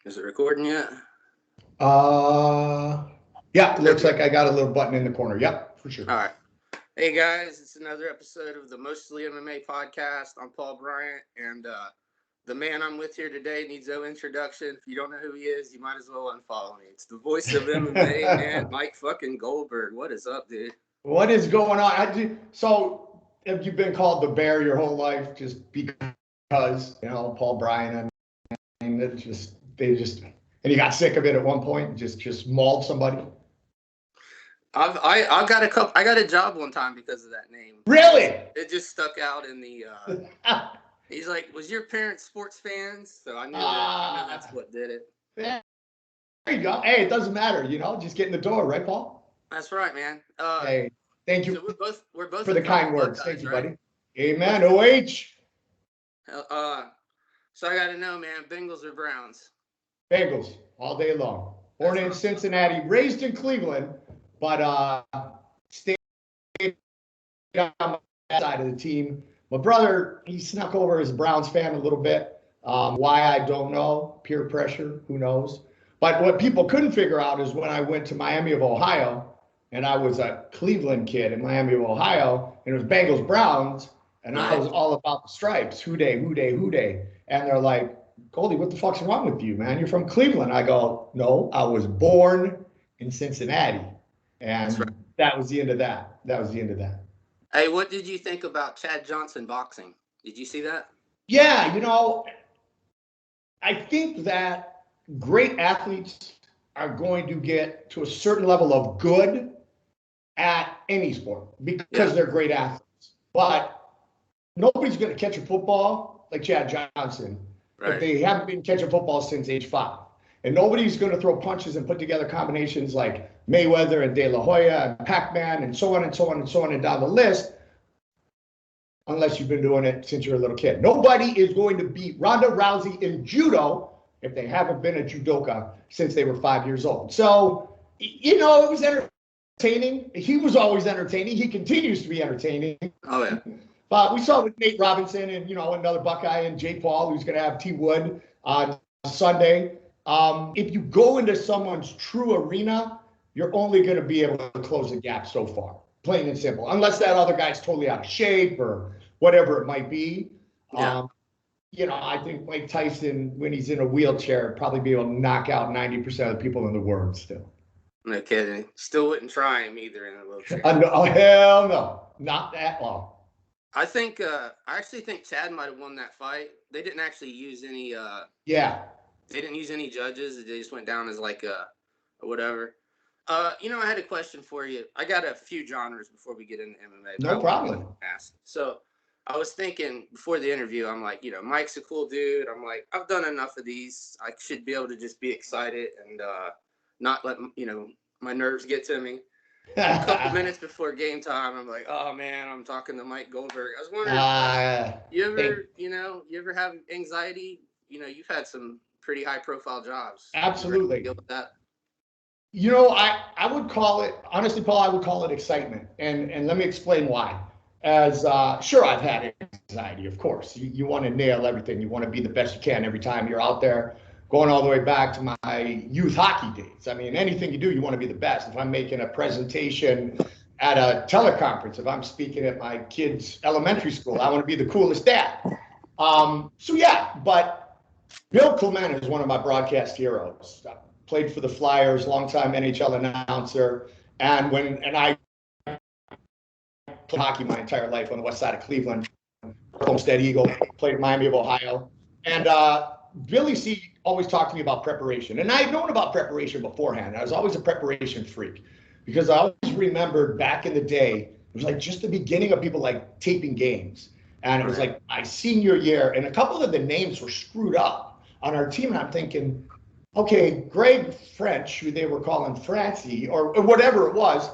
Is it recording yet? Yeah, it looks like I got a little button in the corner. Yep, for sure. All right. Hey guys, it's another episode of the Mostly MMA podcast. I'm Paul Bryant, and the man I'm with here today needs no introduction. If you don't know who he is, you might as well unfollow me. It's the voice of MMA, man, Mike fucking Goldberg. What is up, dude? What is going on? So, have you been called the Bear your whole life just because, Paul Bryant, and and you got sick of it at one point and just mauled somebody? I got a job one time because of that name. Really? It just stuck out in the. He's like, "Was your parents sports fans?" So I knew that's what did it. There you go. Hey, it doesn't matter, just get in the door, right, Paul? That's right, man. Hey, thank you. So we're both for the kind words. Buckeyes, thank you, right? buddy. Amen. OH. So I got to know, man. Bengals or Browns? Bengals all day long. Born in Cincinnati, raised in Cleveland, but stayed on that side of the team. My brother, he snuck over as a Browns fan a little bit. Why, I don't know. Peer pressure, who knows? But what people couldn't figure out is when I went to Miami of Ohio, and I was a Cleveland kid in Miami of Ohio, and it was Bengals Browns, and I was all about the stripes. Who dey, who dey, who dey. And they're like, Goldie, what the fuck's wrong with you, man? You're from Cleveland. I go, no, I was born in Cincinnati. And that was the end of that. That was the end of that. Hey, what did you think about Chad Johnson boxing? Did you see that? Yeah, I think that great athletes are going to get to a certain level of good at any sport because they're great athletes. But nobody's going to catch a football like Chad Johnson if they haven't been catching football since age 5. And nobody's going to throw punches and put together combinations like Mayweather and De La Hoya and Pac-Man and so on and so on and so on and down the list unless you've been doing it since you're a little kid. Nobody is going to beat Ronda Rousey in judo if they haven't been a judoka since they were 5 years old. So, it was entertaining. He was always entertaining. He continues to be entertaining. Oh, yeah. But we saw with Nate Robinson and, another Buckeye and Jay Paul, who's going to have T. Wood on Sunday. If you go into someone's true arena, you're only going to be able to close the gap so far, plain and simple, unless that other guy's totally out of shape or whatever it might be. Yeah. I think Mike Tyson, when he's in a wheelchair, probably be able to knock out 90% of the people in the world still. No kidding. Still wouldn't try him either in a wheelchair. Oh, hell no. Not that long. I actually think Chad might have won that fight. They didn't actually use any. Yeah. They didn't use any judges. They just went down as like whatever. I had a question for you. I got a few genres before we get into MMA. No problem. So I was thinking before the interview, I'm like, Mike's a cool dude. I'm like, I've done enough of these. I should be able to just be excited and not let my nerves get to me. A couple minutes before game time, I'm like, oh man, I'm talking to Mike Goldberg. I was wondering, you ever have anxiety? You've had some pretty high profile jobs. Absolutely. Deal with that? I would call it, honestly, Paul, I would call it excitement. And let me explain why. Sure, I've had anxiety, of course. You want to nail everything. You want to be the best you can every time you're out there, going all the way back to my youth hockey days. I mean, anything you do, you want to be the best. If I'm making a presentation at a teleconference, if I'm speaking at my kid's elementary school, I want to be the coolest dad. But Bill Clement is one of my broadcast heroes. I played for the Flyers, longtime NHL announcer, and I played hockey my entire life on the west side of Cleveland, Homestead Eagle, played at Miami of Ohio, and Billy C always talked to me about preparation, and I had known about preparation beforehand. I was always a preparation freak because I always remembered back in the day, it was like just the beginning of people like taping games. And it was like my senior year, and a couple of the names were screwed up on our team. And I'm thinking, okay, Greg French, who they were calling Francie, or whatever it was,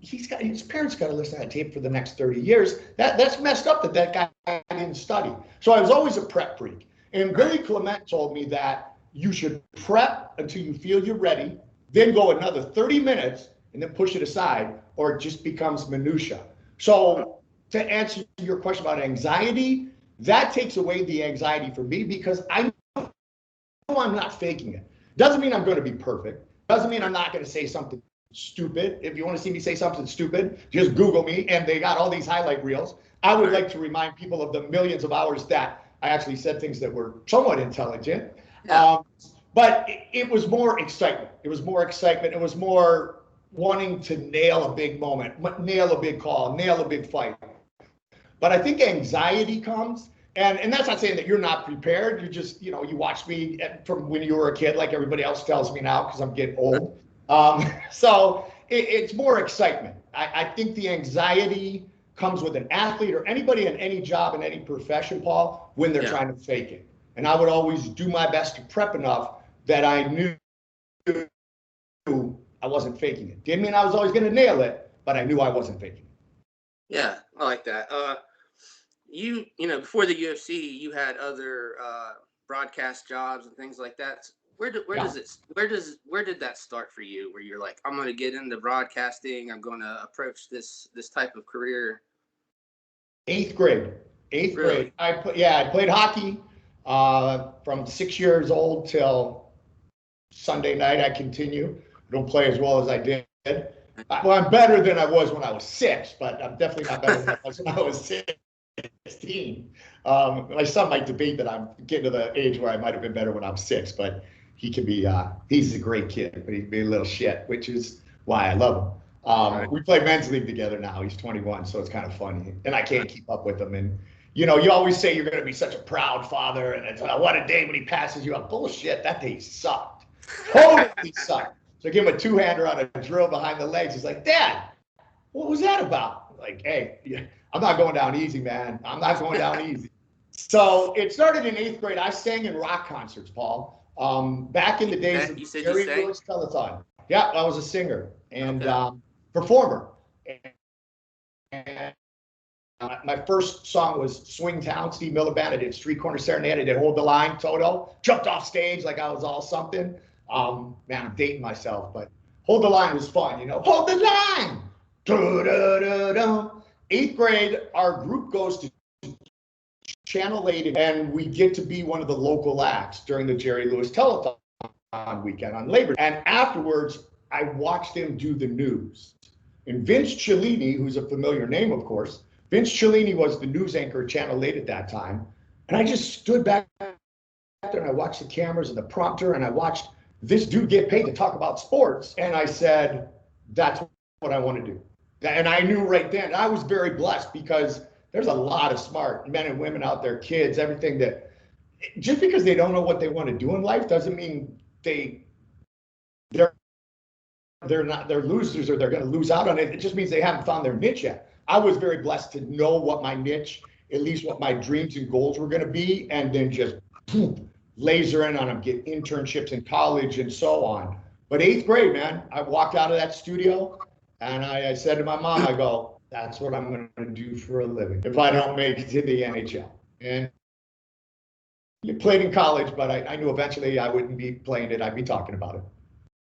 his parents got to listen to that tape for the next 30 years. That's messed up that guy didn't study. So I was always a prep freak. And Billy Clement told me that you should prep until you feel you're ready, then go another 30 minutes and then push it aside, or it just becomes minutia. So to answer your question about anxiety, that takes away the anxiety for me because I know I'm not faking it. Doesn't mean I'm going to be perfect. Doesn't mean I'm not going to say something stupid. If you want to see me say something stupid, just Google me, and they got all these highlight reels. I would like to remind people of the millions of hours that I actually said things that were somewhat intelligent. Yeah. But it was more excitement. It was more excitement. It was more wanting to nail a big moment, nail a big call, nail a big fight. But I think anxiety comes, and that's not saying that you're not prepared. You're just, you watch me from when you were a kid, like everybody else tells me now, because I'm getting old. So it's more excitement. I think the anxiety comes with an athlete or anybody in any job, in any profession, Paul, when they're trying to fake it. And I would always do my best to prep enough that I knew I wasn't faking it. Didn't mean I was always going to nail it, but I knew I wasn't faking it. Yeah, I like that. Before the UFC, you had other broadcast jobs and things like that. Where did that start for you? Where you're like, I'm going to get into broadcasting. I'm going to approach this type of career. 8th grade. Grade. I played hockey from 6 years old till Sunday night. I continue. I don't play as well as I did. Well, I'm better than I was when I was 6, but I'm definitely not better than I was when I was 16. My son might debate that I'm getting to the age where I might have been better when I was 6, but he can be, he's a great kid, but he can be a little shit, which is why I love him. We play men's league together now. He's 21, so it's kind of funny, and I can't keep up with him. And you always say you're going to be such a proud father, and it's what a day when he passes you up. Bullshit, that day sucked. Totally sucked. So I give him a 2-hander on a drill behind the legs. He's like, Dad, what was that about? Like, hey, I'm not going down easy, man. I'm not going down easy. So it started in 8th grade. I sang in rock concerts, Paul. Back in the days of Jerry Lewis Telethon. Yeah, I was a singer and performer. And my first song was Swing Town, Steve Miller Band. I did Street Corner Serenade. I did Hold the Line, Toto. Jumped off stage like I was all something. Man, I'm dating myself, but Hold the Line was fun, Hold the line. 8th grade, our group goes to Channel 8, and we get to be one of the local acts during the Jerry Lewis Telethon weekend on Labor Day. And afterwards, I watched them do the news. And Vince Cellini, who's a familiar name, of course, Vince Cellini was the news anchor at Channel 8 at that time. And I just stood back there and I watched the cameras and the prompter, and I watched this dude get paid to talk about sports. And I said, that's what I want to do. And I knew right then, I was very blessed because there's a lot of smart men and women out there, kids, everything, that just because they don't know what they want to do in life doesn't mean they're losers or they're going to lose out on it. It just means they haven't found their niche yet. I was very blessed to know what my niche, at least what my dreams and goals were going to be, and then just laser in on them, get internships in college and so on. But 8th grade, man, I walked out of that studio and I said to my mom, I go, that's what I'm going to do for a living if I don't make it to the NHL. And you played in college, but I knew eventually I wouldn't be playing it. I'd be talking about it.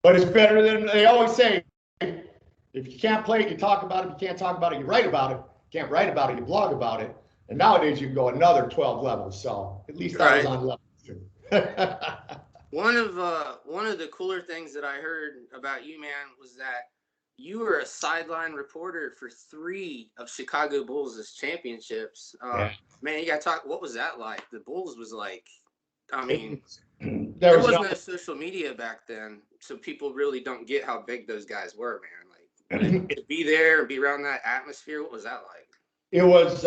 But it's better than, they always say, if you can't play it, you talk about it. If you can't talk about it, you write about it. If you can't write about it, you blog about it. And nowadays you can go another 12 levels. So at least I was on level 2. One of the cooler things that I heard about you, man, was that you were a sideline reporter for 3 of Chicago Bulls' championships. Man, you got to talk. What was that like? The Bulls was like, I mean, there was no social media back then, so people really don't get how big those guys were, man. Like, to be there and be around that atmosphere, what was that like? It was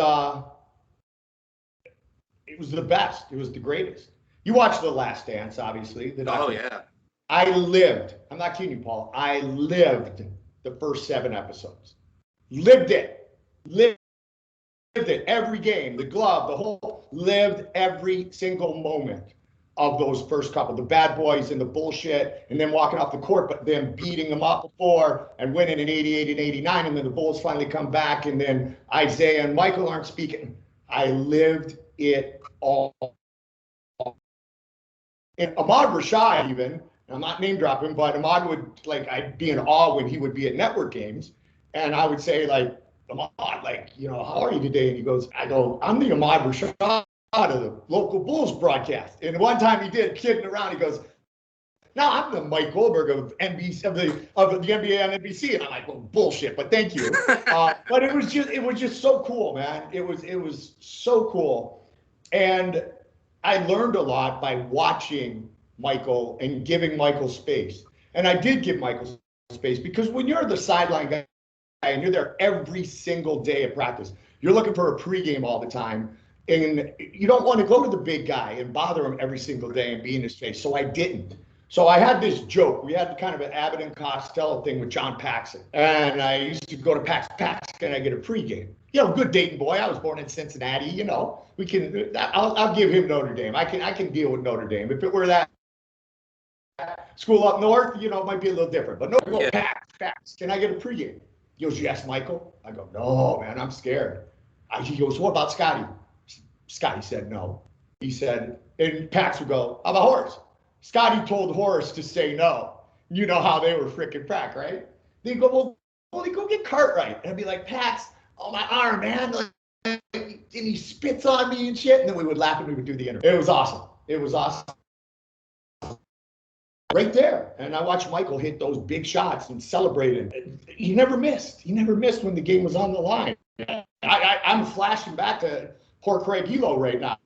the best. It was the greatest. You watched The Last Dance, obviously. Oh, yeah. I lived, I'm not kidding you, Paul, I lived the first 7 episodes. Lived it. Every game, the glove, the whole, lived every single moment of those first couple. The bad boys and the bullshit, and then walking off the court, but then beating them up before and winning in 88 and 89, and then the Bulls finally come back, and then Isaiah and Michael aren't speaking. I lived it all. And Ahmad Rashad, even, I'm not name dropping, but Ahmad would, like, I'd be in awe when he would be at network games. And I would say, like, Ahmad, like, how are you today? And he goes, I'm the Ahmad Rashad of the local Bulls broadcast. And one time he did, kidding around, he goes, "No, I'm the Mike Goldberg of NBC of the NBA on NBC," and I'm like, "Well, bullshit," but thank you. But it was just so cool, man. It was so cool, and I learned a lot by watching Michael and giving Michael space. And I did give Michael space because when you're the sideline guy and you're there every single day at practice, you're looking for a pregame all the time. And you don't want to go to the big guy and bother him every single day and be in his face. So I didn't. So I had this joke. We had kind of an Abbott and Costello thing with John Paxson. And I used to go to Pax, can I get a pregame? You know, good Dayton boy. I was born in Cincinnati. You know, I'll give him Notre Dame. I can deal with Notre Dame. If it were that school up north, you know, it might be a little different. But no, go Pax, can I get a pregame? He goes, "Yes, Michael." I go, "No, man, I'm scared." He goes, "What about Scotty?" Scotty said no. He said, and Pax would go, "How about Horace?" Scotty told Horace to say no. You know how they were freaking crack, right? They go, "Well, go get Cartwright." And I'd be like, "Pax, oh, my arm, man." And he spits on me and shit. And then we would laugh and we would do the interview. It was awesome. It was awesome. Right there. And I watched Michael hit those big shots and celebrate it. He never missed. He never missed when the game was on the line. I'm flashing back to poor Craig Elo right now.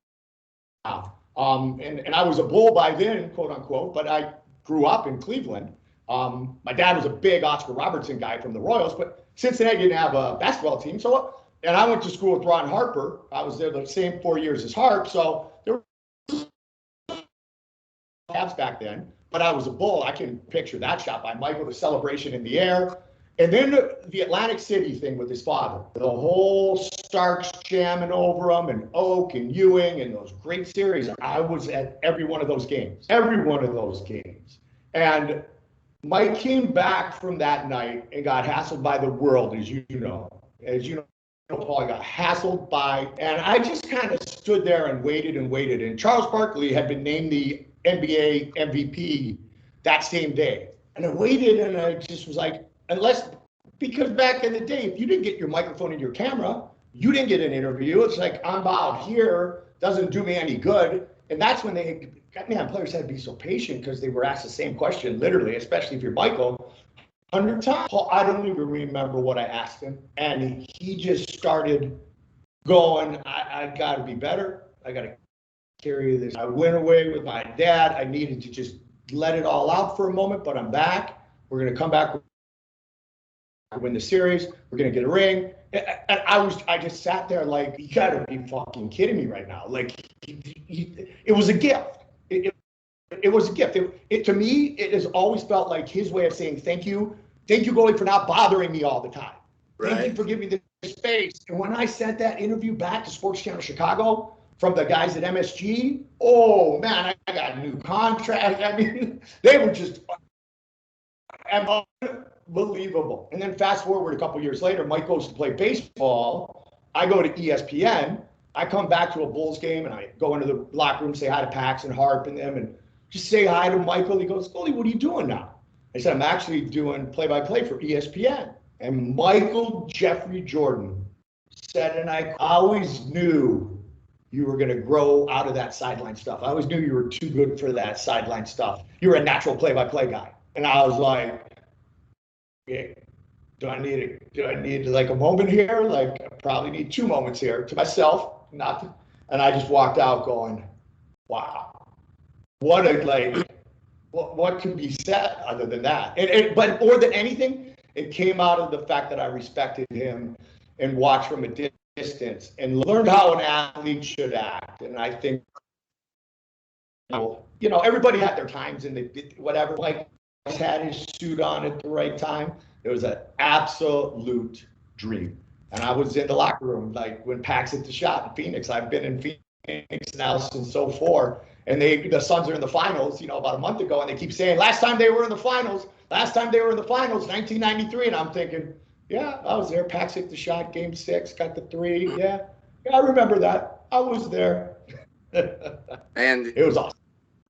And I was a Bull by then, quote unquote, but I grew up in Cleveland. My dad was a big Oscar Robertson guy from the Royals, but Cincinnati didn't have a basketball team. And I went to school with Ron Harper. I was there the same 4 years as Harp. So there were Cavs back then, but I was a Bull. I can picture that shot by Michael, the celebration in the air. And then the Atlantic City thing with his father, the whole Starks jamming over him and Oak and Ewing and those great series. I was at every one of those games, And Mike came back from that night and got hassled by the world, as you know. Paul, I got hassled by, and I just kind of stood there and waited. And Charles Barkley had been named the NBA MVP that same day. And I waited and I just was like, because back in the day, if you didn't get your microphone and your camera, you didn't get an interview. It's like, I'm out here, doesn't do me any good. And that's when players had to be so patient because they were asked the same question, literally, especially if you're Michael, 100 times. Paul, I don't even remember what I asked him. And he just started going, I got to be better. I got to carry this. I went away with my dad. I needed to just let it all out for a moment, but I'm back. We're going to come back, win the series. We're going to get a ring. And I just sat there like, you got to be fucking kidding me right now. Like, it was a gift. It was a gift. To me, it has always felt like his way of saying thank you. Thank you, goalie, for not bothering me all the time. Right. Thank you for giving me the space. And when I sent that interview back to Sports Channel Chicago from the guys at MSG, oh man, I got a new contract. I mean, they were just unbelievable. And then fast forward a couple years later, Mike goes to play baseball. I go to ESPN. I come back to a Bulls game and I go into the locker room, say hi to Pax and Harp and them, and just say hi to Michael. He goes, "Goldie, what are you doing now?" I said, "I'm actually doing play-by-play for ESPN." And Michael Jeffrey Jordan said, and I always knew you were going to grow out of that sideline stuff. I always knew you were too good for that sideline stuff. You were a natural play-by-play guy. And I was like, yeah, do I need like a moment here? Like, I probably need 2 moments here to myself, and I just walked out going, wow, what could be said other than that? But more than anything, it came out of the fact that I respected him and watched from a distance and learned how an athlete should act. And I think, everybody had their times and they did whatever. Like, had his suit on at the right time. It was an absolute dream. And I was in the locker room, like when Pax hit the shot in Phoenix. I've been in Phoenix now since 2004. And the Suns are in the finals, about a month ago. And they keep saying, last time they were in the finals, 1993. And I'm thinking, yeah, I was there. Pax hit the shot, game 6, got the 3. Yeah, I remember that. I was there. And it was awesome.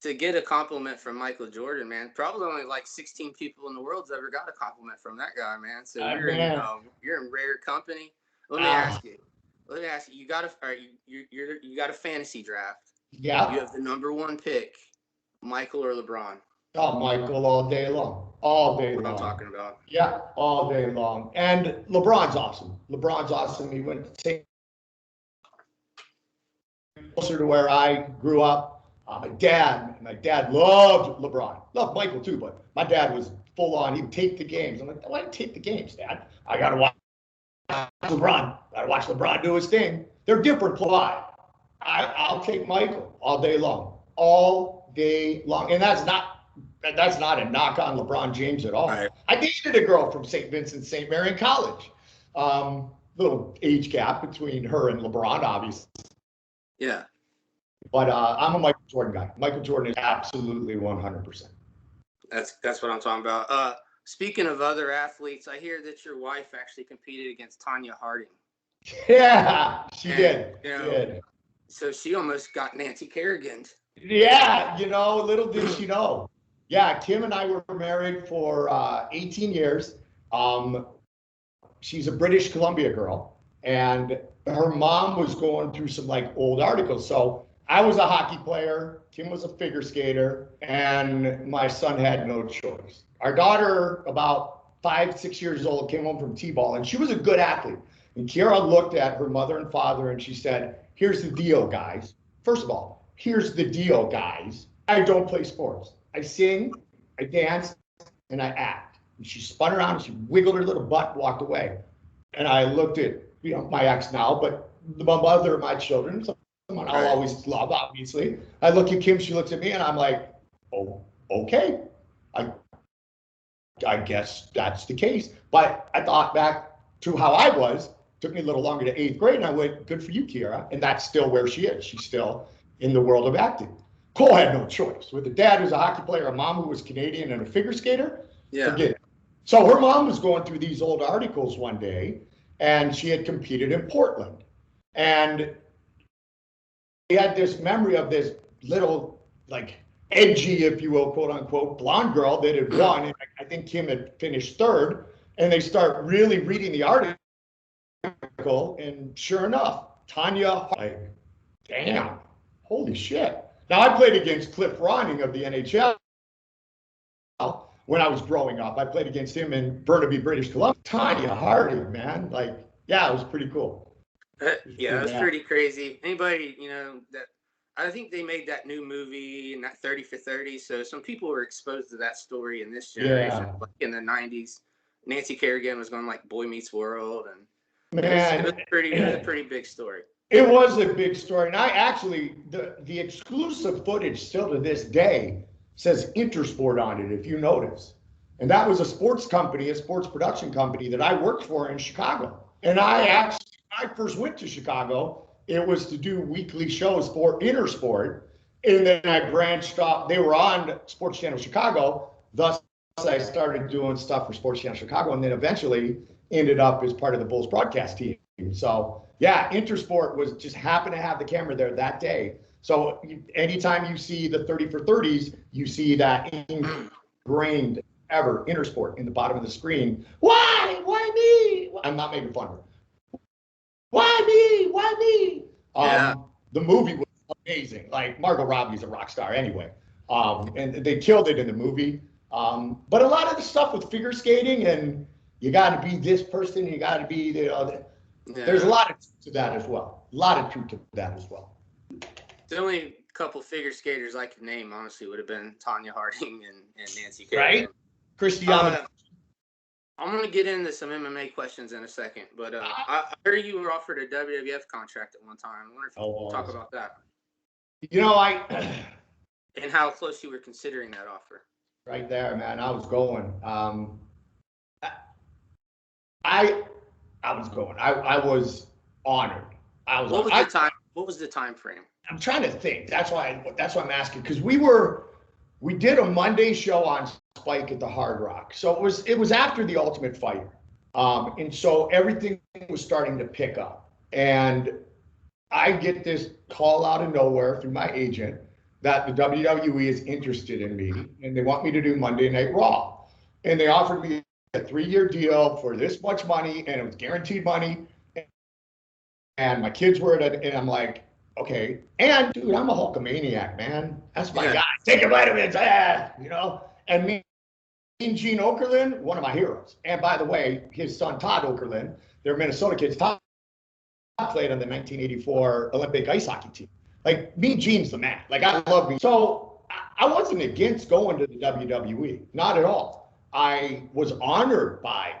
To get a compliment from Michael Jordan, man, probably only like 16 people in the world's ever got a compliment from that guy, man. So you're in rare company. Let me ask you, Let me ask you. You got a, all right, you got a fantasy draft. Yeah. You have the number one pick, Michael or LeBron. Oh, Michael, all day long. All day What long. I'm talking about. Yeah, all day long. And LeBron's awesome. LeBron's awesome. He went to St. closer to where I grew up. My dad loved LeBron. Loved Michael too, but my dad was full on. He'd take the games. I'm like, why take the games, Dad? I gotta watch LeBron. Gotta watch LeBron do his thing. They're different play. I'll take Michael all day long. All day long. And that's not a knock on LeBron James at all. Right. I dated a girl from St. Vincent St. Mary in college. Little age gap between her and LeBron, obviously. Yeah. But I'm a Michael Jordan guy. Michael Jordan is absolutely 100%. That's what I'm talking about. Speaking of other athletes, I hear that your wife actually competed against Tanya Harding. Yeah, she did. You know, She did. So she almost got Nancy Kerrigan. Yeah, little did she know. Yeah, Kim and I were married for 18 years. She's a British Columbia girl, and her mom was going through some like old articles. So I was a hockey player, Kim was a figure skater, and my son had no choice. Our daughter, about 5, 6 years old, came home from T-ball, and she was a good athlete. And Kiara looked at her mother and father, and she said, here's the deal, guys. First of all, here's the deal, guys. I don't play sports. I sing, I dance, and I act. And she spun around, and she wiggled her little butt, walked away. And I looked at, my ex now, but my mother, my children, someone I'll always love, obviously. I look at Kim, she looks at me, and I'm like, oh, okay. I guess that's the case. But I thought back to how I was. Took me a little longer to 8th grade, and I went, good for you, Kiara. And that's still where she is. She's still in the world of acting. Cole had no choice. With a dad who's a hockey player, a mom who was Canadian, and a figure skater, forget it. So her mom was going through these old articles one day, and she had competed in Portland. And he had this memory of this little, like, edgy, if you will, quote unquote, blonde girl that had won. And I think Kim had finished third. And they start really reading the article. And sure enough, Tanya, like, damn, holy shit. Now, I played against Cliff Ronning of the NHL when I was growing up. I played against him in Burnaby, British Columbia. Tanya Harding, man. Like, yeah, it was pretty cool. Yeah, it was pretty crazy. Anybody, that I think they made that new movie in that 30 for 30. So some people were exposed to that story in this generation. Yeah. Like in the 90s, Nancy Kerrigan was going like Boy Meets World, and man, it was a pretty big story. It was a big story. And I actually, the exclusive footage still to this day says Intersport on it, if you notice. And that was a sports company, a sports production company that I worked for in Chicago. And I first went to Chicago, it was to do weekly shows for Intersport. And then I branched off, they were on Sports Channel Chicago. Thus, I started doing stuff for Sports Channel Chicago, and then eventually ended up as part of the Bulls broadcast team. So yeah, Intersport was just happened to have the camera there that day. So anytime you see the 30 for 30s, you see that ingrained ever Intersport in the bottom of the screen. Why me? I'm not making fun of her. Why me? The movie was amazing. Like, Margot Robbie's a rock star anyway. And they killed it in the movie. But a lot of the stuff with figure skating, and you got to be this person, you got to be there's a lot of truth to that as well. The only couple figure skaters I could name, honestly, would have been Tanya Harding and Nancy Right? Kerrigan. Christiana. I'm going to get into some MMA questions in a second, but I heard you were offered a WWF contract at one time. I wonder if you could talk about that. And how close you were considering that offer. Right there, man. I was going. I was going. I was honored. What was the time frame? I'm trying to think. That's why I'm asking, because we did a Monday show on Spike at the Hard Rock. So it was after the Ultimate Fighter. And so everything was starting to pick up. And I get this call out of nowhere through my agent that the WWE is interested in me and they want me to do Monday Night Raw. And they offered me a 3-year deal for this much money, and it was guaranteed money. and my kids were at it, and I'm like, okay. And dude, I'm a Hulkamaniac, man. That's my guy. Take your vitamins, And me and Gene Okerlund, one of my heroes. And by the way, his son Todd Okerlund, they're Minnesota kids. Todd played on the 1984 Olympic ice hockey team. Like, me and Gene's the man. Like, I love me. So I wasn't against going to the WWE, not at all. I was honored by.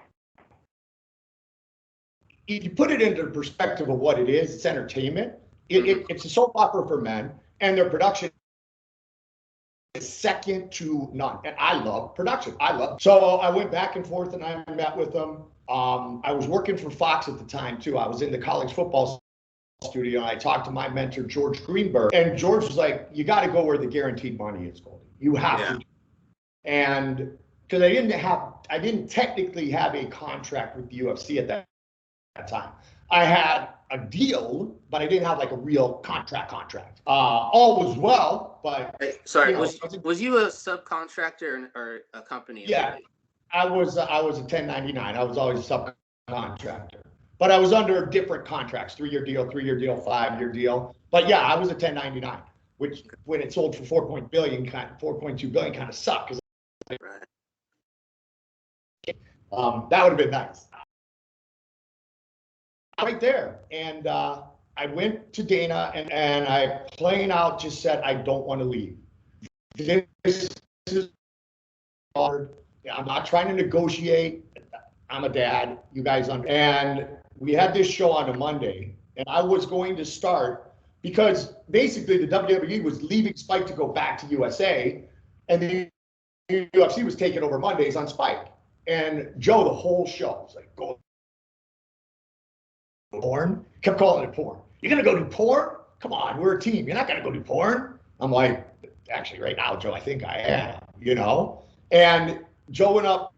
If you put it into the perspective of what it is, it's entertainment. It's a soap opera for men, and their production is second to none. And I love production. So I went back and forth, and I met with them. I was working for Fox at the time too. I was in the college football studio, and I talked to my mentor George Greenberg, and George was like, "You got to go where the guaranteed money is, Goldie. You have to." And because I didn't technically have a contract with the UFC at that time. I had a deal, but I didn't have like a real contract. All was well, but sorry, was you a subcontractor or a company? Yeah, I was a 1099. I was always a subcontractor, but I was under different contracts: 3-year deal, 5-year deal. But yeah, I was a 1099, which when it sold for 4.2 billion, kind of sucked. Right. That would have been nice. Right there, and I went to Dana, and I plain out just said, I don't want to leave. This is hard. I'm not trying to negotiate. I'm a dad. You guys and we had this show on a Monday, and I was going to start because basically the WWE was leaving Spike to go back to USA, and the UFC was taking over Mondays on Spike. And Joe, the whole show was like, go porn, kept calling it porn. You're gonna go do porn? Come on, we're a team. You're not gonna go do porn. I'm like, actually, right now, Joe, I think I am, And Joe went up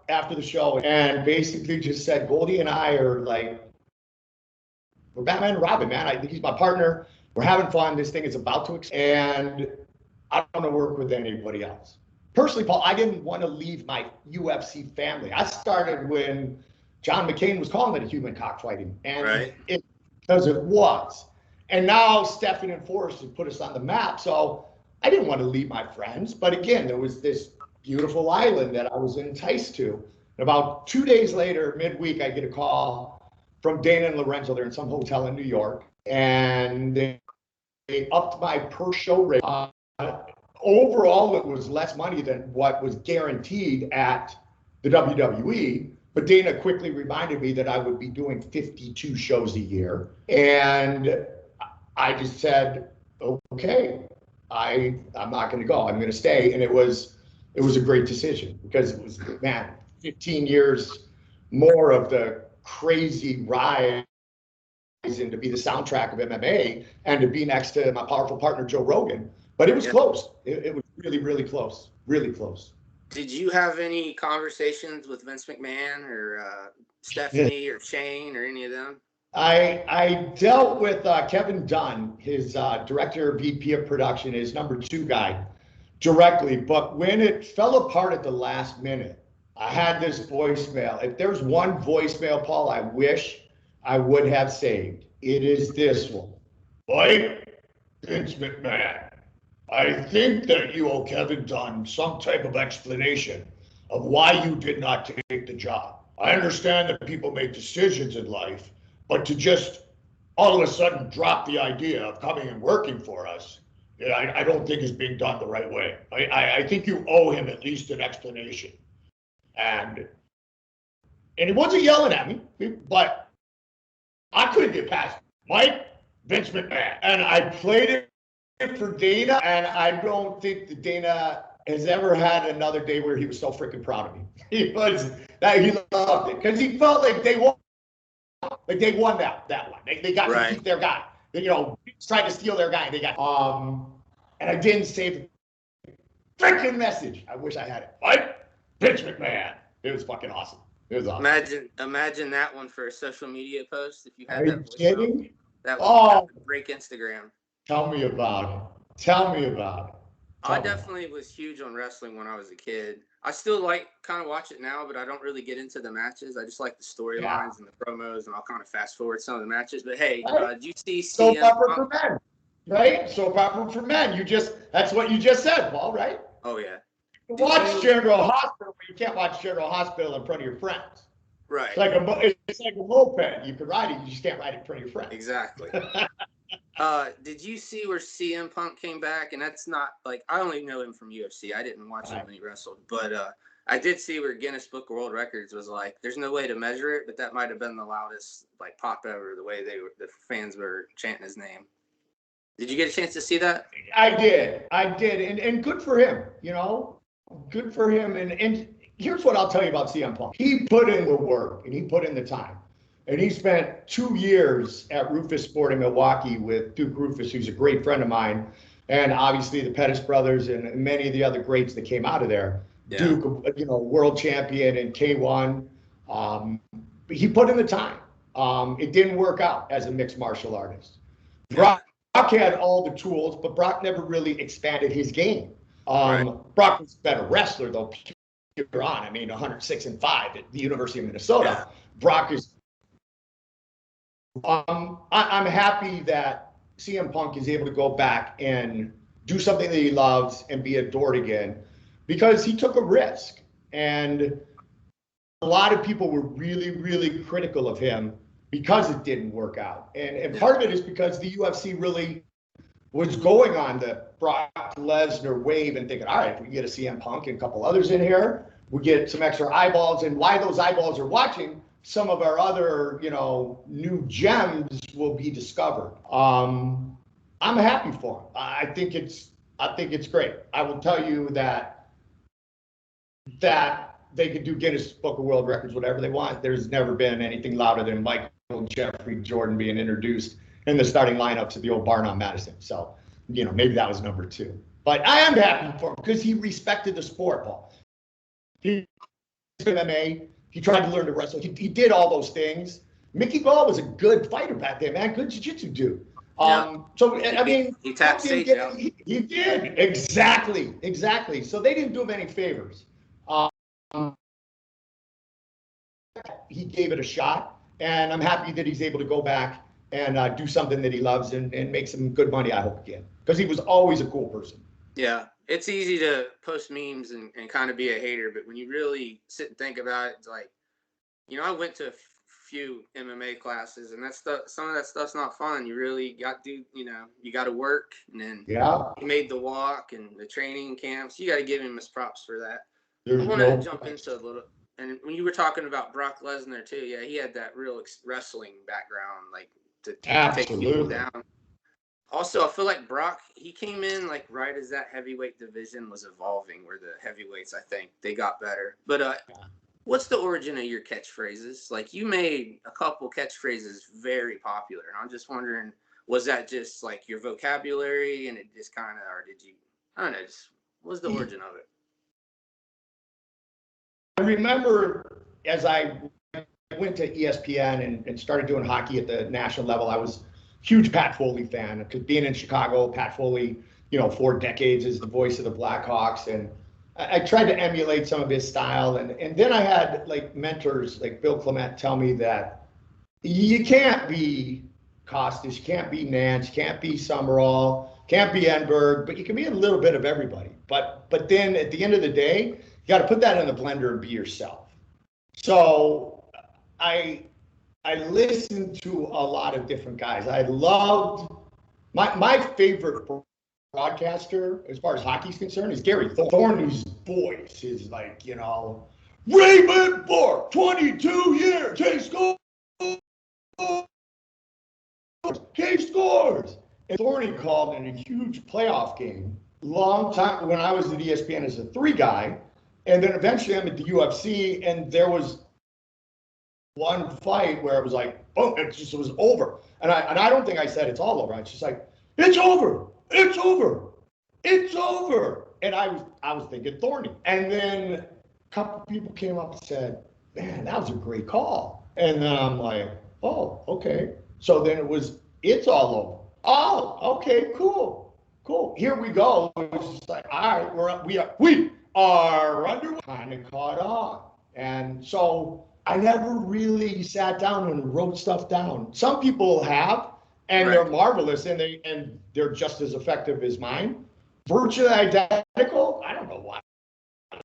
after the show and basically just said, Goldie and I are like, we're Batman and Robin, man. I think he's my partner. We're having fun. This thing is about to and I don't want to work with anybody else. Personally, Paul, I didn't want to leave my UFC family. I started when John McCain was calling it a human cockfighting, and because it was. And now Stephen and Forrest have put us on the map. So I didn't want to leave my friends. But again, there was this beautiful island that I was enticed to. And about 2 days later, midweek, I get a call from Dana and Lorenzo. They're in some hotel in New York. And they upped my per show rate. Overall, it was less money than what was guaranteed at the WWE. But Dana quickly reminded me that I would be doing 52 shows a year. And I just said, okay, I'm not going to go. I'm going to stay. And it was a great decision because it was, 15 years more of the crazy rise and to be the soundtrack of MMA and to be next to my powerful partner, Joe Rogan. But it was close. It was really, really close. Really close. Did you have any conversations with Vince McMahon or Stephanie or Shane or any of them? I dealt with Kevin Dunn, his director, VP of production, his number 2 guy, directly. But when it fell apart at the last minute, I had this voicemail. If there's one voicemail, Paul, I wish I would have saved, it is this one. Mike, Vince McMahon, I think that you owe Kevin Dunn some type of explanation of why you did not take the job. I understand that people make decisions in life, but to just all of a sudden drop the idea of coming and working for us, I don't think is being done the right way. I think you owe him at least an explanation. And he wasn't yelling at me, but I couldn't get past Mike, Vince McMahon. And I played it for Dana, and I don't think that Dana has ever had another day where he was so freaking proud of me. He loved it because he felt like they won. Like they won that one. They got to keep their guy. They, tried to steal their guy. They got and I didn't save the freaking message. I wish I had it. Mike, Vince McMahon. It was fucking awesome. It was awesome. Imagine that one for a social media post if you had Are that. You kidding? That would break Instagram. Tell me about it. I definitely was huge on wrestling when I was a kid. I still like kind of watch it now, but I don't really get into the matches. I just like the Yeah. storylines and the promos, and I'll kind of fast forward some of the matches. But hey, Right? did you see Soap CM opera Punk? for men, right? Soap opera for men. That's what you just said, Paul, right? Oh yeah. You Did watch you? General Hospital, but you can't watch General Hospital in front of your friends. Right. It's like a moped. You can ride it, you just can't ride it in front of your friends. Exactly. Did you see where CM Punk came back? And that's not like I only know him from UFC. I didn't watch him when he wrestled, but I did see where Guinness Book of World Records was like, there's no way to measure it, but that might have been the loudest like pop ever. The way the fans were chanting his name. Did you get a chance to see that? I did, and good for him. Good for him. And here's what I'll tell you about CM Punk. He put in the work and he put in the time. And he spent 2 years at Rufus Sport in Milwaukee with Duke Rufus, who's a great friend of mine, and obviously the Pettis brothers and many of the other greats that came out of there. Yeah. Duke, world champion in K1. He put in the time. It didn't work out as a mixed martial artist. Brock had all the tools, but Brock never really expanded his game. Right. Brock was a better wrestler, though. Pure on, 106-5 at the University of Minnesota. Yeah. Brock is. I'm happy that CM Punk is able to go back and do something that he loves and be adored again, because he took a risk. And a lot of people were really, really critical of him because it didn't work out. And part of it is because the UFC really was going on the Brock Lesnar wave and thinking, all right, if we get a CM Punk and a couple others in here, we get some extra eyeballs. And why those eyeballs are watching, some of our other, new gems will be discovered. I'm happy for him. I think it's great. I will tell you that they could do Guinness Book of World Records, whatever they want. There's never been anything louder than Michael Jeffrey Jordan being introduced in the starting lineups at the old barn on Madison. So, maybe that was number 2. But I am happy for him because he respected the sport, Paul. He MMA. He tried to learn to wrestle. He did all those things. Mickey Gall was a good fighter back then, man. Good jiu-jitsu dude. Yeah. So, he tapped Sage out. He did. Exactly. So they didn't do him any favors. He gave it a shot, and I'm happy that he's able to go back and do something that he loves and make some good money, I hope, again. Because he was always a cool person. Yeah. It's easy to post memes and kind of be a hater, but when you really sit and think about it, it's like, I went to a few MMA classes, and some of that stuff's not fun. You really got to, you got to work, and then he made the walk and the training camps. You got to give him his props for that. I want to jump into a little, and when you were talking about Brock Lesnar too, yeah, he had that real wrestling background, like to take people down. Also, I feel like Brock, he came in like right as that heavyweight division was evolving, where the heavyweights, I think, they got better. But what's the origin of your catchphrases? Like, you made a couple catchphrases very popular, and I'm just wondering, was that just like your vocabulary and it just kind of, or did you, I don't know, what was the origin of it? I remember as I went to ESPN and started doing hockey at the national level, I was huge Pat Foley fan, because being in Chicago, Pat Foley, 4 decades is the voice of the Blackhawks, and I tried to emulate some of his style, and then I had like mentors like Bill Clement tell me that you can't be Costas, you can't be Nance, you can't be Summerall, can't be Enberg, but you can be a little bit of everybody. But then at the end of the day, you got to put that in the blender and be yourself. So I listened to a lot of different guys. I loved my favorite broadcaster as far as hockey's concerned is Gary Thorne, whose voice is like, Raymond Bork, 22 years, he scores. And Thorne called in a huge playoff game, long time when I was at ESPN as a 3 guy, and then eventually I'm at the UFC, and there was one fight where it was like, oh, it was over. And I don't think I said it's all over. It's just like, it's over. And I was thinking Thorny. And then a couple people came up and said, man, that was a great call. And then I'm like, oh, okay. So then it's all over. Oh, okay, cool. cool. Here we go. It's just like, all right, we are under, kind of caught on. And so I never really sat down and wrote stuff down. Some people have, and they're marvelous, and they're just as effective as mine. Virtually identical. I don't know why I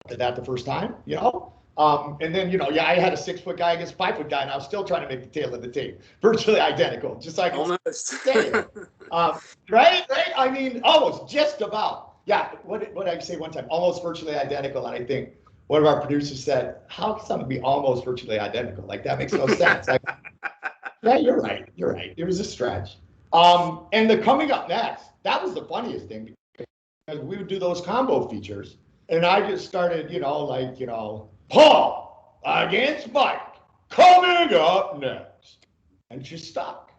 did that the first time, and then, I had a 6 foot guy against a 5 foot guy, and I was still trying to make the tail of the tape. Virtually identical, just like almost. Right? I mean, almost, just about. Yeah, what did I say one time? Almost virtually identical. And I think one of our producers said, how can something be almost virtually identical? Like, that makes no sense. Like, yeah, you're right. It was a stretch. And the coming up next, that was the funniest thing, because we would do those combo features. And I just started, Paul against Mike, coming up next. And just stuck.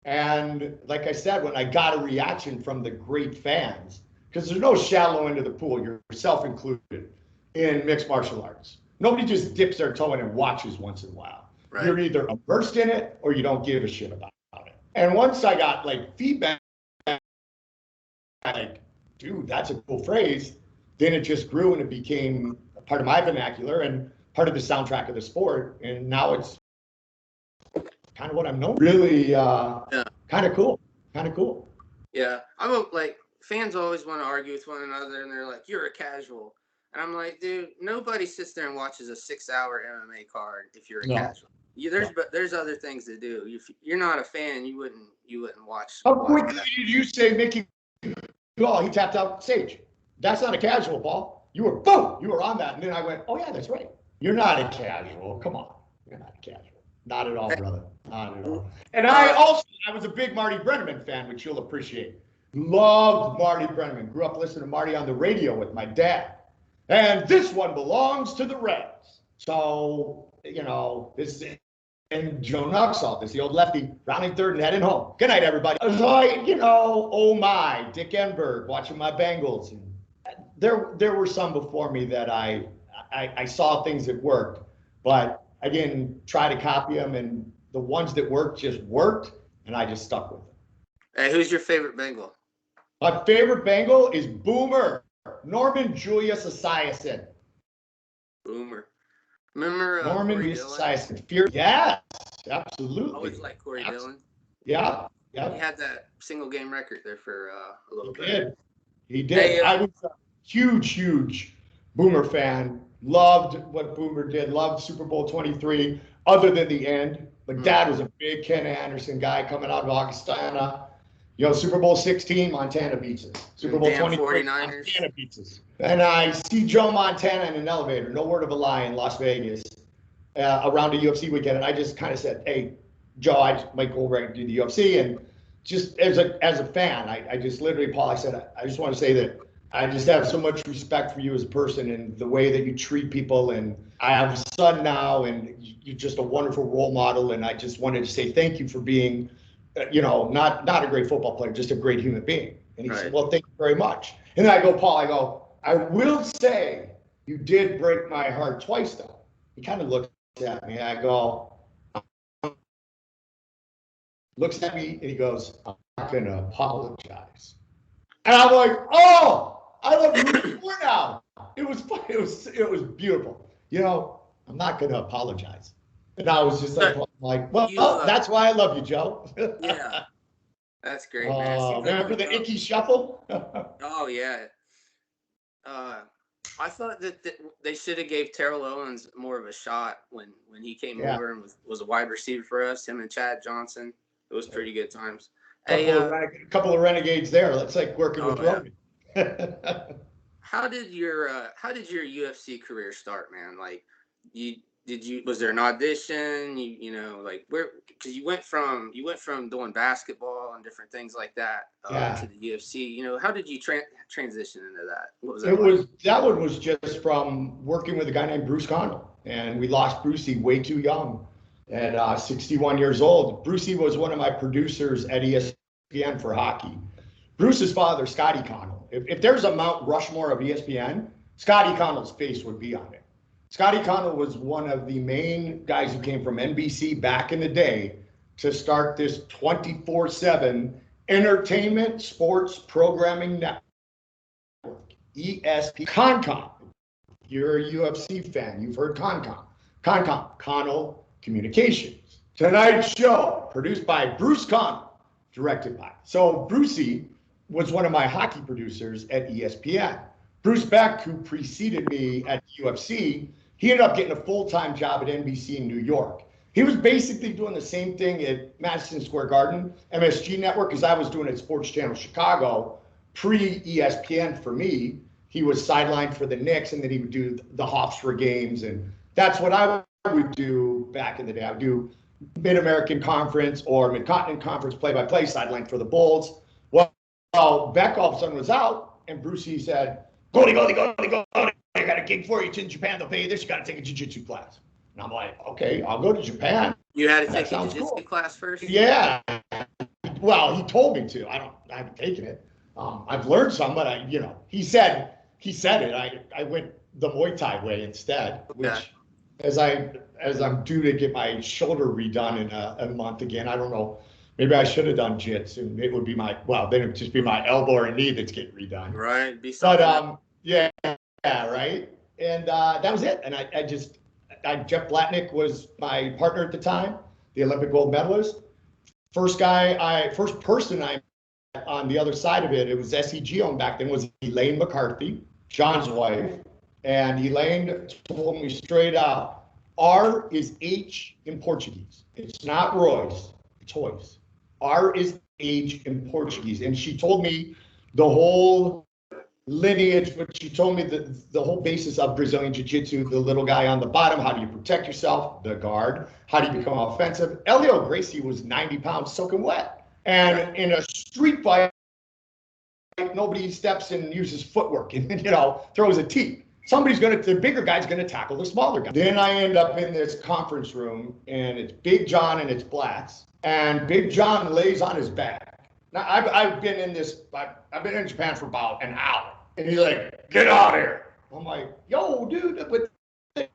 And like I said, when I got a reaction from the great fans, because there's no shallow end of the pool, yourself included, in mixed martial arts. Nobody just dips their toe in and watches once in a while. Right. You're either immersed in it or you don't give a shit about it. And once I got feedback, like, dude, that's a cool phrase, then it just grew and it became a part of my vernacular and part of the soundtrack of the sport. And now it's kind of what I'm known. Really, kind of cool. Yeah, fans always want to argue with one another, and they're like, "You're a casual," and I'm like, "Dude, nobody sits there and watches a 6-hour MMA card if you're a casual. There's other things to do. If you're not a fan, you wouldn't watch." How quickly did you say Mickey? Oh, he tapped out Sage. That's not a casual, Paul. You were on that, and then I went, "Oh yeah, that's right. You're not a casual. Come on, you're not a casual." Not at all, brother. Not at all. And I was a big Marty Brenneman fan, which you'll appreciate. Loved Marty Brenneman. Grew up listening to Marty on the radio with my dad. And this one belongs to the Reds. So, this is, and Joe Nuxall, this is the old lefty, rounding third and heading home. Good night, everybody. I was like, oh my, Dick Enberg, watching my Bengals. And there were some before me that I saw things that worked, but I didn't try to copy them, and the ones that worked just worked, and I just stuck with them. Hey, who's your favorite Bengal? My favorite Bengal is Boomer, Norman Julius Esiason. Boomer. Remember Norman Julius Esiason. Yes, absolutely. Always like Corey Dillon. Yeah. He had that single game record there for a little bit. He did. Hey, I was a huge Boomer fan. Loved what Boomer did. Loved Super Bowl 23, other than the end. But Dad was a big Ken Anderson guy coming out of Augustana. Super Bowl 16, Montana beats us. Super Bowl 23, Montana beats us. And I see Joe Montana in an elevator, no word of a lie, in Las Vegas around a UFC weekend. And I just kind of said, hey, Joe, Mike Goldberg do the UFC. And just as a fan, I just literally, Paul, I said, I just want to say that I just have so much respect for you as a person and the way that you treat people. And I have a son now, and you're just a wonderful role model. And I just wanted to say thank you for being, not a great football player, just a great human being. And he said, well, thank you very much. And then I go, Paul, I will say you did break my heart twice, though. He kind of looks at me. I go, looks at me, and he goes, I'm not going to apologize. And I'm like, oh, I love you more now. It was beautiful. I'm not going to apologize. And I was just like, well, that's why I love you, Joe. Yeah, that's great, man. Remember the Icky Shuffle? Oh yeah. I thought that they should have gave Terrell Owens more of a shot when he came over and was a wide receiver for us. Him and Chad Johnson. It was pretty good times. A couple of renegades there. That's like working with Roman. How did your UFC career start, man? Like, was there an audition? Where? Because you went from doing basketball and different things like that to the UFC. How did you transition into that? What was that? That one was just from working with a guy named Bruce Connell, and we lost Brucey way too young. At 61 years old. Brucey was one of my producers at ESPN for hockey. Bruce's father, Scotty Connell. If there's a Mount Rushmore of ESPN, Scotty Connell's face would be on it. Scotty Connell was one of the main guys who came from NBC back in the day to start this 24/7 Entertainment Sports Programming Network, ESP, CONCOM. You're a UFC fan. You've heard CONCOM. CONCOM, Connell Communications. Tonight's show, produced by Bruce Connell, directed by. So Brucey was one of my hockey producers at ESPN. Bruce Beck, who preceded me at UFC, he ended up getting a full-time job at NBC in New York. He was basically doing the same thing at Madison Square Garden, MSG Network, as I was doing at Sports Channel Chicago, pre-ESPN for me. He was sidelined for the Knicks, and then he would do the Hofstra games, and that's what I would do back in the day. I would do Mid-American Conference or Mid-Continent Conference play-by-play, sideline for the Bulls. Well, Beck all of a sudden was out, and Brucey said, Goldie, I got a gig for you. It's in Japan. They'll pay you this. You got to take a jiu-jitsu class. And I'm like, okay, I'll go to Japan. You had to take a jiu-jitsu class first? Yeah. Well, he told me to. I haven't taken it. I've learned some, but he said it. I went the Muay Thai way instead, which as I'm due to get my shoulder redone in a month again, I don't know. Maybe I should have done jits, and it would be then it would just be my elbow or knee that's getting redone. Right. But yeah, right. And that was it. And Jeff Blatnick was my partner at the time, the Olympic gold medalist. First person I met on the other side of it was SEG on back then, was Elaine McCarthy, John's wife. And Elaine told me straight out, R is H in Portuguese. It's not Royce, it's Royce. R is H in Portuguese. And she told me the whole lineage, but she told me the whole basis of Brazilian Jiu-Jitsu, the little guy on the bottom, how do you protect yourself, the guard, how do you become offensive? Elio Gracie was 90 pounds soaking wet. And in a street fight, nobody steps and uses footwork and, throws a tee. The bigger guy's gonna tackle the smaller guy. Then I end up in this conference room, and it's Big John and it's Blatz. And Big John lays on his back. Now I've been in Japan for about an hour. And he's like, get out of here. I'm like, yo, dude, you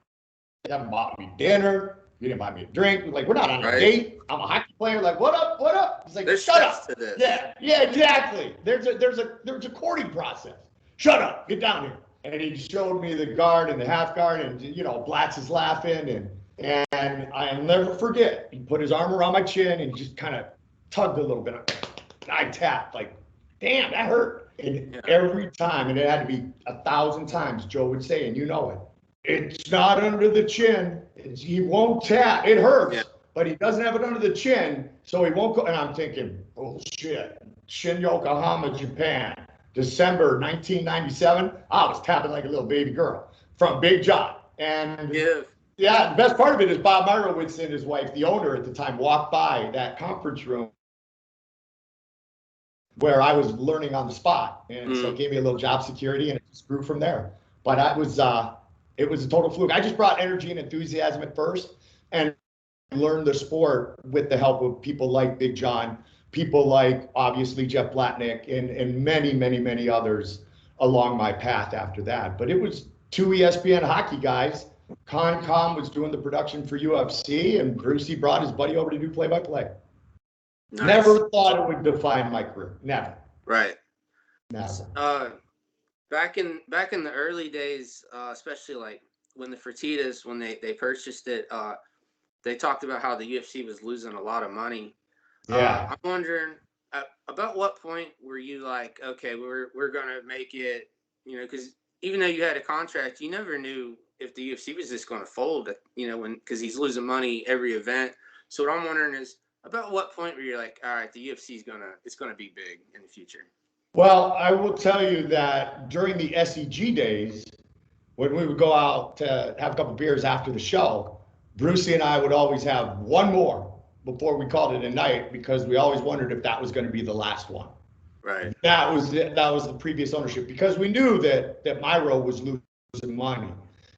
haven't bought me dinner. You didn't buy me a drink. Like, we're not on a date. I'm a hockey player. Like, what up? He's like, there's shut up. To this. Yeah, exactly. There's a courting process. Shut up. Get down here. And he showed me the guard and the half guard, and Blatz is laughing, and I'll never forget. He put his arm around my chin and just kind of tugged a little bit. I tapped, like, damn, that hurt. And every time, and it had to be 1,000 times, Joe would say, and you know it, it's not under the chin. He won't tap. It hurts, but he doesn't have it under the chin, so he won't go. And I'm thinking, oh shit, Shin Yokohama, Japan, December 1997. I was tapping like a little baby girl from Big John. And the best part of it is Bob Myrowitz and his wife, the owner at the time, walked by that conference room where I was learning on the spot, and so it gave me a little job security, and it just grew from there. But it was a total fluke. I just brought energy and enthusiasm at first, and learned the sport with the help of people like Big John, people like obviously Jeff Blatnick, and many others along my path after that. But it was two ESPN hockey guys. CONCOM was doing the production for UFC, and Brucey brought his buddy over to do play-by-play. Nice. Never thought it would define my career. Never. Right. Never. Back in the early days, especially like when the Fertittas, when they purchased it, they talked about how the UFC was losing a lot of money. Yeah. I'm wondering about what point were you like, okay, we're gonna make it, because even though you had a contract, you never knew if the UFC was just going to fold, because he's losing money every event. So what I'm wondering is, about what point were you like, all right, the UFC it's gonna be big in the future? Well, I will tell you that during the SEG days, when we would go out to have a couple beers after the show, Brucey and I would always have one more before we called it a night, because we always wondered if that was going to be the last one. Right. That was the previous ownership, because we knew that Myro was losing money,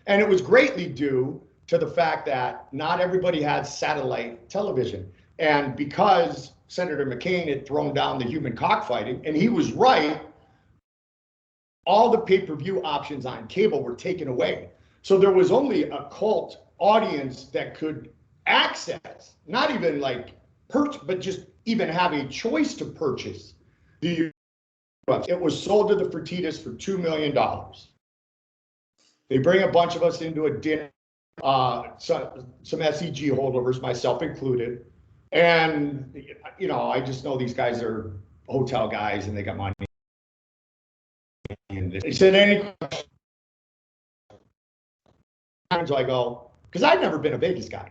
and it was greatly due to the fact that not everybody had satellite television. And because Senator McCain had thrown down the human cockfighting, and he was right, all the pay-per-view options on cable were taken away. So there was only a cult audience that could access, not even like but just even have a choice to purchase the UFC. It was sold to the Fertittas for $2 million. They bring a bunch of us into a dinner, some SEG holdovers, myself included. And, you know, I just know these guys are hotel guys and they got money. And they said, any questions? I go, because I'd never been a Vegas guy.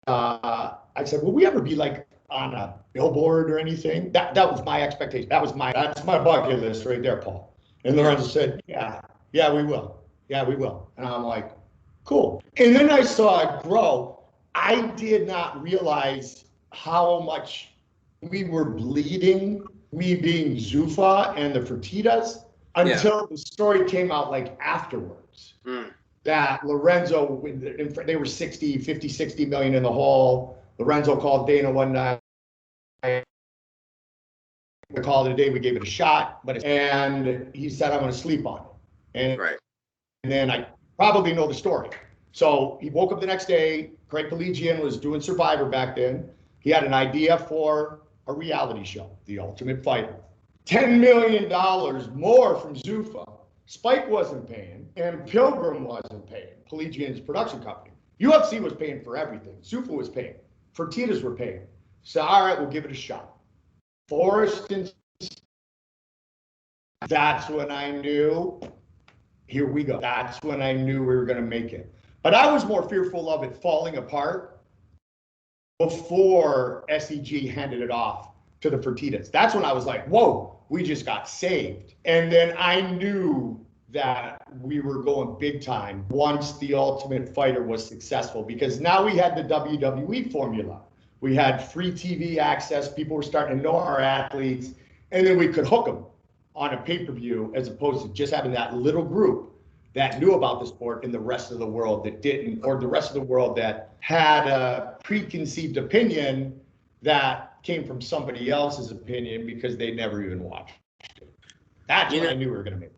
I said, will we ever be like on a billboard or anything? That was my expectation. That's my bucket list right there, Paul. And Lorenzo said, yeah, we will. Yeah, we will. And I'm like, cool. And then I saw it grow. I did not realize how much we were bleeding, we being Zuffa and the Fertittas, until the story came out like afterwards. That Lorenzo, they were 60 million in the hole. Lorenzo called Dana one night. We called it a day, we gave it a shot, and he said, I'm going to sleep on it. And then I probably know the story. So he woke up the next day. Craig Collegian was doing Survivor back then. He had an idea for a reality show, The Ultimate Fighter. $10 million more from Zuffa. Spike wasn't paying, and Pilgrim wasn't paying. Collegian's production company. UFC was paying for everything. Zuffa was paying. Fertittas were paying. So, all right, we'll give it a shot. Forrest and that's when I knew, here we go. That's when I knew we were going to make it. But I was more fearful of it falling apart before SEG handed it off to the Fertittas. That's when I was like, whoa, we just got saved. And then I knew that we were going big time once The Ultimate Fighter was successful, because now we had the WWE formula. We had free TV access. People were starting to know our athletes, and then we could hook them on a pay-per-view, as opposed to just having that little group that knew about the sport and the rest of the world that didn't, or the rest of the world that had a preconceived opinion that came from somebody else's opinion because they never even watched it. That's when I knew we were going to make it.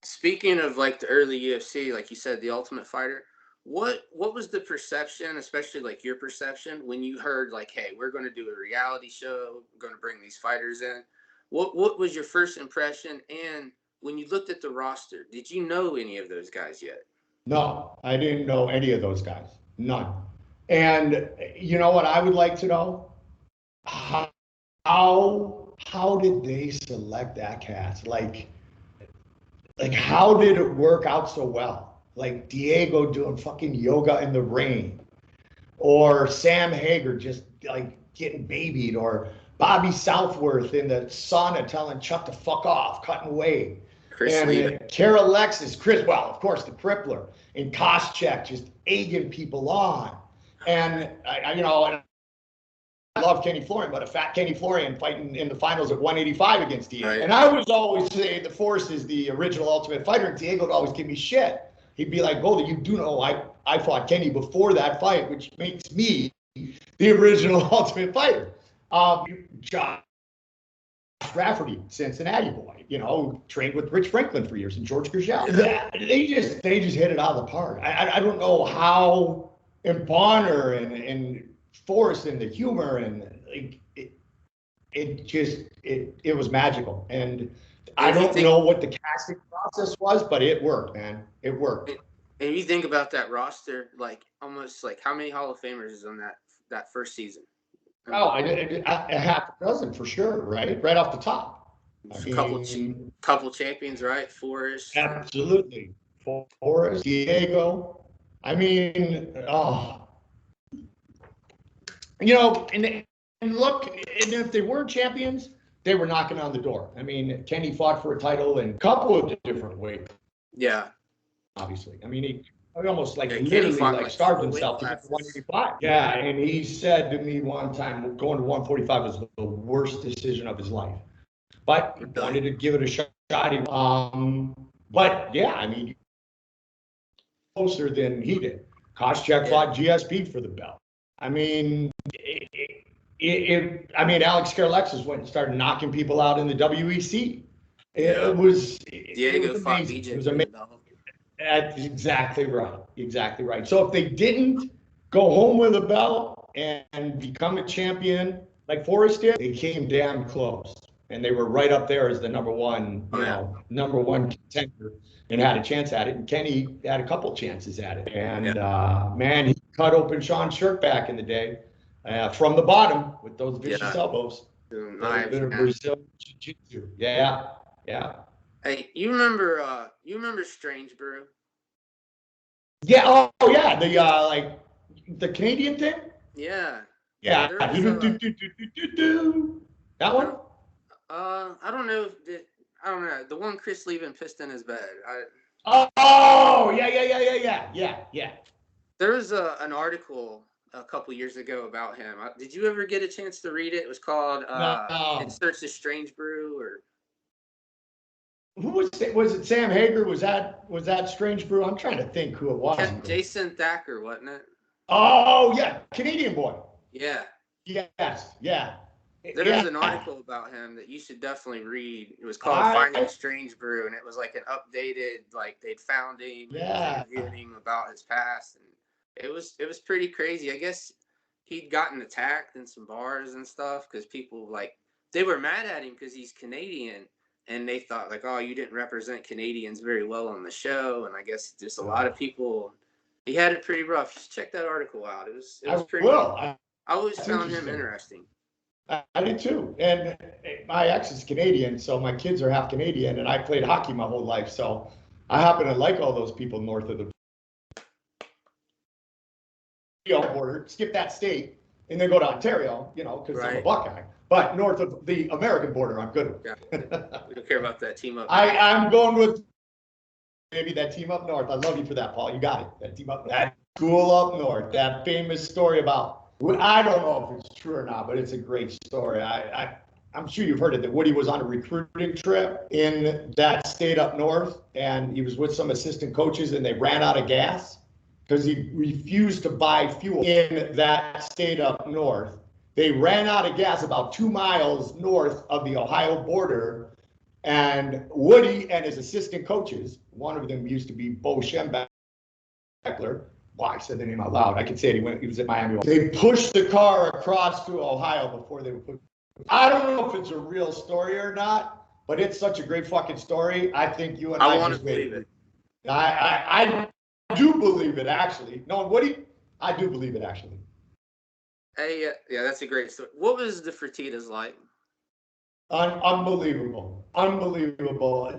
Speaking of like the early UFC, like you said, The Ultimate Fighter, what was the perception, especially like your perception, when you heard like, hey, we're going to do a reality show, we're going to bring these fighters in? What was your first impression? And when you looked at the roster, did you know any of those guys yet? No, I didn't know any of those guys. None. And you know what I would like to know? How did they select that cast? Like how did it work out so well? Like Diego doing fucking yoga in the rain, or Sam Hager just like getting babied, or Bobby Southworth in the sauna telling Chuck to fuck off, cutting weight. And Kara Alexis, well, of course, the Crippler, and Koscheck just egging people on. And I love Kenny Florian, but a fat Kenny Florian fighting in the finals at 185 against Diego. Right. And I was always saying the Force is the original Ultimate Fighter, and Diego would always give me shit. He'd be like, Goldie, you do know I fought Kenny before that fight, which makes me the original Ultimate Fighter. Josh Rafferty, Cincinnati boy, trained with Rich Franklin for years, and George Gurgel. They just hit it out of the park. I don't know how, and Bonner and Forrest and the humor, and like it was magical. And I don't know what the casting process was, but it worked, man. It worked. And you think about that roster, like almost like how many Hall of Famers is on that first season? Oh, a half a dozen for sure, right? Right off the top. Couple champions, right? Forrest. Absolutely. Forrest, Diego. I mean, and look, and if they weren't champions, they were knocking on the door. I mean, Kenny fought for a title in a couple of different ways. Yeah. Obviously. I mean, he almost literally starved himself to get to 185. Yeah, and he said to me one time, going to 145 was the worst decision of his life. But he wanted to give it a shot. But yeah, I mean, closer than he did. Koscheck fought GSP for the belt. I mean, Alex Karalexis went and started knocking people out in the WEC. It was amazing. It was amazing. That's exactly right. Exactly right. So if they didn't go home with a belt, and become a champion like Forrest did, they came damn close. And they were right up there as the number one contender and had a chance at it. And Kenny had a couple chances at it. And man, he cut open Sean's shirt back in the day from the bottom with those vicious elbows. A bit of Brazilian Jiu-Jitsu. Yeah. Hey, you remember Strange Brew? Yeah. Oh yeah. The like the Canadian thing. Yeah. Yeah. That one. I don't know. I don't know. The one Chris Levin pissed in his bed. Oh yeah. There was an article a couple years ago about him. Did you ever get a chance to read it? It was called "In Search of Strange Brew," or who was it? Was it Sam Hager? Was that Strange Brew? I'm trying to think who it was. Jason Thacker, wasn't it? Oh yeah, Canadian boy. Yeah. Yes. Yeah. There's an article about him that you should definitely read. It was called Finding Strange Brew, and it was like an updated, like they'd found him, interviewing him about his past, and it was pretty crazy. I guess he'd gotten attacked in some bars and stuff because people they were mad at him because he's Canadian, and they thought like, oh, you didn't represent Canadians very well on the show, and I guess just a lot of people. He had it pretty rough. Just check that article out. It was pretty. I always found him interesting. I did too. And my ex is Canadian, so my kids are half Canadian, and I played hockey my whole life. So I happen to like all those people north of the border, skip that state, and then go to Ontario, because I'm a Buckeye. But north of the American border, I'm good with. We don't care about that team up. I'm going with maybe that team up north. I love you for that, Paul. You got it. That team up, that school up north, that famous story about. I don't know if it's true or not, but it's a great story. I'm sure you've heard it, that Woody was on a recruiting trip in that state up north, and he was with some assistant coaches, and they ran out of gas because he refused to buy fuel in that state up north. They ran out of gas about 2 miles north of the Ohio border, and Woody and his assistant coaches, one of them used to be Bo Schembechler. Wow, I said the name out loud. I can say it. He was at Miami. They pushed the car across through Ohio before they would put. I don't know if it's a real story or not, but it's such a great fucking story. I think you and I want to believe it. I do believe it, actually. No, Woody, I do believe it, actually. Hey, yeah, that's a great story. What was the Fertittas like? Unbelievable.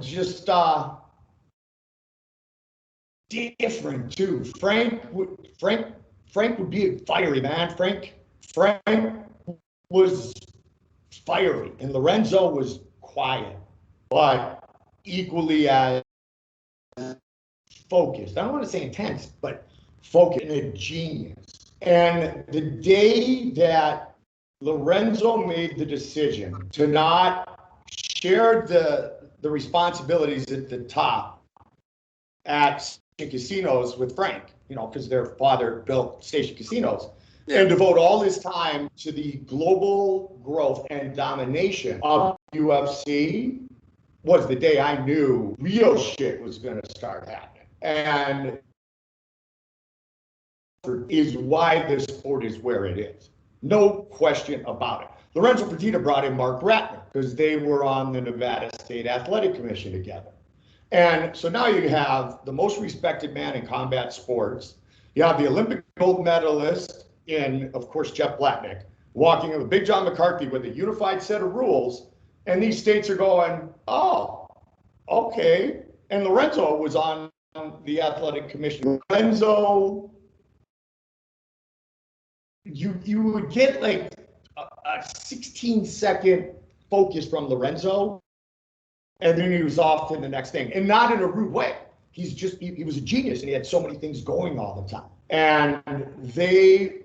Just different too. Frank would be a fiery man. Frank was fiery, and Lorenzo was quiet, but equally as focused. I don't want to say intense, but focused and a genius. And the day that Lorenzo made the decision to not share the responsibilities at the top at casinos with Frank, because their father built station casinos, and devote all his time to the global growth and domination of UFC, was the day I knew real shit was going to start happening. And is why this sport is where it is. No question about it. Lorenzo Fertitta brought in Mark Ratner because they were on the Nevada State Athletic Commission together. And so now you have the most respected man in combat sports. You have the Olympic gold medalist in, of course, Jeff Blatnick, walking with Big John McCarthy with a unified set of rules. And these states are going, oh, okay. And Lorenzo was on the athletic commission. Lorenzo, you would get like a 16-second focus from Lorenzo, and then he was off to the next thing, and not in a rude way. He was a genius, and he had so many things going all the time. And they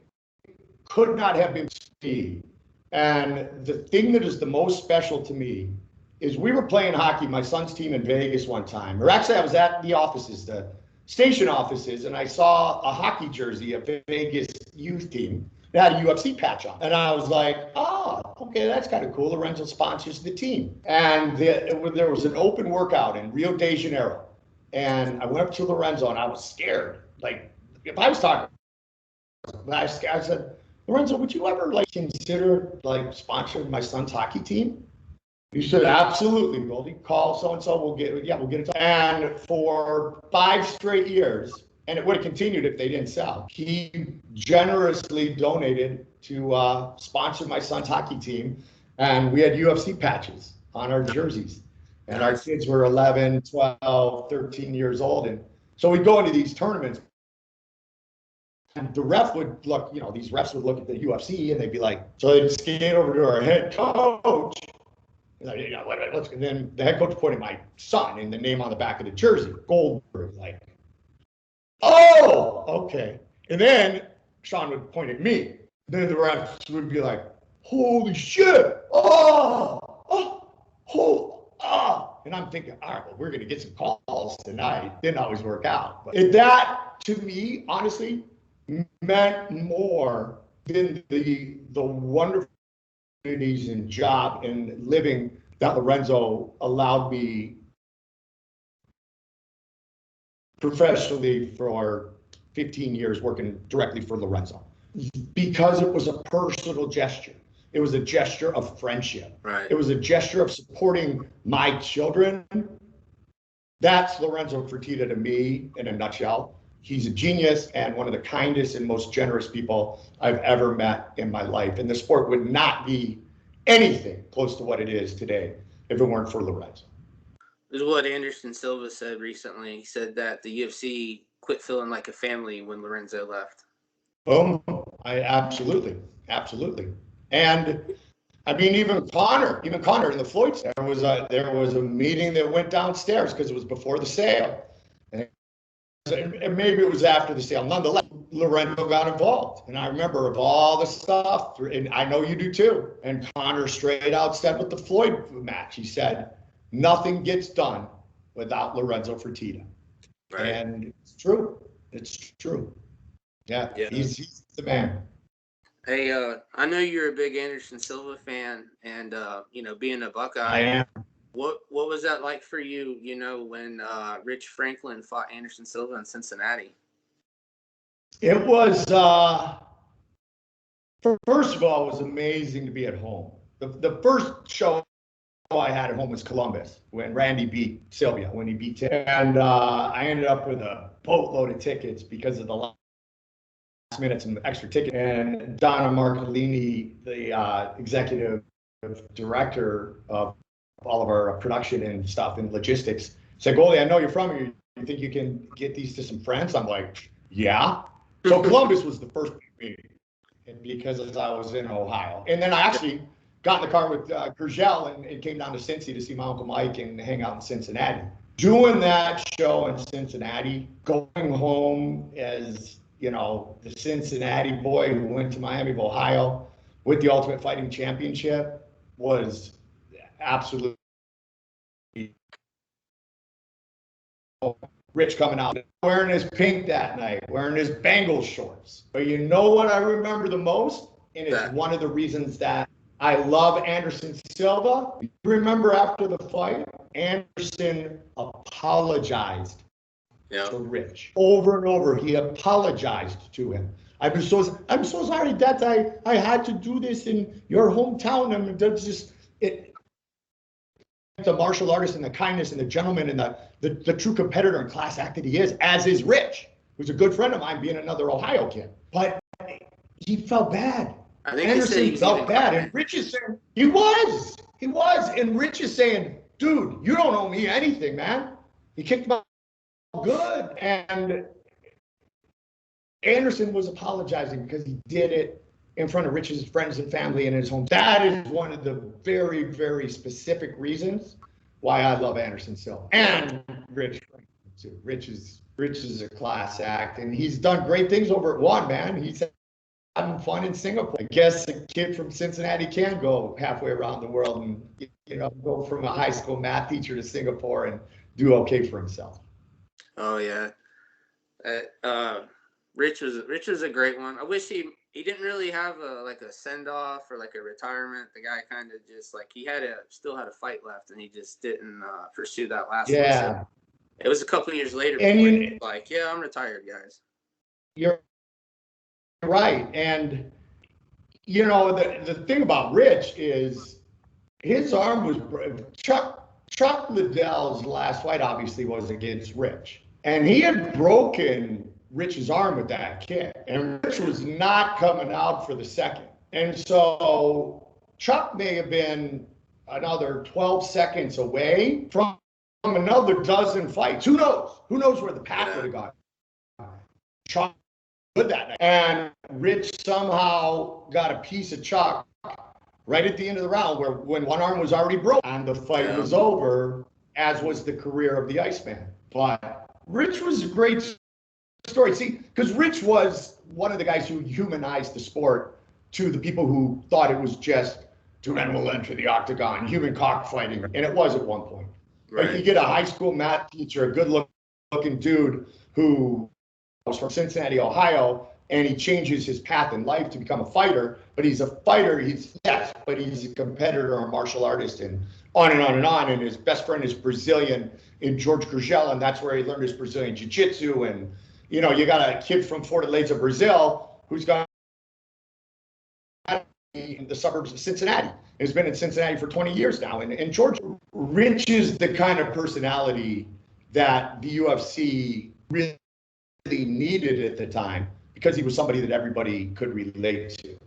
could not have been Steve. And the thing that is the most special to me is we were playing hockey, my son's team in Vegas one time, or actually I was at the offices, the station offices, and I saw a hockey jersey, a Vegas youth team that had a UFC patch on. And I was like, oh, okay, that's kind of cool. Lorenzo sponsors the team. And there was an open workout in Rio de Janeiro. And I went up to Lorenzo and I was scared. Like, if I was talking, I said, Lorenzo, would you ever like consider like sponsoring my son's hockey team? He said, absolutely, Goldie. Call so-and-so, we'll get it. And for 5 straight years, and it would have continued if they didn't sell, he generously donated to sponsor my son's hockey team. And we had UFC patches on our jerseys. And our kids were 11, 12, 13 years old. And so we'd go into these tournaments. And the ref would look, these refs would look at the UFC and they'd be like, so they'd skate over to our head coach. And then the head coach pointed my son and the name on the back of the jersey, Goldberg, like, oh, okay. And then Sean would point at me. Then the refs would be like, holy shit, And I'm thinking, all right, well, we're going to get some calls tonight. Didn't always work out. But that, to me, honestly, meant more than the wonderful opportunities and job and living that Lorenzo allowed me professionally for 15 years working directly for Lorenzo, because it was a personal gesture. It was a gesture of friendship. Right. It was a gesture of supporting my children. That's Lorenzo Fertitta to me in a nutshell. He's a genius and one of the kindest and most generous people I've ever met in my life. And the sport would not be anything close to what it is today if it weren't for Lorenzo. This is what Anderson Silva said recently. He said that the UFC quit feeling like a family when Lorenzo left. Oh, absolutely. And I mean, even Connor in the Floyd, there was a meeting that went downstairs because it was before the sale. And maybe it was after the sale. Nonetheless, Lorenzo got involved. And I remember of all the stuff, and I know you do too, and Connor straight out said with the Floyd match, he said, nothing gets done without Lorenzo Fertitta. Right. And it's true. Yeah. He's the man. Hey, I know you're a big Anderson Silva fan, and being a Buckeye. I am. What was that like for you, when Rich Franklin fought Anderson Silva in Cincinnati? It was, first of all, it was amazing to be at home. The first show I had at home was Columbus, when Randy beat Sylvia, when he beat Tim. And I ended up with a boatload of tickets because of the last minutes and extra ticket. And Donna Marcolini, the executive director of all of our production and stuff and logistics, said, Goldie, I know you're from here. You think you can get these to some friends? I'm like, yeah. So Columbus was the first meeting, and because I was in Ohio. And then I actually got in the car with Gurgel and came down to Cincy to see my Uncle Mike and hang out in Cincinnati. Doing that show in Cincinnati, going home as, the Cincinnati boy who went to Miami of Ohio with the Ultimate Fighting Championship was absolutely. Rich coming out wearing his pink that night, wearing his Bengals shorts. But you know what I remember the most? And it's one of the reasons that I love Anderson Silva. You remember after the fight, Anderson apologized to Rich over and over. He apologized to him. I'm so sorry that I had to do this in your hometown. I mean, that's just it. The martial artist and the kindness and the gentleman and the true competitor and class act that he is, as is Rich, who's a good friend of mine, being another Ohio kid. But he felt bad. I think Anderson felt bad, and Rich is saying he was, and Rich is saying, dude, you don't owe me anything, man. He kicked my good, and Anderson was apologizing because he did it in front of Rich's friends and family in his home. That is one of the very, very specific reasons why I love Anderson Silva and Rich too. Rich is a class act, and he's done great things over at One, man. He's having fun in Singapore. I guess a kid from Cincinnati can go halfway around the world and go from a high school math teacher to Singapore and do okay for himself. Oh yeah, Rich was a great one. I wish he didn't really have a send off or like a retirement. The guy kind of just he still had a fight left, and he just didn't pursue that last one. So it was a couple of years later before he was I'm retired, guys. You're right, and you know, the thing about Rich is his arm was Chuck Liddell's last fight obviously was against Rich, and he had broken Rich's arm with that kick, and Rich was not coming out for the second, and so Chuck may have been another 12 seconds away from another dozen fights. Who knows? Who knows where the path would have gone? Chuck did that night, and Rich somehow got a piece of Chuck right at the end of the round, where when one arm was already broken and the fight was over, as was the career of the Iceman. But Rich was a great story. See, because Rich was one of the guys who humanized the sport to the people who thought it was just two men will enter the octagon, human cockfighting, and it was at one point. Right. Like you get a high school math teacher, a good-looking dude who was from Cincinnati, Ohio, and he changes his path in life to become a fighter. But he's a fighter, but he's a competitor or a martial artist, and on and on and on. And his best friend is Brazilian in George Gurgel, and that's where he learned his Brazilian jiu-jitsu. And, you know, you got a kid from Fortaleza, Brazil, who's got in the suburbs of Cincinnati. Has been in Cincinnati for 20 years now. And George Rich is the kind of personality that the UFC really needed at the time, because he was somebody that everybody could relate to.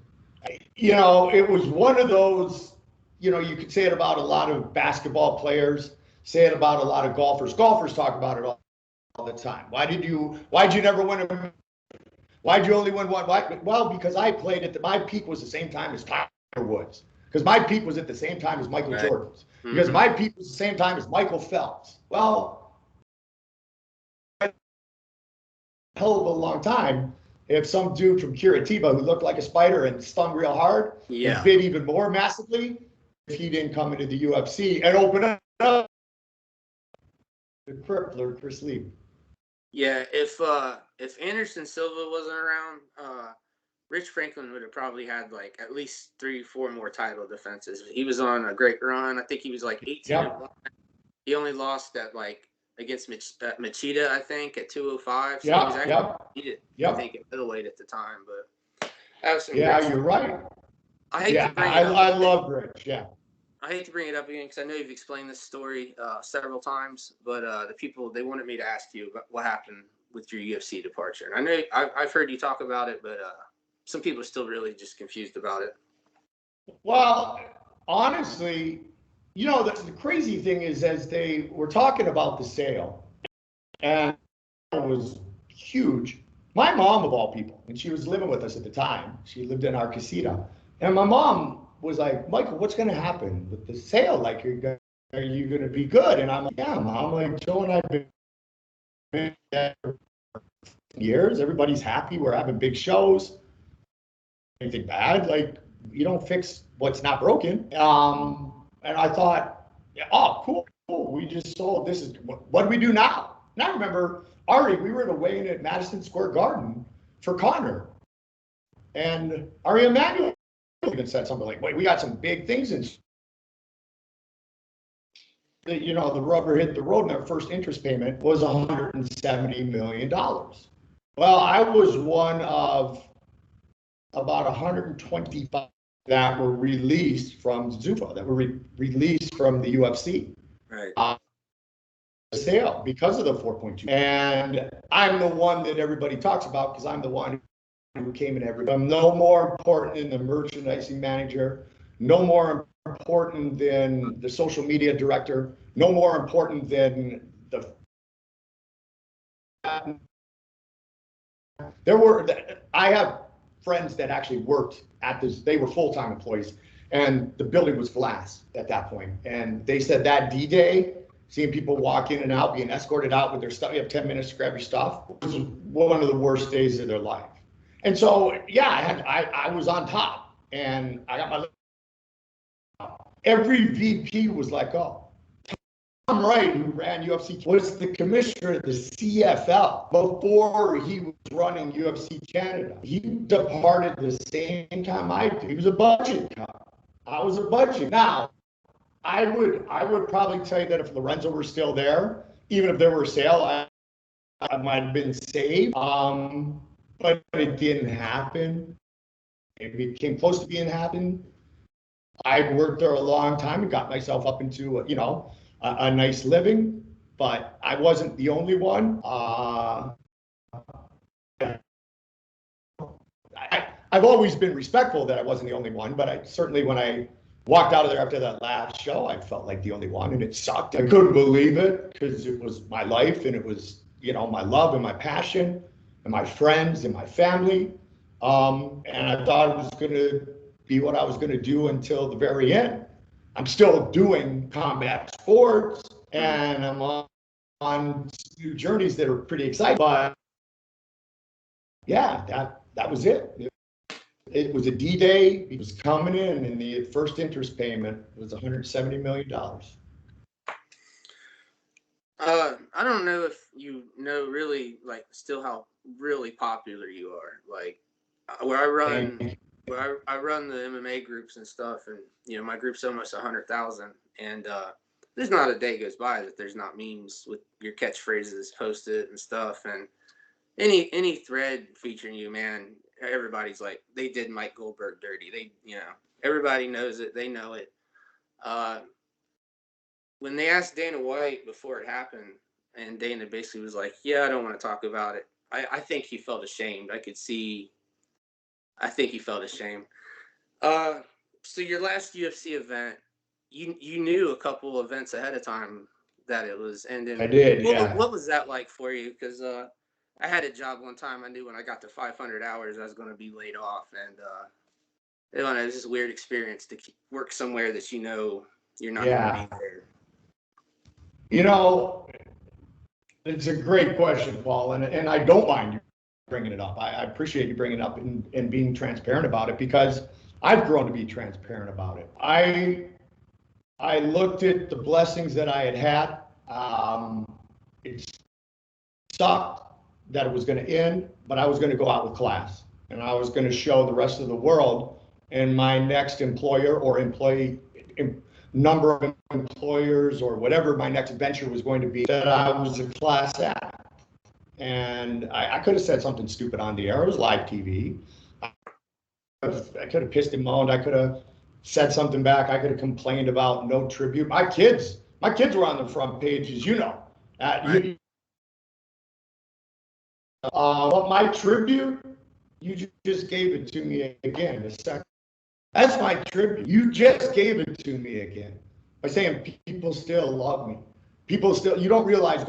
You know, it was one of those, you know, you could say it about a lot of basketball players, say it about a lot of golfers. Golfers talk about it all the time. Why'd you never win a, why'd you only win one? Why? Well, because I played at my peak was the same time as Tiger Woods. Because my peak was at the same time as Michael Jordan's. Because my peak was the same time as Michael Phelps. Well, a hell of a long time if some dude from Curitiba who looked like a spider and stung real hard and bit even more massively, if he didn't come into the UFC and open up the crippler Chris Lee. Yeah, if Anderson Silva wasn't around, Rich Franklin would have probably had like at least 3-4 more title defenses. He was on a great run. I think he was like 18-1. He only lost at like against Machida, I think, at 205. So he was actually I think at middleweight at the time. But that was some you're right. I hate to bring it up. I love Rich. Yeah. I hate to bring it up again because I know you've explained this story several times, but the people, they wanted me to ask you about what happened with your UFC departure. And I know I've heard you talk about it, but some people are still really just confused about it. Well, honestly, you know, the crazy thing is, as they were talking about the sale, and it was huge. My mom, of all people, and she was living with us at the time, she lived in our casita, and my mom was like, Michael, what's going to happen with the sale? Like, are you going to be good? And I'm like, yeah, Mom. Like, Joe and I have been there for years. Everybody's happy. We're having big shows. Anything bad? Like, you don't fix what's not broken. And I thought, oh, cool. We just sold. This is what do we do now? And I remember, Ari, we were at a weigh-in at Madison Square Garden for Connor, and Ari Emanuel even said something like, wait, we got some big things in. You know, the rubber hit the road, and their first interest payment was $170 million. Well, I was one of about 125 that were released from Zuffa, that were released from the UFC. Right. Sale because of the 4.2. And I'm the one that everybody talks about because I'm the one who came in I'm no more important than the merchandising manager, no more important than the social media director, no more important than the I have friends that actually worked at this, they were full-time employees, and the building was glass at that point. And they said that D-Day, seeing people walk in and out, being escorted out with their stuff, you have 10 minutes to grab your stuff, was one of the worst days of their life. And so, yeah, I was on top, and I got my, every VP was like, oh, Tom Wright, who ran UFC, was the commissioner of the CFL before he was running UFC Canada. He departed the same time I did. He was a budget cut. I was a budget. Now, I would probably tell you that if Lorenzo were still there, even if there were a sale, I might have been saved. But it didn't happen. it became close to being happening. I worked there a long time and got myself up into, a nice living, but I wasn't the only one. I've always been respectful that I wasn't the only one, but I certainly, when I walked out of there after that last show, I felt like the only one, and it sucked. I couldn't believe it because it was my life, and it was, my love and my passion and my friends and my family. And I thought it was going to be what I was going to do until the very end. I'm still doing combat sports, and I'm on new journeys that are pretty exciting. But yeah, that was it. It was a D-Day. It was coming in, and the first interest payment was $170 million. I don't know if you know really like still how really popular you are. Like where I run, I run the MMA groups and stuff, and my group's almost 100,000, and there's not a day goes by that there's not memes with your catchphrases posted and stuff, and any thread featuring you, man. Everybody's like, they did Mike Goldberg dirty. Everybody knows it. They know it. When they asked Dana White before it happened, and Dana basically was like, yeah, I don't want to talk about it. I think he felt ashamed. I think he felt ashamed. So your last UFC event, you knew a couple events ahead of time that it was ending. I did, yeah. What was that like for you? Because I had a job one time. I knew when I got to 500 hours, I was going to be laid off, and it was just a weird experience to work somewhere that you're not going to be there. It's a great question, Paul, and I don't mind you bringing it up. I appreciate you bringing it up and being transparent about it, because I've grown to be transparent about it. I looked at the blessings that I had. It sucked that it was going to end, but I was going to go out with class, and I was going to show the rest of the world and my next employer or number of employers or whatever my next venture was going to be, that I was a class act. And I could have said something stupid on the air. It was live TV. I could have pissed and moaned. I could have said something back. I could have complained about no tribute. My kids were on the front page, as you know. But my tribute, you just gave it to me again. A second. That's my tribute. You just gave it to me again by saying people still love me. People still, you don't realize,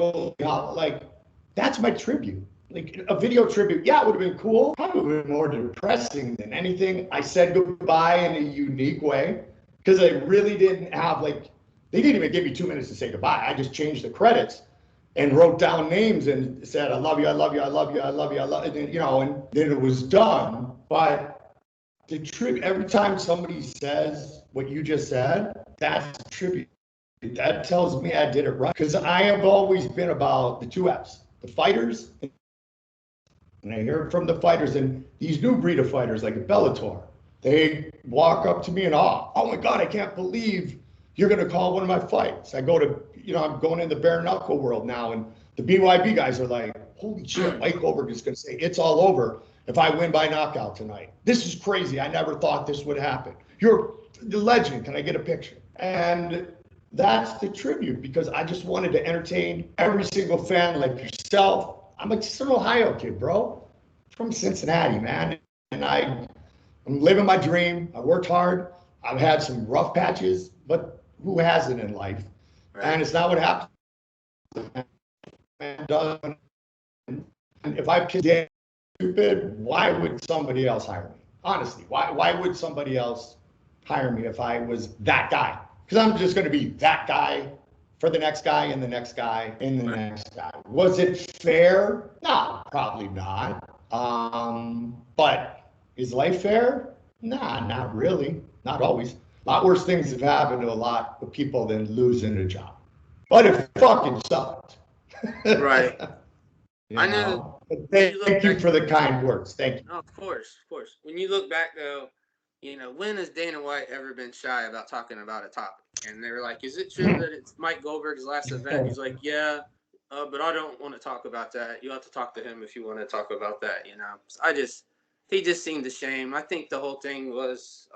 that's my tribute. Like a video tribute, yeah, it would have been cool. Probably would have been more depressing than anything. I said goodbye in a unique way, because I really didn't have, they didn't even give me 2 minutes to say goodbye. I just changed the credits and wrote down names and said, I love you, I love you, I love you, I love you, I love you, and then it was done. But the tribute, every time somebody says what you just said, that's a tribute. That tells me I did it right. Because I have always been about the two F's, the fighters, and I hear from the fighters, and these new breed of fighters like Bellator, they walk up to me in awe. Oh my God, I can't believe you're going to call one of my fights. I go to, I'm going in the bare knuckle world now, and the BYB guys are like, holy shit, Mike Goldberg is going to say it's all over if I win by knockout tonight. This is crazy. I never thought this would happen. You're the legend. Can I get a picture? And that's the tribute, because I just wanted to entertain every single fan like yourself. I'm just an Ohio kid, bro. From Cincinnati, man. And I'm living my dream. I worked hard. I've had some rough patches, but who hasn't in life? Right. And it's not what happens. And if I kid stupid, why would somebody else hire me? Honestly, why would somebody else hire me if I was that guy? Because I'm just going to be that guy for the next guy and the next guy and the next guy. Was it fair? No, probably not. But is life fair? Nah, not really. Not always. A lot worse things have happened to a lot of people than losing a job. But it fucking sucked. Right. I know. Thank you for the kind words. Thank you. Oh, of course. When you look back, though, when has Dana White ever been shy about talking about a topic? And they were like, is it true that it's Mike Goldberg's last event? He's like, yeah, but I don't want to talk about that. You have to talk to him if you want to talk about that, So he just seemed ashamed. I think the whole thing was,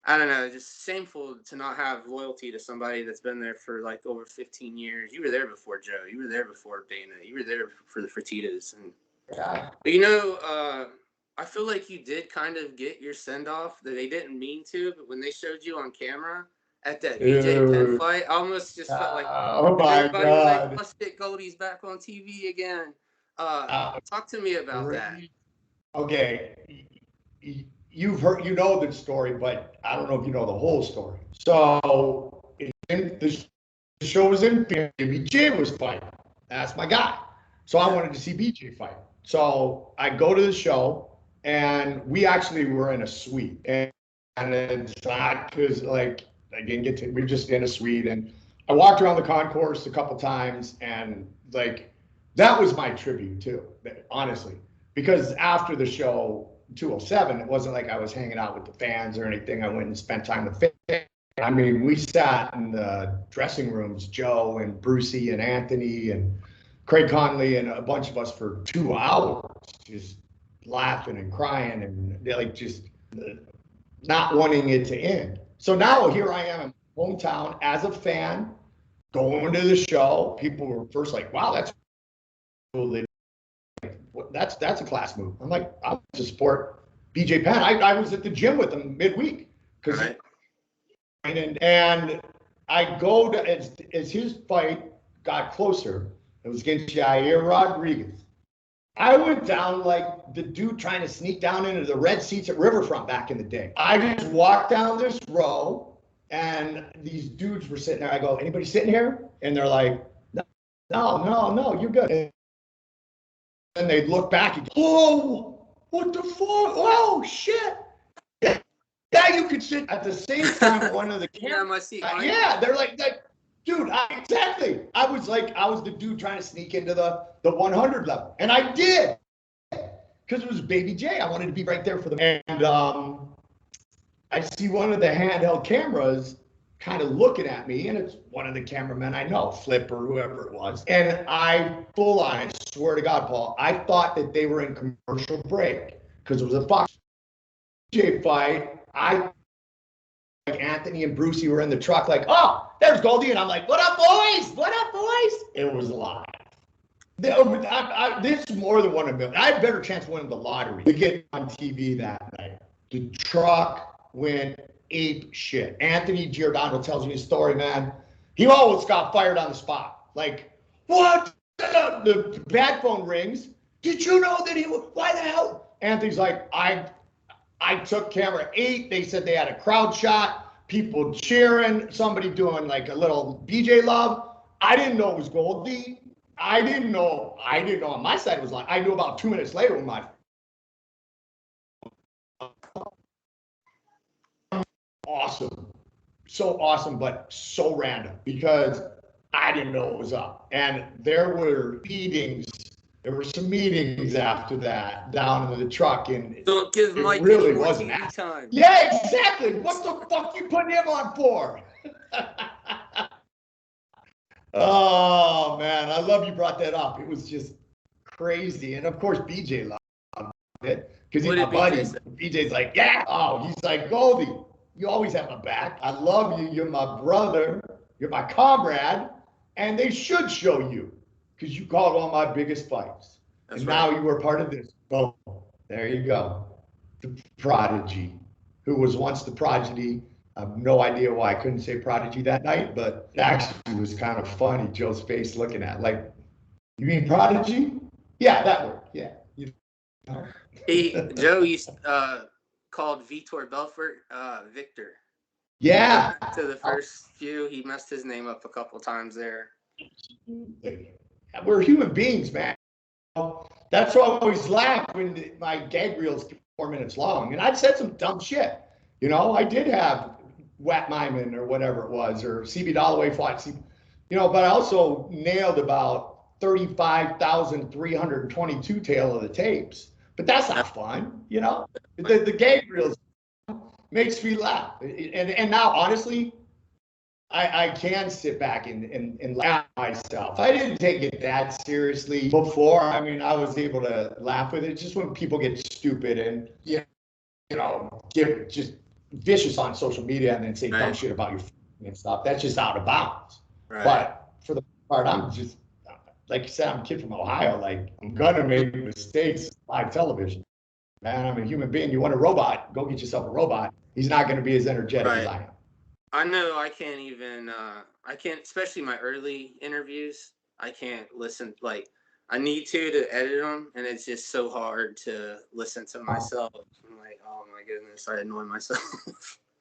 I don't know, just shameful to not have loyalty to somebody that's been there for like over 15 years. You were there before Joe. You were there before Dana. You were there for the Fertittas. And, Yeah. you know, I feel like you did kind of get your send off that they didn't mean to, but when they showed you on camera at that BJ Penn fight, I almost just felt like Oh my everybody was like, God. let's get Goldie's back on TV again. Uh, Talk to me about that. Okay. You've heard, you know the story, but I don't know if you know the whole story. So the show was in Philly. BJ was fighting. That's my guy. So I wanted to see BJ fight. So I go to the show, and we actually were in a suite, and it's not because like I didn't get to. We were just in a suite, and I walked around the concourse a couple times, and like that was my tribute too, honestly, because after the show 207, it wasn't like I was hanging out with the fans or anything. I went and spent time with fans. I mean, we sat in the dressing rooms, Joe and Brucey and Anthony and Craig Conley and a bunch of us for 2 hours, just laughing and crying and like just not wanting it to end. So now here I am in my hometown as a fan, going to the show. People were first like, "Wow, that's cool." That's a class move. I'm like, I want to support BJ Penn. I was at the gym with him midweek because, Right. and I go to as his fight got closer. It was against Jair Rodriguez. I went down like the dude trying to sneak down into the red seats at Riverfront back in the day. I just walked down this row, and these dudes were sitting there. I go, "Anybody sitting here?" And they're like, "No, you're good." And they'd look back and go, "Oh, what the fuck? Oh, shit." Yeah, you could sit at the same time one of the cameras. my seat. Yeah, they're like, dude, exactly. I was the dude trying to sneak into the 100 level. And I did. Because it was Baby J. I wanted to be right there for them. And I see one of the handheld cameras kind of looking at me, and it's one of the cameramen I know, Flip or whoever it was. And I swear to God, Paul, I thought that they were in commercial break because it was a Fox J fight. Like Anthony and Brucey were in the truck, like, "Oh, there's Goldie," and I'm like, "What up, boys? What up, boys?" It was live. This is more than $1 million. I had a better chance of winning the lottery to get on TV that night. The truck went ape shit. Anthony Giordano tells me his story, man. He almost got fired on the spot. Like, what? The bad phone rings. "Did you know that why the hell?" Anthony's like, I took camera 8. They said they had a crowd shot, people cheering, somebody doing like a little BJ love. I didn't know it was Goldie. I didn't know on my side it was like, I knew about 2 minutes later when my awesome. So awesome, but so random because I didn't know it was up. And there were some meetings after that down in the truck, and Don't give Mike really any more wasn't TV time. Yeah, exactly. What the fuck you putting him on for? Oh man, I love you brought that up. It was just crazy, and of course BJ loved it because he's my buddy. BJ's like, "Yeah." Oh, he's like, "Goldie, you always have my back. I love you. You're my brother. You're my comrade, and they should show you because you called all my biggest fights, and now you were part of this." Oh, there you go. The prodigy, who was once the prodigy. I have no idea why I couldn't say prodigy that night, but it actually was kind of funny. Joe's face looking at like, "You mean prodigy?" Yeah, that word. Yeah. You know. Joe used called Vitor Belfort Victor. Yeah. To the first few, he messed his name up a couple times there. We're human beings, man. That's why I always laugh when my gag reels 4 minutes long, and I'd said some dumb shit. You know, I did have Wet Myman or whatever it was, or CB Dalloway fought, but I also nailed about 35,322 tail of the tapes. But that's not fun, you know. The gag reels makes me laugh, and now honestly, I can sit back and laugh at myself. I didn't take it that seriously before. I mean, I was able to laugh with it. It's just when people get stupid and get just vicious on social media and then say dumb shit about your and stuff. That's just out of bounds. Right. But for the most part, I'm just like you said, I'm a kid from Ohio. Like, I'm gonna make mistakes live television. Man, I'm a human being. You want a robot? Go get yourself a robot. He's not going to be as energetic as I am. I know I can't even, especially my early interviews, I can't listen, like, I need to edit them, and it's just so hard to listen to myself. I'm like, oh my goodness, I annoy myself.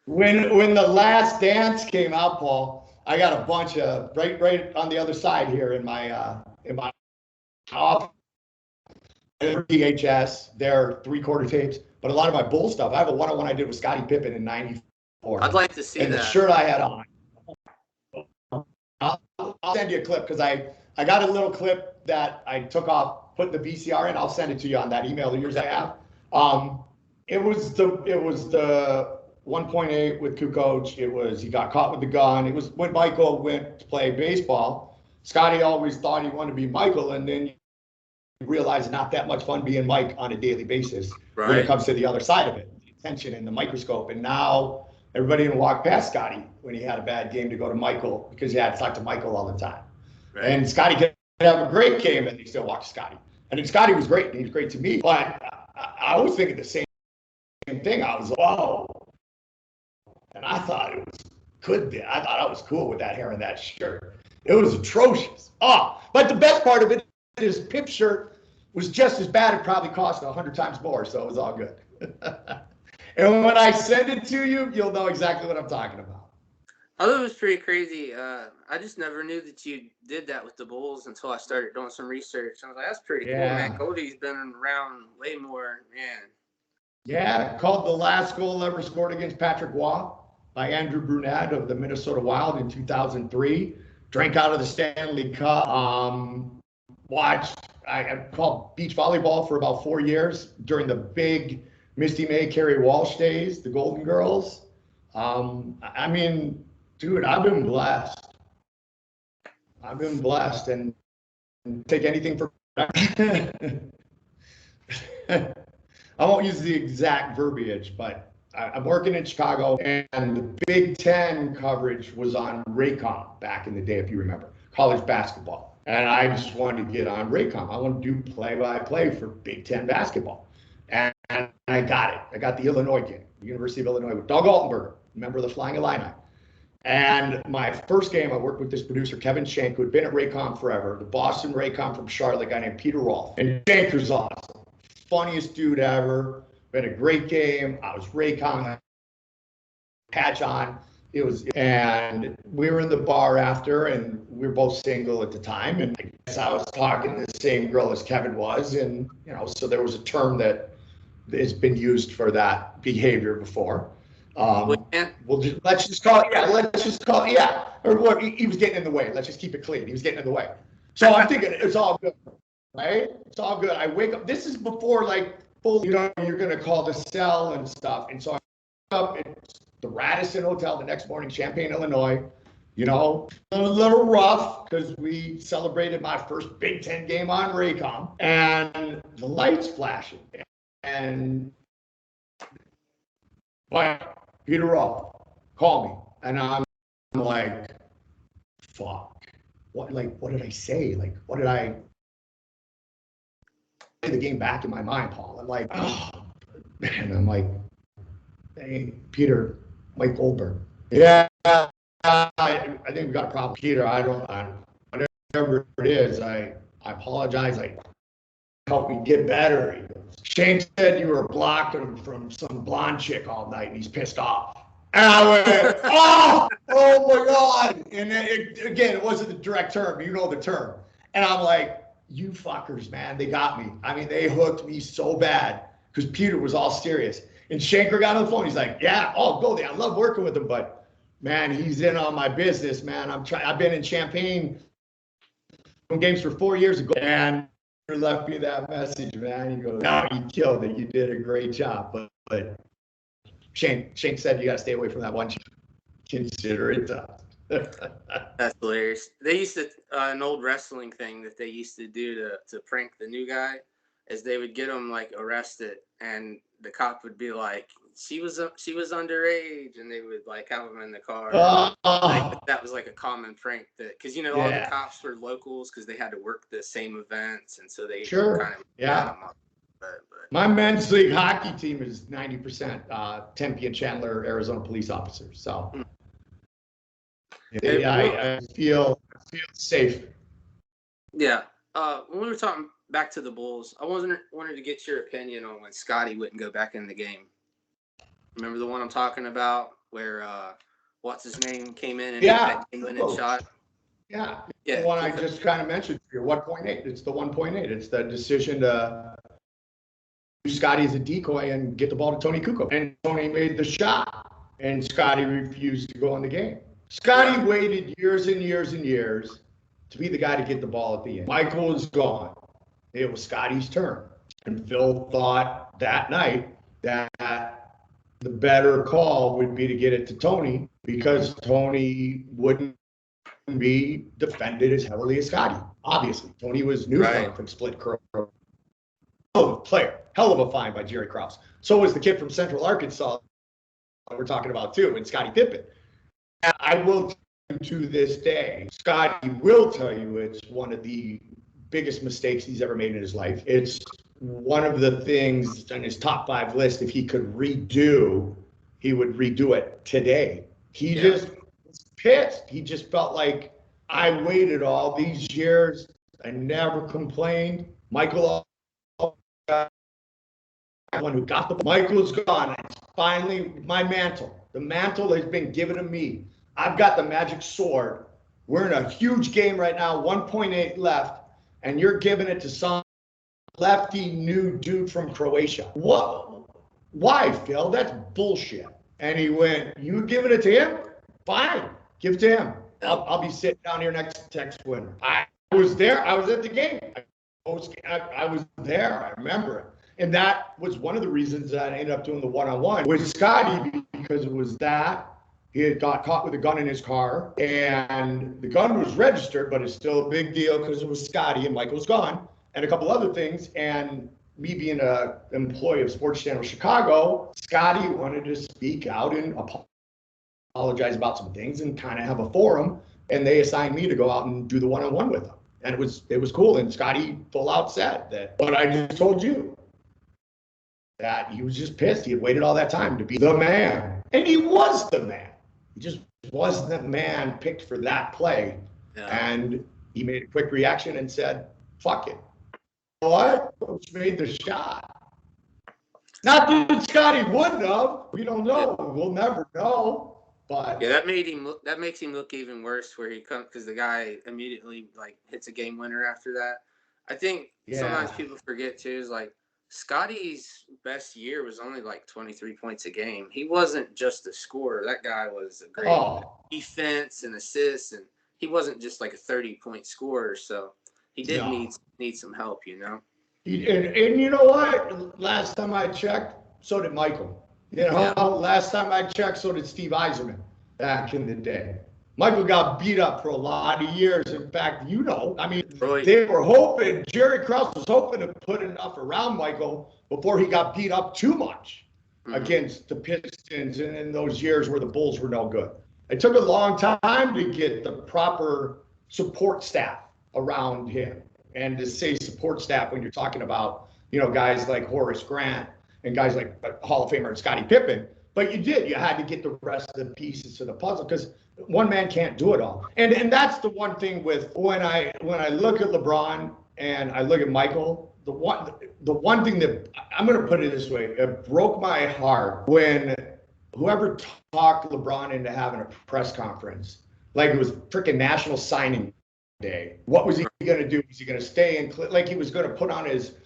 When the Last Dance came out, Paul, I got a bunch of, right on the other side here in my office, VHS, they're 3/4 tapes, but a lot of my bull stuff, I have a one-on-one I did with Scottie Pippen in '94. I'd like to see that. And the shirt I had on. I'll send you a clip because I got a little clip that I took off, put the VCR in. I'll send it to you on that email of yours I have. It was the 1.8 with Kukoc. He got caught with the gun. It was when Michael went to play baseball. Scottie always thought he wanted to be Michael, and then you realize not that much fun being Mike on a daily basis when it comes to the other side of it, the attention and the microscope. And now everybody can walk past Scottie when he had a bad game to go to Michael because he had to talk to Michael all the time. Right. And Scottie could have a great game and they still watch Scottie. And then Scottie was great. And he was great to me. But I was thinking the same thing. I was like, whoa. And I thought it was good. I thought I was cool with that hair and that shirt. It was atrocious. But the best part of it, his Pip shirt was just as bad. It probably cost 100 times more, so it was all good. And when I send it to you, you'll know exactly what I'm talking about. I thought it was pretty crazy. I just never knew that you did that with the Bulls until I started doing some research. I was like, that's pretty cool, man. Goldie's been around way more, man. Yeah, called The Last Goal Ever Scored Against Patrick Waugh by Andrew Brunette of the Minnesota Wild in 2003. Drank out of the Stanley Cup. I called beach volleyball for about 4 years during the big Misty May, Carrie Walsh days, the Golden Girls. I mean, dude, I've been blessed. And take anything for granted. I won't use the exact verbiage, but I'm working in Chicago, and the Big Ten coverage was on Raycom back in the day, if you remember, college basketball. And I just wanted to get on Raycom. I want to do play-by-play for Big Ten basketball. And I got it. I got the Illinois game, the University of Illinois with Doug Altenberger, member of the Flying Illini. And my first game, I worked with this producer, Kevin Shank, who had been at Raycom forever, the Boston Raycom from Charlotte, a guy named Peter Rolfe. And Shank was awesome. Funniest dude ever. Been a great game. I was Raycom, patch on. And we were in the bar after, and we were both single at the time. And I guess I was talking to the same girl as Kevin was. And, so there was a term that has been used for that behavior before. Let's just call it, yeah. Or what, he was getting in the way. Let's just keep it clean. He was getting in the way. So I'm thinking it's all good, right? It's all good. I wake up. This is before full, you're going to call the cell and stuff. And so I wake up. It's the Radisson Hotel the next morning, Champaign, Illinois. A little rough because we celebrated my first Big Ten game on Raycom, and the lights flashing. And Peter Rolfe, call me. And I'm like, fuck. What did I say? What did I play the game back in my mind, Paul? I'm like, oh, man. I'm like, hey, Peter, Mike Goldberg. Yeah, I think we got a problem. Peter, whatever it is, I apologize. Help me get better. He goes, Shane said you were blocked from some blonde chick all night, and he's pissed off. And I went, oh my God. And it wasn't the direct term, but you know the term. And I'm like, you fuckers, man, they got me. I mean, they hooked me so bad because Peter was all serious. And Shanker got on the phone. He's like, yeah, Goldie, I love working with him, but man, he's in on my business, man. I've been in Champaign games for 4 years ago, and he left me that message, man. He goes, no, you killed it. You did a great job, but Shane said you got to stay away from that one. Consider it done. That's hilarious. They used to an old wrestling thing that they used to do to prank the new guy, is they would get him like arrested, and the cop would be like, she was underage, and they would like have him in the car. That was like a common prank, that because all the Yeah, cops were locals because they had to work the same events, and so they sure. kind of had Yeah. them up. But My men's league hockey team is 90% Tempe and Chandler, Arizona police officers. So Hey, I feel safe. yeah. When we were talking back to the Bulls, I wanted to get your opinion on when Scotty wouldn't go back in the game. Remember the one I'm talking about, where what's his name came in and hit Yeah. that game-winning shot? Yeah. The Yeah. one I just kind of mentioned here, 1.8. It's the 1.8. It's the decision to use Scotty as a decoy and get the ball to Tony Kukoc. And Tony made the shot, and Scotty refused to go in the game. Scotty waited years and years and years to be the guy to get the ball at the end. Michael was gone. It was Scotty's turn. And Phil thought that night that the better call would be to get it to Tony, because Tony wouldn't be defended as heavily as Scotty. Obviously, Tony was newsworthy from Split Curl. Hell of a player. Hell of a find by Jerry Krause. So was the kid from Central Arkansas we're talking about too, and Scottie Pippen. I will tell you to this day, Scotty will tell you it's one of the biggest mistakes he's ever made in his life. It's one of the things on his top 5 list. If he could redo, he would redo it today. He just was pissed. He just felt like, I waited all these years. I never complained. Michael, one who got the Michael's gone. It's finally my mantle. The mantle has been given to me. I've got the magic sword. We're in a huge game right now, 1.8 left, and you're giving it to some lefty new dude from Croatia. Whoa. Why, Phil? That's bullshit. And he went, you giving it to him? Fine. Give it to him. I'll be sitting down here next winter. I was there. I was at the game. I was there. I remember it. And that was one of the reasons that I ended up doing the one-on-one with Scotty, because it was that he had got caught with a gun in his car, and the gun was registered, but it's still a big deal because it was Scotty and Michael's gone, and a couple other things. And me being an employee of Sports Channel Chicago, Scotty wanted to speak out and apologize about some things and kind of have a forum, and they assigned me to go out and do the one-on-one with them. And it was cool. And Scotty full out said that, but I just told you that he was just pissed. He had waited all that time to be the man. And he was the man. He just wasn't the man picked for that play. Yeah. And he made a quick reaction and said, fuck it. What? Coach made the shot. Not that Scotty wouldn't have. We don't know. We'll never know. But yeah, that makes him look even worse, where he comes, because the guy immediately like hits a game winner after that. I think sometimes people forget too, is like Scotty's best year was only like 23 points a game. He wasn't just a scorer. That guy was a great defense and assists, and he wasn't just like a 30-point scorer. So he did need some help, And you know what? Last time I checked, so did Michael. Last time I checked, so did Steve Eiserman back in the day. Michael got beat up for a lot of years. In fact, they were hoping, Jerry Krause was hoping to put enough around Michael before he got beat up too much against the Pistons and in those years where the Bulls were no good. It took a long time to get the proper support staff around him. And to say support staff when you're talking about, guys like Horace Grant and guys like Hall of Famer Scottie Pippen. But you had to get the rest of the pieces to the puzzle, because one man can't do it all. And that's the one thing with when I look at LeBron and I look at Michael, the one thing that I'm going to put it this way, it broke my heart when whoever talked LeBron into having a press conference, like it was freaking National Signing Day. What was he going to do? Was he going to stay in, like he was going to put on his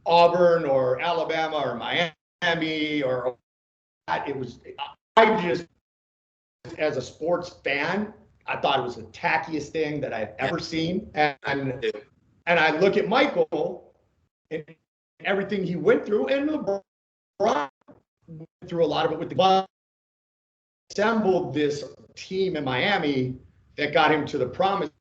Auburn or Alabama or Miami or it was, I just, as a sports fan, I thought it was the tackiest thing that I've ever seen. And I look at Michael and everything he went through, and LeBron went through a lot of it with the assembled this team in Miami that got him to the promise,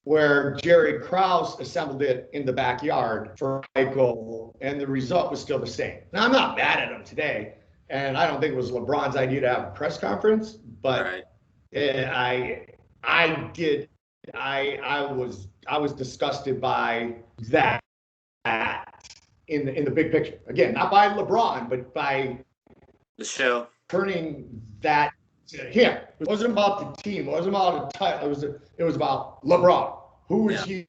where Jerry Krause assembled it in the backyard for Michael, and the result was still the same. Now, I'm not mad at him today, and I don't think it was LeBron's idea to have a press conference, but Right. I was disgusted by that in the big picture. Again, not by LeBron, but by The show. turning that to him. It wasn't about the team. It wasn't about the title. It was about LeBron. Who is he?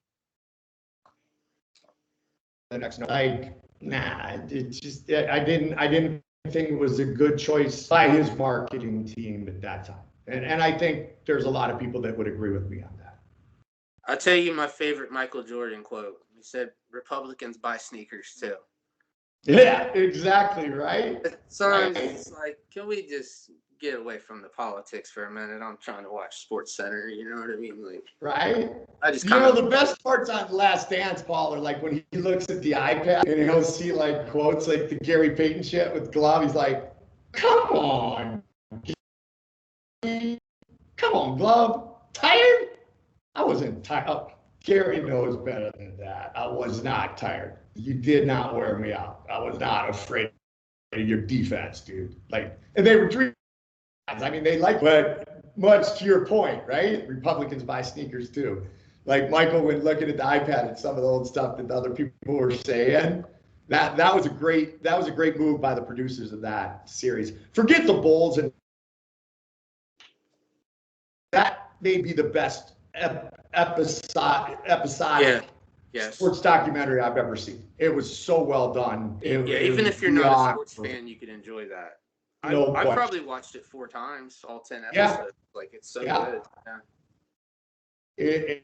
The next night, like, nah. It's just I didn't think it was a good choice by his marketing team at that time. And I think there's a lot of people that would agree with me on that. I'll tell you my favorite Michael Jordan quote. He said, "Republicans buy sneakers too." Yeah, exactly, right? Sometimes Right. it's like, can we just get away from the politics for a minute? I'm trying to watch Sports Center, you know what I mean? Like, Right? I just You kind know, of the best parts on Last Dance, Paul, are like when he looks at the iPad and he'll see like quotes like the Gary Payton shit with Glove. He's like, come on. Come on, Glove. Tired? I wasn't tired. Oh, Gary knows better than that. I was not tired. You did not wear me out. I was not afraid of your defense, dude. Like, and they were dreaming. I mean, they like, but much to your point, right? Republicans buy sneakers too. Like Michael, when looking at the iPad and some of the old stuff that the other people were saying, that was a great move by the producers of that series. Forget the Bulls, and that may be the best episodic yes. sports documentary I've ever seen. It was so well done. Even if you're not a sports fan, you can enjoy that. I probably watched it 4 times, all 10 episodes. Yeah. Like, it's so good. Yeah.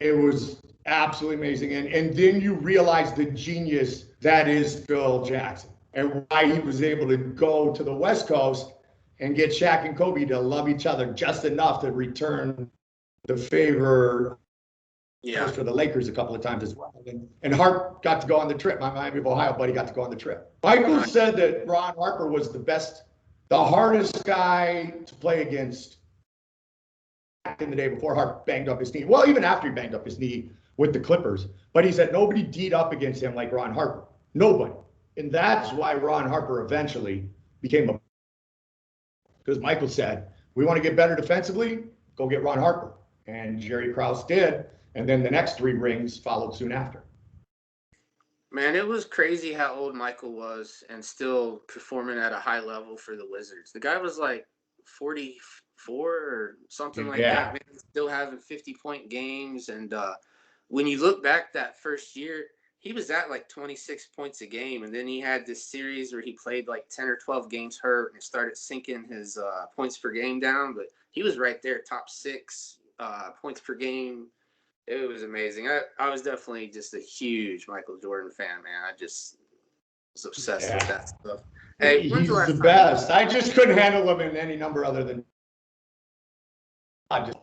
It was absolutely amazing. And then you realize the genius that is Phil Jackson and why he was able to go to the West Coast and get Shaq and Kobe to love each other just enough to return the favor for the Lakers a couple of times as well. And Hart got to go on the trip. My Miami of Ohio buddy got to go on the trip. Michael said that Ron Harper was the hardest guy to play against in the day before Hart banged up his knee. Well, even after he banged up his knee with the Clippers. But he said nobody D'd up against him like Ron Harper. Nobody. And that's why Ron Harper eventually became because Michael said, we want to get better defensively, go get Ron Harper. And Jerry Krause did. And then the next 3 rings followed soon after. Man, it was crazy how old Michael was and still performing at a high level for the Wizards. The guy was like 44 or something like that, man, still having 50-point games. And when you look back that first year, he was at like 26 points a game. And then he had this series where he played like 10 or 12 games hurt and started sinking his points per game down. But he was right there, top 6 points per game. It was amazing. I was definitely just a huge Michael Jordan fan, man. I just was obsessed with that stuff. Hey, he's the best. I just couldn't handle him in any number other than I just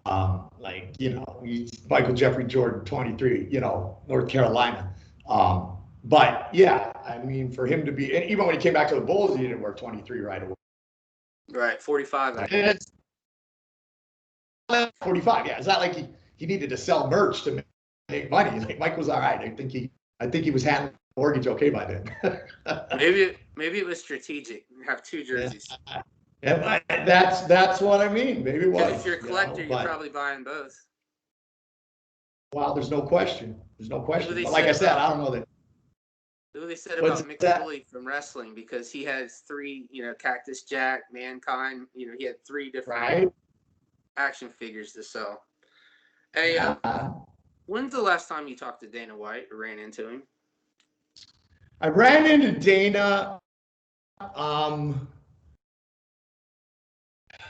like, you know, he's Michael Jeffrey Jordan, 23, you know, North Carolina. But yeah, I mean, for him to be, and even when he came back to the Bulls, he didn't wear 23 right away. Right, 45. And it's 45. Yeah, it's not like he needed to sell merch to make money. Like Mike was all right. I think he was handling the mortgage okay by then. maybe it was strategic. Have 2 jerseys. Yeah, that's what I mean. Maybe it was. If you're a collector, you're probably buying both. Well, there's no question. There's no question. But like I said, I don't know that. What they said about Mick Foley from wrestling, because he has 3, you know, Cactus Jack, Mankind. You know, he had 3 different action figures to sell. Hey, when's the last time you talked to Dana White or ran into him? I ran into Dana.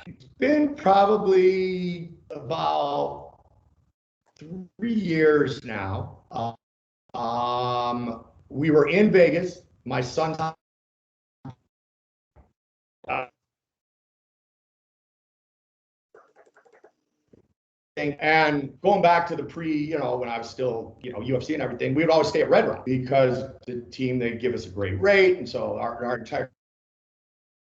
It's been probably about 3 years now. We were in Vegas. My son. And going back to the you know, when I was still, you know, UFC and everything, we would always stay at Red Rock because the team, they'd give us a great rate. And so our entire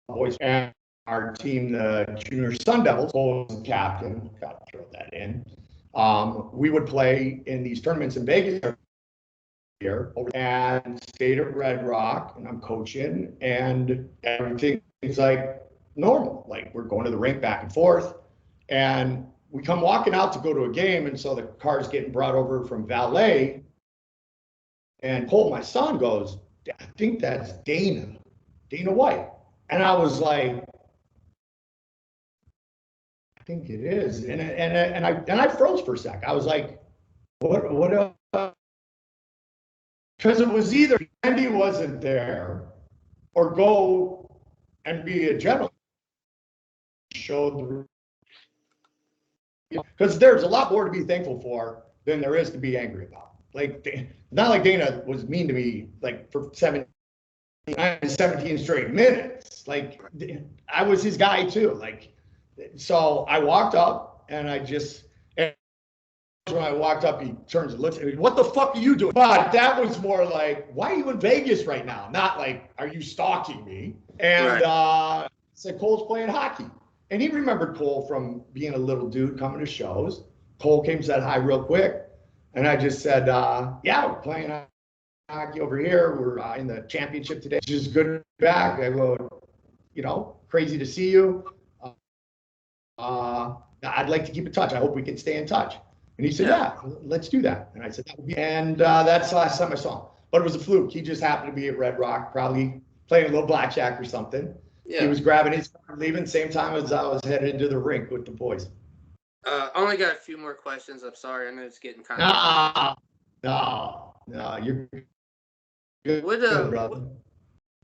boys, and our team, the Junior Sun Devils, Cole was the captain, got to throw that in. We would play in these tournaments in Vegas here and stayed at Red Rock, and I'm coaching, and everything is like normal. Like we're going to the rink back and forth, and we come walking out to go to a game, and so the car's getting brought over from valet, and Cole, my son, goes, I think that's Dana White. And I was like, I think it is. And I froze for a sec. I was like, what because it was either Andy wasn't there or go and be a gentleman. Showed the because there's a lot more to be thankful for than there is to be angry about. Like, not like Dana was mean to me like for 17 straight minutes. Like, I was his guy too. Like, so I walked up and when I walked up, he turns and looks at me, what the fuck are you doing? But that was more like, why are you in Vegas right now? Not like, are you stalking me? And said, Cole's playing hockey. And he remembered Cole from being a little dude coming to shows. Cole came, said hi real quick. And I just said, yeah, we're playing hockey over here. We're in the championship today. It's just good to be back. I go, crazy to see you. I'd like to keep in touch. I hope we can stay in touch. And he said, yeah, let's do that. And I said, that would be, and that's the last time I saw him. But it was a fluke. He just happened to be at Red Rock, probably playing a little blackjack or something. Yeah. He was grabbing his car, leaving same time as I was headed into the rink with the boys. Only got a few more questions. I'm sorry. I know it's getting kind of. No, you're good, brother.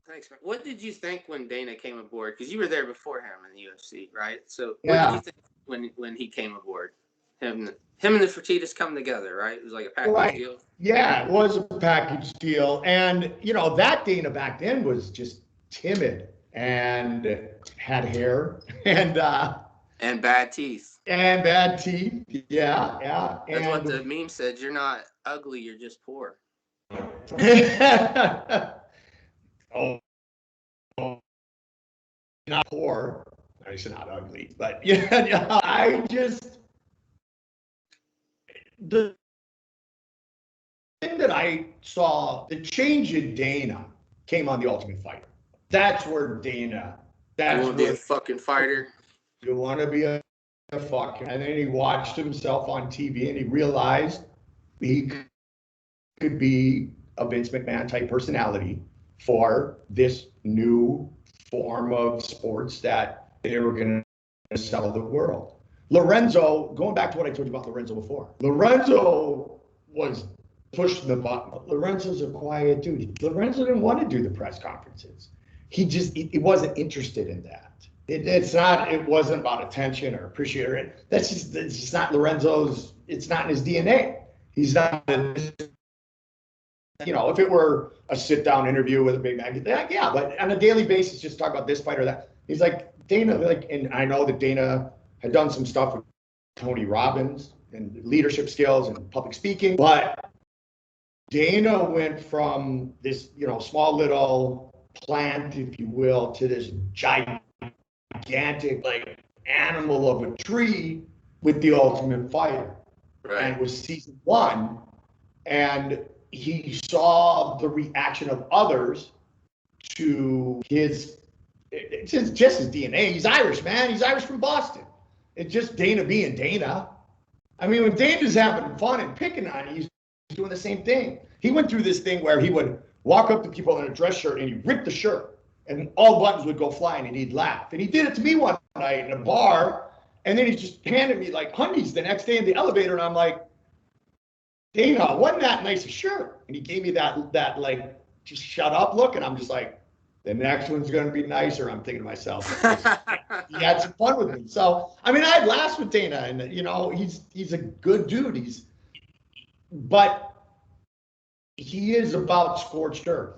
Thanks, man. What did you think when Dana came aboard? Because you were there before him in the UFC, right? So what did you think when he came aboard? Him and the Fertittas come together, right? It was like a package deal. Yeah, it was a package deal. And, that Dana back then was just timid and had hair and bad teeth. And bad teeth. Yeah. That's what the meme said. You're not ugly, you're just poor. oh, not poor. I said not ugly, but I just the thing that I saw, the change in Dana came on The Ultimate Fighter. That's where Dana. You want to be a fucking fighter? You want to be a fucking. And then he watched himself on TV and he realized he could be a Vince McMahon type personality for this new form of sports that they were going to sell the world. Lorenzo, going back to what I told you about Lorenzo before, Lorenzo was pushing the button. Lorenzo's a quiet dude. Lorenzo didn't want to do the press conferences. He wasn't interested in that. It wasn't about attention or appreciation. It's just not Lorenzo's, it's not in his DNA. He's not, if it were a sit down interview with a big man, yeah, but on a daily basis, just talk about this fight or that. He's like, Dana, and I know that Dana had done some stuff with Tony Robbins and leadership skills and public speaking, but Dana went from this, small little plant, if you will, to this gigantic, like, animal of a tree with The Ultimate Fighter. Right. And it was season 1, and he saw the reaction of others to it's just his DNA. He's Irish, man. He's Irish from Boston. It's just Dana being Dana. I mean, when Dana's having fun and picking on you, he's doing the same thing. He went through this thing where he would walk up to people in a dress shirt and he'd rip the shirt and all buttons would go flying and he'd laugh. And he did it to me one night in a bar, and then he just handed me like hundies the next day in the elevator, and I'm like, Dana, wasn't that nice a shirt? And he gave me that like, just shut up look, and I'm just like, the next one's going to be nicer. I'm thinking to myself, he had some fun with me. So, I mean, I had laughs with Dana, and he's a good dude. But he is about scorched earth,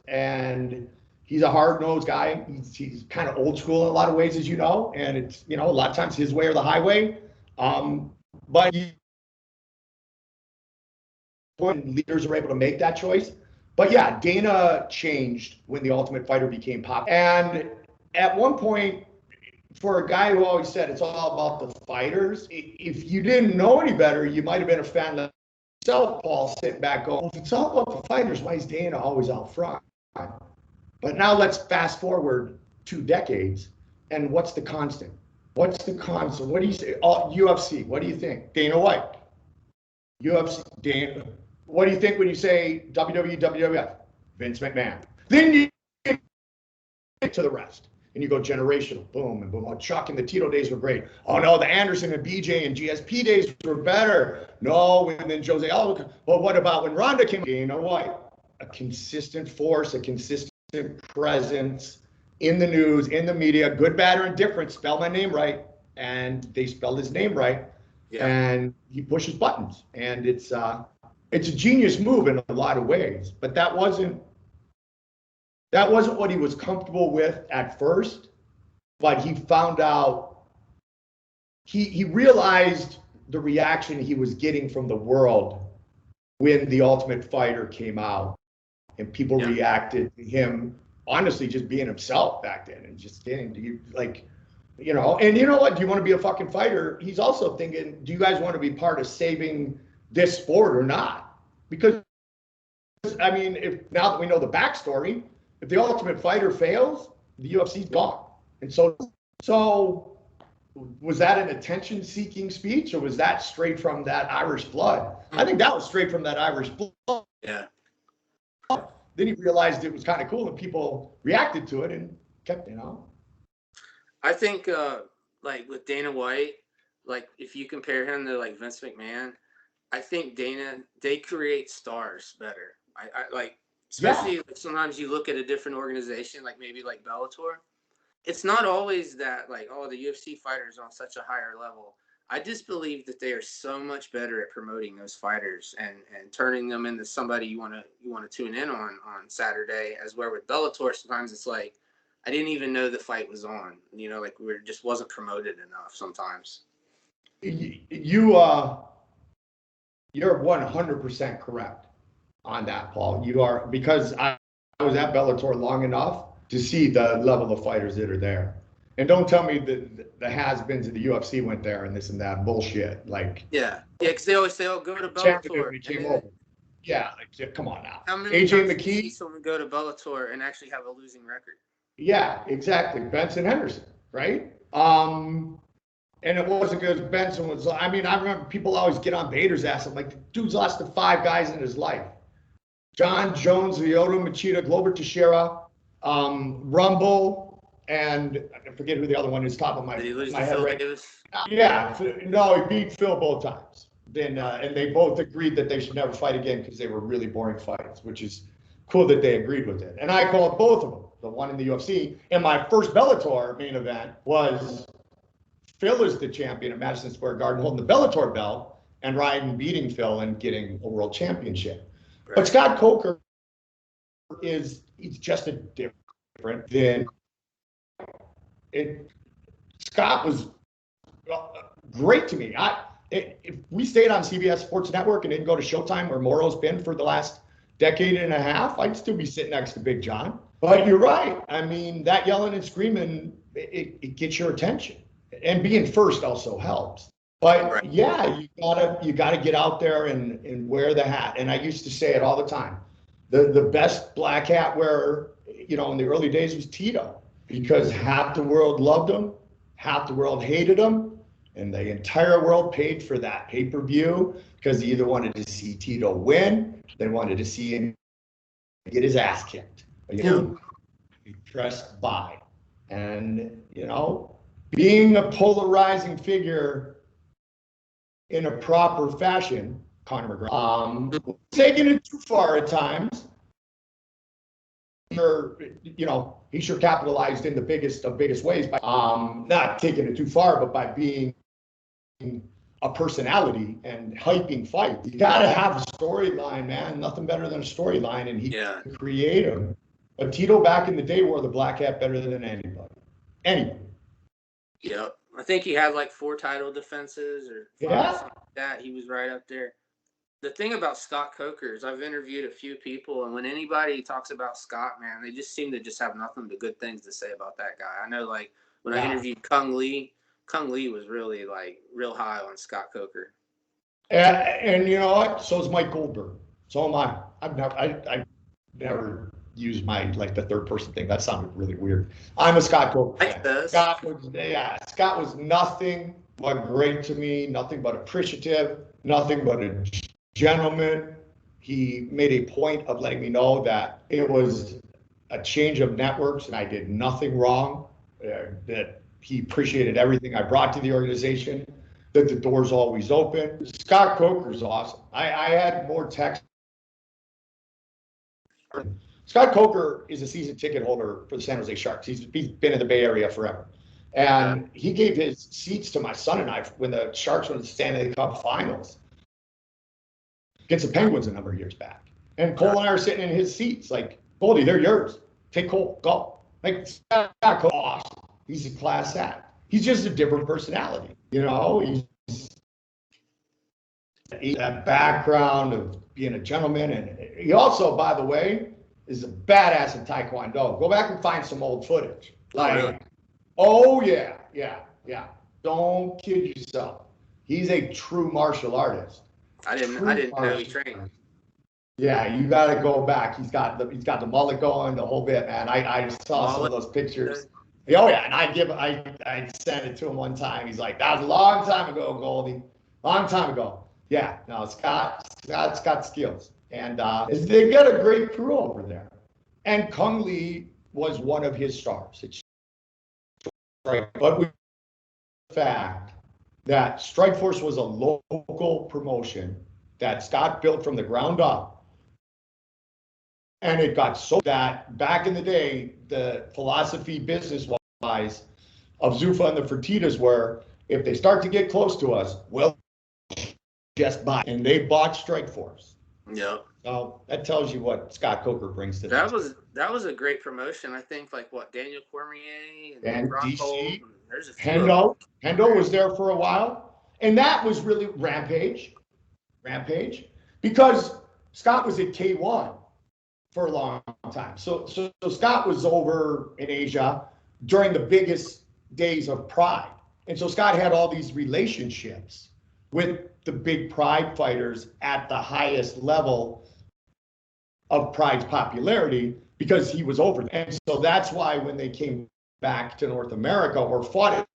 and he's a hard-nosed guy. He's kind of old school in a lot of ways, as you know, and it's, a lot of times his way or the highway. But when leaders are able to make that choice. But yeah, Dana changed when The Ultimate Fighter became popular. And at one point, for a guy who always said it's all about the fighters, if you didn't know any better, you might have been a fan of yourself, Paul, sitting back going, well, if it's all about the fighters, why is Dana always out front? But now let's fast forward 2 decades, and what's the constant? What's the constant? What do you say? Oh, UFC, what do you think? Dana White. UFC, Dana. What do you think when you say WWE, WWF? Vince McMahon. Then you get to the rest. And you go generational, boom, and boom. Oh, Chuck and the Tito days were great. Oh no, the Anderson and BJ and GSP days were better. No, and then Jose. Oh, well, what about when Ronda came? Dana White, a consistent force, a consistent presence in the news, in the media, good, bad, or indifferent. Spell my name right, and they spelled his name right, and he pushes buttons, and it's a genius move in a lot of ways. But that wasn't what he was comfortable with at first, but he found out, he realized the reaction he was getting from the world when The Ultimate Fighter came out, and people reacted to him honestly just being himself back then and just getting like, you know, and you know what, do you want to be a fucking fighter? He's also thinking, do you guys want to be part of saving this sport or not? Because I mean, if now that we know the backstory, if the Ultimate Fighter fails, the UFC's gone. And so was that an attention-seeking speech, or was that straight from that Irish blood? I think that was straight from that Irish blood. Yeah. Then he realized it was kind of cool, and people reacted to it and kept, you know. I think, like with Dana White, like if you compare him to like Vince McMahon, I think they create stars better. I like, especially sometimes you look at a different organization, like maybe like Bellator. It's not always that like, oh, the UFC fighters are on such a higher level. I just believe that they are so much better at promoting those fighters and turning them into somebody you want to tune in on Saturday. As where with Bellator, sometimes it's like, I didn't even know the fight was on. You know, like just wasn't promoted enough sometimes. You're 100% correct on that, Paul. You are, because I was at Bellator long enough to see the level of fighters that are there. And don't tell me that the has-beens of the UFC went there and this and that bullshit. Like, because they always say, "Oh, go to Bellator." Came over. Yeah, like, come on now. How many AJ times McKee, did you see someone go to Bellator and actually have a losing record? Yeah, exactly. Benson Henderson, right? And it wasn't because Benson was. I mean, I remember people always get on Bader's ass. I'm like, the dude's lost to 5 guys in his life: John Jones, Lyoto Machida, Glover Teixeira, Rumble, and I forget who the other one is. Top of my Did he lose my to head Phil right. Davis? Yeah, no, he beat Phil both times. Then and they both agreed that they should never fight again because they were really boring fights, which is cool that they agreed with it. And I called both of them, the one in the UFC. And my first Bellator main event was Phil is the champion at Madison Square Garden holding the Bellator belt, and Ryan beating Phil and getting a world championship. Right. But Scott Coker he's just a different than it. Scott was great to me. If we stayed on CBS Sports Network and didn't go to Showtime, where Moro's been for the last decade and a half, I'd still be sitting next to Big John. But you're right. I mean, that yelling and screaming, it gets your attention. And being first also helps. But yeah, you gotta get out there and wear the hat. And I used to say it all the time. The best black hat wearer, you know, in the early days was Tito, because half the world loved him, half the world hated him, and the entire world paid for that pay-per-view because they either wanted to see Tito win, they wanted to see him get his ass kicked. You know, he pressed by. And, you know, being a polarizing figure in a proper fashion, Conor McGregor, taking it too far at times. You know, he sure capitalized in the biggest of biggest ways by not taking it too far, but by being a personality and hyping fights. You gotta have a storyline, man. Nothing better than a storyline, and he can create them. But Tito back in the day wore the black hat better than anybody. Anybody. Yep. I think he had like 4 title defenses or 5, something like that. He was right up there. The thing about Scott Coker is I've interviewed a few people, and when anybody talks about Scott, man, they just seem to just have nothing but good things to say about that guy. I know, like, when I Yeah. interviewed Kung Lee was really, like, real high on Scott Coker. And you know what? So is Mike Goldberg. So am I. I've never used my like the third person thing. That sounded really weird. I'm a Scott Coker Like fan. this. Scott was nothing but great to me, nothing but appreciative, nothing but a gentleman. He made a point of letting me know that it was a change of networks and I did nothing wrong, that he appreciated everything I brought to the organization, that the door's always open. Scott Coker's awesome. I had more texts. Scott Coker is a season ticket holder for the San Jose Sharks. He's been in the Bay Area forever. And he gave his seats to my son and I when the Sharks went to the Stanley Cup Finals against the Penguins a number of years back. And Cole and I are sitting in his seats, like, Goldie, they're yours. Take Cole, go. Like, Scott Coker, awesome. He's a class act. He's just a different personality, you know. He's that background of being a gentleman, and he also, by the way, is a badass in Taekwondo. Go back and find some old footage. Like, really? oh yeah. Don't kid yourself. He's a true martial artist. I didn't know he trained. Yeah, you got to go back. He's got the mullet going, the whole bit, man. I saw some of those pictures. Oh yeah, and I sent it to him one time. He's like, that was a long time ago, Goldie. Long time ago. Yeah, no, Scott's got skills, and they got a great crew over there. And Kung Lee was one of his stars. It's right, but with the fact that Strikeforce was a local promotion that Scott built from the ground up, and it got so that back in the day, the philosophy business-wise of Zuffa and the Fertittas were, if they start to get close to us, we'll just buy, and they bought Strikeforce. Yeah. So that tells you what Scott Coker brings to that. That was a great promotion. I think, like, what, Daniel Cormier and Brock DC. Holt. There's a few. Hendo was there for a while, and that was really Rampage, because Scott was at K1 for a long time. So Scott was over in Asia during the biggest days of Pride, and so Scott had all these relationships with the big Pride fighters at the highest level of Pride's popularity because he was over there. And so that's why when they came back to North America or fought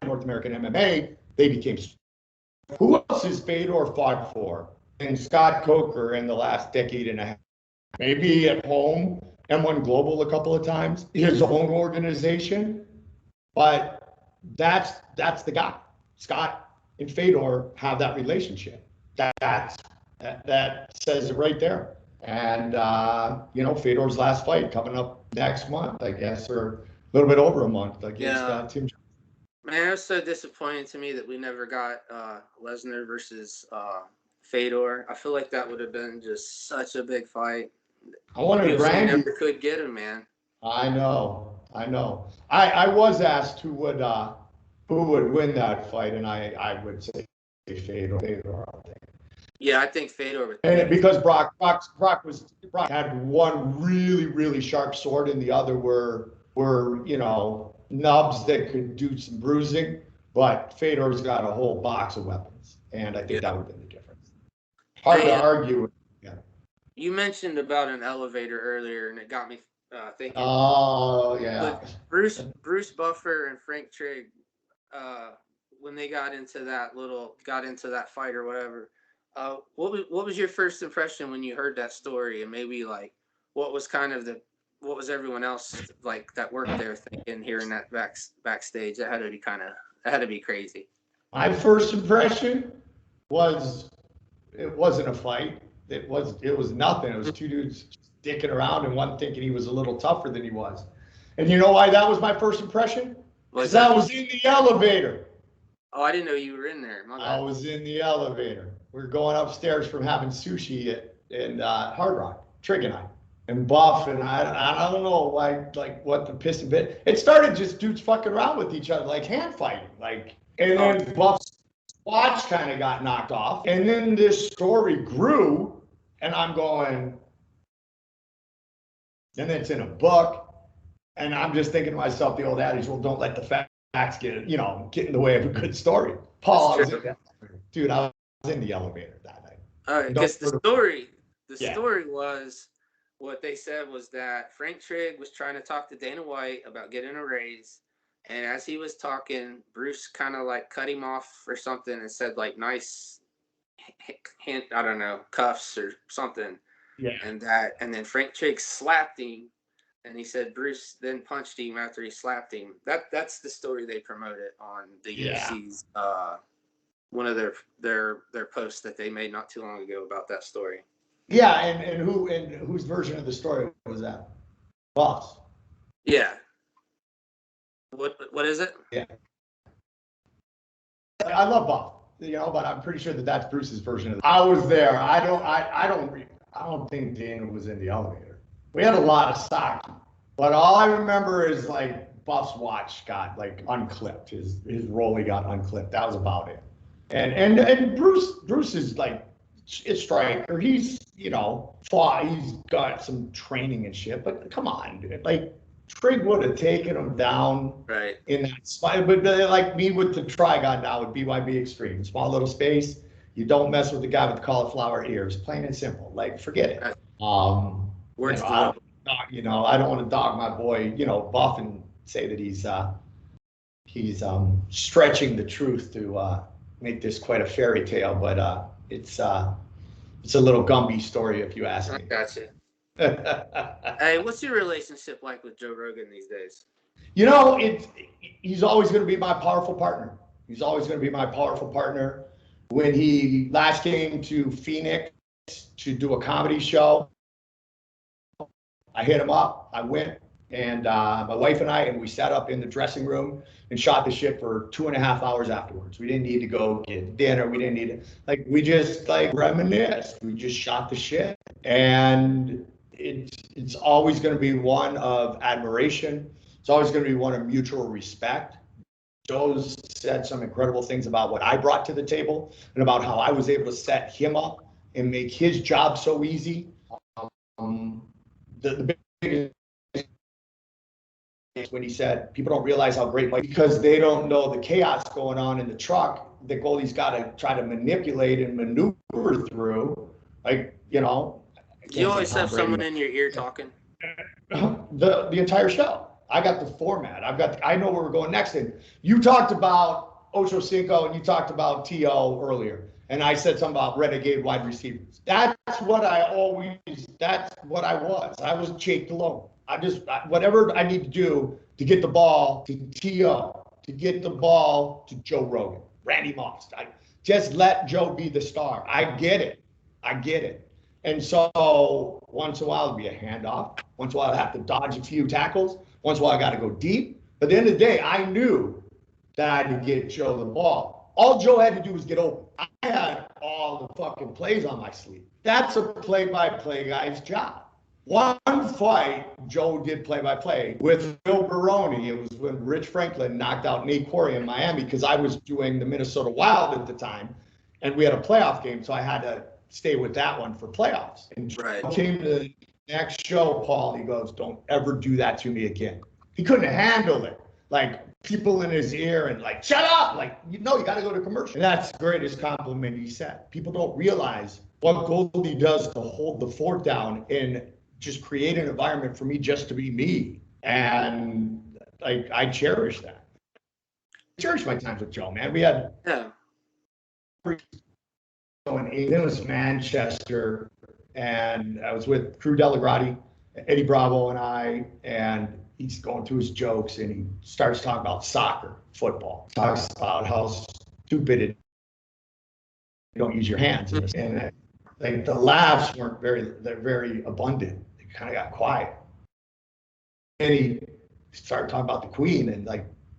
in North American MMA, they became. Who else has Fedor fought for? And Scott Coker in the last decade and a half, maybe at home, M1 Global a couple of times, his own organization, but that's the guy. Scott and Fedor have that relationship. That says it right there. And Fedor's last fight coming up next month, I guess, or a little bit over a month against Tim. Man, it was so disappointing to me that we never got Lesnar versus Fedor. I feel like that would have been just such a big fight. I wanted to brand you. Never could get him, man. I know. I was asked who would win that fight, and I would say Fedor. I think. Yeah, I think Fedor would. And because Brock had one really, really sharp sword, and the other were nubs that could do some bruising. But Fedor's got a whole box of weapons, and I think that would have been the difference. Hard to argue. Yeah. You mentioned about an elevator earlier, and it got me thinking. Oh yeah. Bruce Buffer and Frank Trigg, when they got into that fight or whatever. What was your first impression when you heard that story, and maybe like what was everyone else like that worked there thinking, hearing that backstage? That had to be crazy. My first impression was it wasn't a fight. It was nothing. It was two dudes dicking around and one thinking he was a little tougher than he was. And you know why that was my first impression? Because I was in the elevator. Oh, I didn't know you were in there. I was in the elevator. We were going upstairs from having sushi in Hard Rock, Trigg and I, and Buff, and I don't know what the piston bit. It started just dudes fucking around with each other, like hand fighting, and then Buff watch kind of got knocked off. And then this story grew, and I'm going, and it's in a book. And I'm just thinking to myself, the old adage, well, don't let the facts get in the way of a good story. Paul, dude, I was in the elevator that night. Because the Yeah. story was, what they said was that Frank Trigg was trying to talk to Dana White about getting a raise. And as he was talking, Bruce kind of like cut him off or something and said like nice hint, I don't know, cuffs or something. Yeah. And then Frank Trigg slapped him, and he said Bruce then punched him after he slapped him. That's the story they promoted on the UFC's one of their posts that they made not too long ago about that story. Yeah, and whose version of the story was that? Boss. Yeah. What is it? Yeah. I love Buff, but I'm pretty sure that's Bruce's version of it. I was there. I don't think Dana was in the elevator. We had a lot of sake, but all I remember is like Buff's watch got like unclipped. His Rollie got unclipped. That was about it. And Bruce is like a striker. He's fought. He's got some training and shit. But come on, dude. Like Trigg would have taken him down in that spot. But like me with the Trigon now with BYB Extreme, small little space. You don't mess with the guy with the cauliflower ears. Plain and simple. Like forget it. I don't want to dog my boy, Buff, and say that he's stretching the truth to make this quite a fairy tale, but it's a little Gumby story if you ask me. I gotcha. Hey, what's your relationship like with Joe Rogan these days? He's always going to be my powerful partner. He's always going to be my powerful partner. When he last came to Phoenix to do a comedy show, I hit him up. I went, and my wife and we sat up in the dressing room and shot the shit for 2.5 hours afterwards. We didn't need to go get dinner. We didn't need to, we just reminisced. We just shot the shit. And it's always going to be one of admiration. It's always going to be one of mutual respect. Joe's said some incredible things about what I brought to the table and about how I was able to set him up and make his job so easy. The biggest when he said people don't realize how great Mike, because they don't know the chaos going on in the truck that Goldie's got to try to manipulate and maneuver through. You always have someone in your ear talking. The entire show. I got the format. I know where we're going next. And you talked about Ocho Cinco and you talked about T.O. earlier. And I said something about renegade wide receivers. That's what I was. I was Jake Delhomme. Whatever I need to do to get the ball to T.O., to get the ball to Joe Rogan, Randy Moss. Just let Joe be the star. I get it. And so once in a while it'll be a handoff. Once in a while I have to dodge a few tackles. Once in a while I got to go deep. But at the end of the day, I knew that I had to get Joe the ball. All Joe had to do was get open. I had all the fucking plays on my sleeve. That's a play-by-play guy's job. One fight, Joe did play-by-play with Phil Baroni. It was when Rich Franklin knocked out Nate Quarry in Miami because I was doing the Minnesota Wild at the time, and we had a playoff game, so I had to stay with that one for playoffs. And Joe came to the next show, Paul, he goes, don't ever do that to me again. He couldn't handle it. People in his ear and shut up. You got to go to commercial. And that's the greatest compliment he said. People don't realize what Goldie does to hold the fort down and just create an environment for me just to be me. And I cherish that. I cherish my times with Joe, man. We had it was Manchester, and I was with Crew Delagrati, Eddie Bravo and he's going through his jokes and he starts talking about soccer, football, talks about how stupid it you don't use your hands. And the laughs weren't very abundant. They kind of got quiet. And he started talking about the Queen and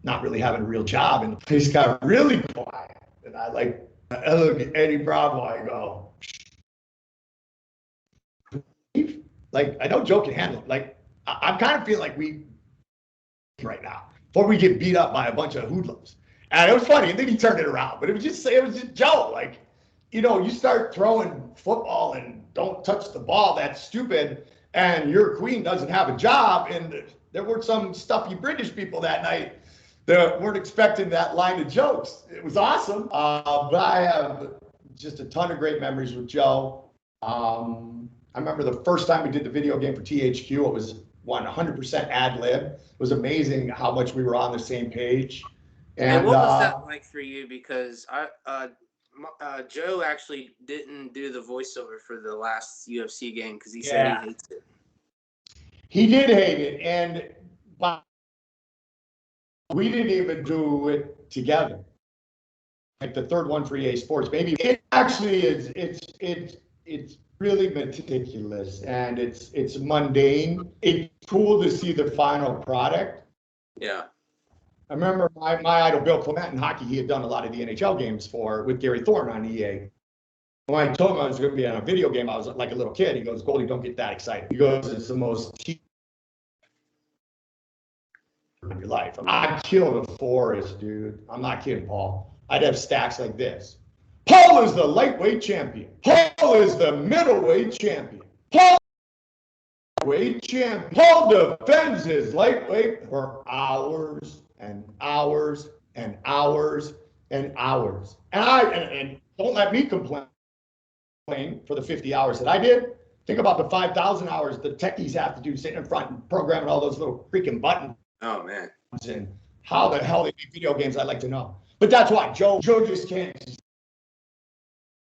not really having a real job, and the place got really quiet. And I look at Eddie Bravo, I go, I know Joe can handle it. I'm kind of feeling like we right now before we get beat up by a bunch of hoodlums. And it was funny. And then he turned it around. But it was just Joe. Like, you start throwing football and don't touch the ball. That's stupid. And your queen doesn't have a job. And there were some stuffy British people that night that weren't expecting that line of jokes. It was awesome. But I have just a ton of great memories with Joe. I remember the first time we did the video game for THQ, it was 100% ad lib. It was amazing how much we were on the same page. And what was that like for you? Because Joe actually didn't do the voiceover for the last UFC game because he said he hates it. He did hate it, and but we didn't even do it together. Like the third one for EA Sports, maybe it actually is. It's really meticulous and it's mundane. It's cool to see the final product. Yeah. I remember my idol Bill Clement in hockey. He had done a lot of the NHL games with Gary Thornton on EA. When I told him I was going to be on a video game, I was like a little kid. He goes, "Goldie, don't get that excited." He goes, "It's the most in your life." I'd kill the forest, dude. I'm not kidding, Paul. I'd have stacks like this. Paul is the lightweight champion. Paul is the middleweight champion. Paul weight champion. Paul defends his lightweight for hours and hours and hours and hours. And don't let me complain for the 50 hours that I did. Think about the 5,000 hours the techies have to do sitting in front and programming all those little freaking buttons. Oh man. And how the hell they make video games, I'd like to know. But that's why Joe just can't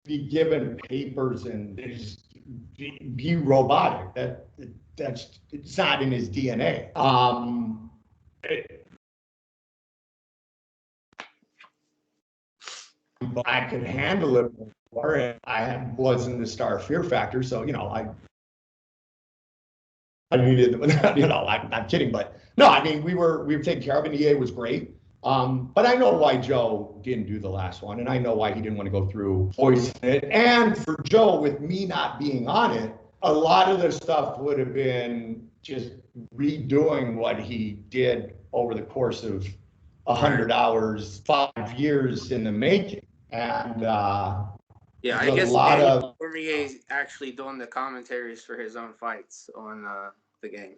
be given papers and just be robotic. That's it's not in his DNA. But I could handle it more. And I wasn't the star fear factor, so I needed, I'm kidding, but no, I mean we were taken care of, and EA was great. But I know why Joe didn't do the last one, and I know why he didn't want to go through voicing it. And for Joe, with me not being on it, a lot of the stuff would have been just redoing what he did over the course of 100 hours, 5 years in the making. And yeah, I guess Cormier's actually doing the commentaries for his own fights on the game.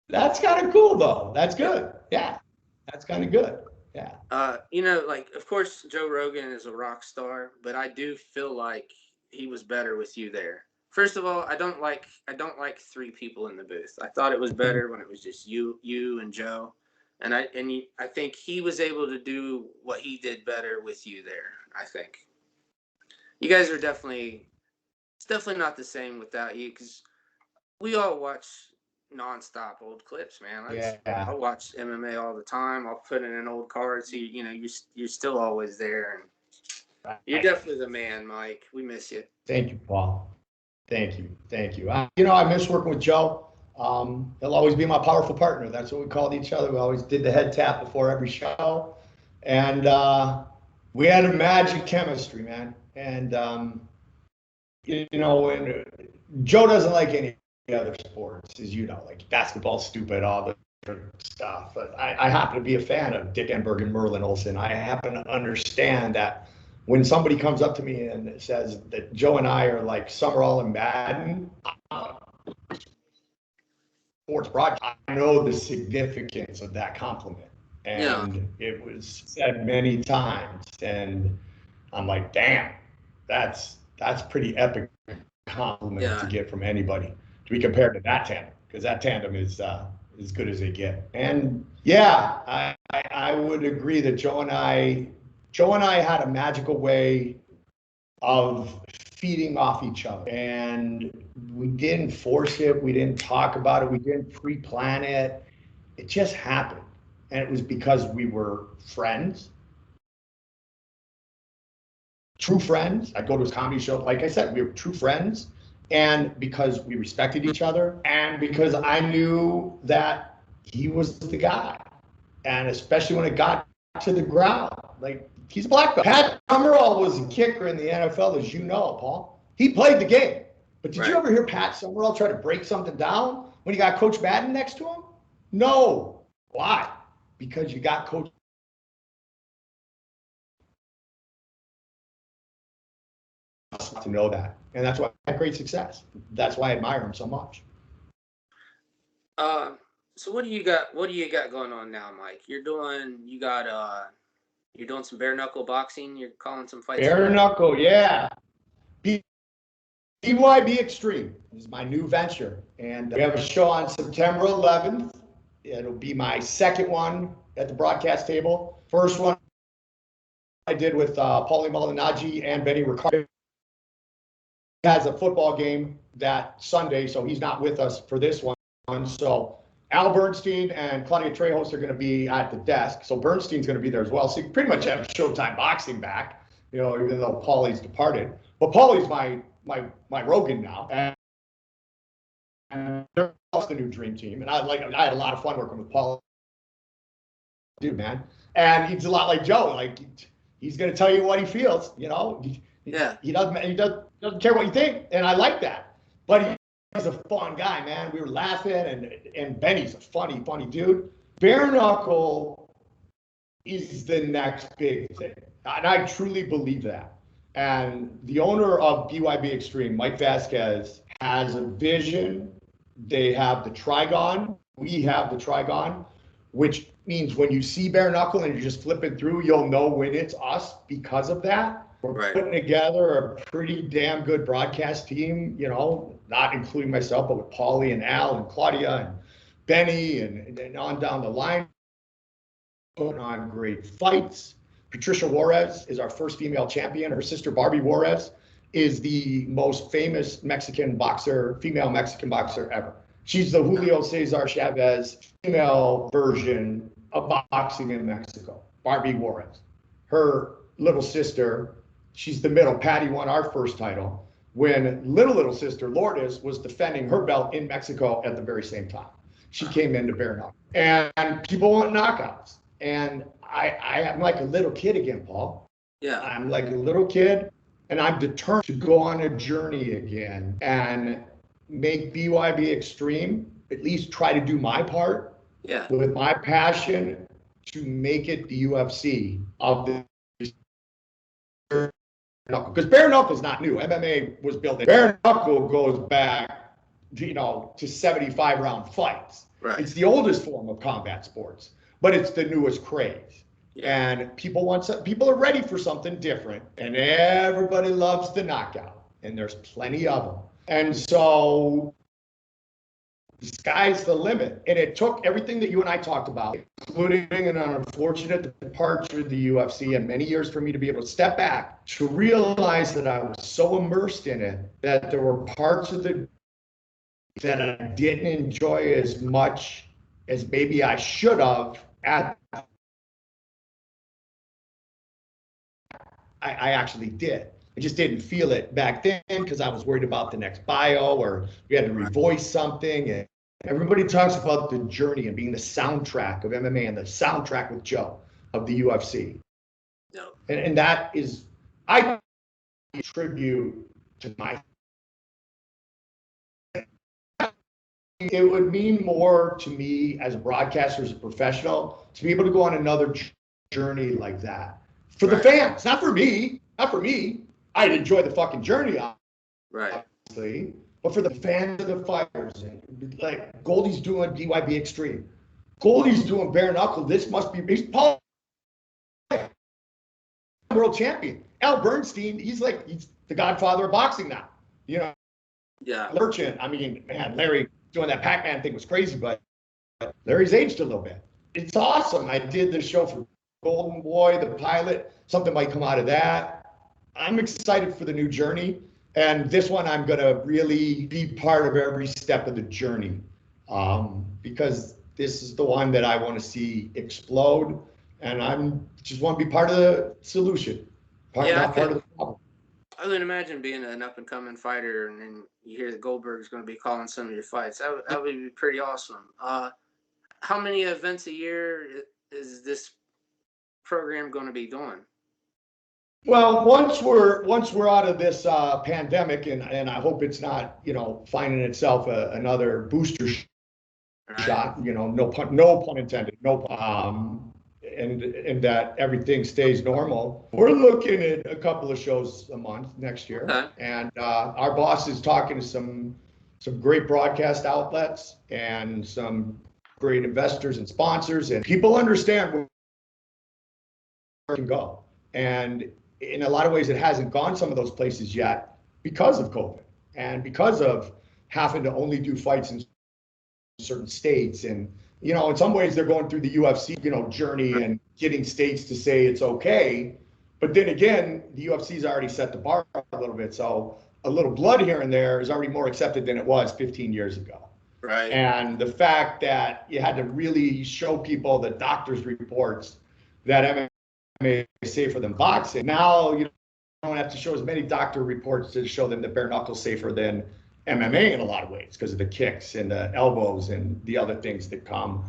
That's kind of cool, though. That's good. Yeah, that's kind of good. Yeah. Of course, Joe Rogan is a rock star, but I do feel like he was better with you there. First of all, I don't like 3 people in the booth. I thought it was better when it was just you and Joe, and I think he was able to do what he did better with you there. I think you guys are definitely not the same without you, because we all watch nonstop old clips, man. I watch MMA all the time. I'll put in an old card, so you're still always there, and you're definitely the man, Mike. We miss you. Thank you, Paul. Thank you. I miss working with Joe. He'll always be my powerful partner. That's what we called each other. We always did the head tap before every show, and we had a magic chemistry, man. And when Joe doesn't like any other sports, as you know, like basketball's stupid, all the stuff. But I happen to be a fan of Dick Enberg and Merlin Olsen. I happen to understand that when somebody comes up to me and says that Joe and I are like Summerall and Madden, sports broadcast, I know the significance of that compliment. And it was said many times. And I'm like, damn, that's pretty epic compliment to get from anybody, to be compared to that tandem, because that tandem is as good as they get. And yeah, I would agree that Joe and I had a magical way of feeding off each other, and we didn't force it, we didn't talk about it, we didn't pre-plan it. It just happened, and it was because we were friends. True friends. I'd go to his comedy show. Like I said, we were true friends. And because we respected each other, and because I knew that he was the guy. And especially when it got to the ground, like, he's a black belt. Pat Summerall was a kicker in the NFL, as you know, Paul. He played the game. But did you ever hear Pat Summerall try to break something down when you got Coach Madden next to him? No. Why? Because you got Coach to know that. And that's why I had great success. That's why I admire him so much. So what do you got going on now, Mike? You're doing some bare knuckle boxing, you're calling some fights. Bare knuckle, yeah. BYB Extreme is my new venture. And we have a show on September 11th. It'll be my second one at the broadcast table. First one I did with Paulie Malignaggi and Benny Ricardo. He has a football game that Sunday, so he's not with us for this one. So Al Bernstein and Claudia Trejos are going to be at the desk. So Bernstein's going to be there as well. So you pretty much have Showtime Boxing back, even though Paulie's departed. But Paulie's my Rogan now. And they're also the new dream team. And I had a lot of fun working with Paulie. Dude, man. And he's a lot like Joe. Like, he's going to tell you what he feels, Yeah. He doesn't care what you think. And I like that. But he's a fun guy, man. We were laughing, and Benny's a funny dude. Bare knuckle is the next big thing. And I truly believe that. And the owner of BYB Extreme, Mike Vasquez, has a vision. They have the Trigon. We have the Trigon, which means when you see bare knuckle and you're just flipping through, you'll know when it's us because of that. We're putting together a pretty damn good broadcast team, not including myself, but with Paulie and Al and Claudia and Benny and on down the line. Putting on great fights. Patricia Juarez is our first female champion. Her sister Barbie Juarez is the most famous female Mexican boxer ever. She's the Julio Cesar Chavez female version of boxing in Mexico, Barbie Juarez. Her little sister, she's the middle. Patty won our first title when little sister Lourdes was defending her belt in Mexico at the very same time. She came into bare knuckle. And people want knockouts. And I'm like a little kid again, Paul. Yeah. I'm like a little kid, and I'm determined to go on a journey again and make BYB Extreme, at least try to do my part with my passion to make it the UFC of the because bare knuckle is not new. MMA was built in. Bare knuckle goes back, to 75 round fights. Right. It's the oldest form of combat sports, but it's the newest craze. Yeah. And people are ready for something different, and everybody loves the knockout, and there's plenty of them. And so the sky's the limit. And it took everything that you and I talked about, including an unfortunate departure of the UFC, and many years for me to be able to step back to realize that I was so immersed in it that there were parts of it that I didn't enjoy as much as maybe I should have I actually did. I just didn't feel it back then because I was worried about the next bio or we had to revoice something. And everybody talks about the journey and being the soundtrack of MMA and the soundtrack with Joe of the UFC. No. And that is, I attribute to my. It would mean more to me as a broadcaster, as a professional, to be able to go on another journey like that. For the fans, not for me. I'd enjoy the fucking journey, obviously. But for the fans of the fighters, like Goldie's doing BYB Extreme. Goldie's doing bare knuckle. This must be, he's Paul, world champion. Al Bernstein, he's the godfather of boxing now. Yeah. Merchant, man, Larry doing that Pac-Man thing was crazy, but Larry's aged a little bit. It's awesome. I did this show for Golden Boy, the pilot. Something might come out of that. I'm excited for the new journey. And this one, I'm going to really be part of every step of the journey because this is the one that I want to see explode. And I'm just want to be part of the solution, not part of the problem. I would imagine being an up-and-coming fighter and then you hear that Goldberg is going to be calling some of your fights. That would be pretty awesome. How many events a year is this program going to be doing? Well, once we're out of this pandemic, and I hope it's not, finding itself another booster shot, no pun intended, and that everything stays normal, we're looking at a couple of shows a month next year. Okay. And our boss is talking to some great broadcast outlets and some great investors and sponsors, and people understand where it can go. And in a lot of ways, it hasn't gone some of those places yet because of COVID and because of having to only do fights in certain states. And, you know, in some ways they're going through the UFC, you know, journey and getting states to say it's okay. But then again, the UFC's already set the bar a little bit. So a little blood here and there is already more accepted than it was 15 years ago. Right. And the fact that you had to really show people the doctor's reports that MMA is safer than boxing. Now you don't have to show as many doctor reports to show them that bare knuckle's safer than MMA in a lot of ways because of the kicks and the elbows and the other things that come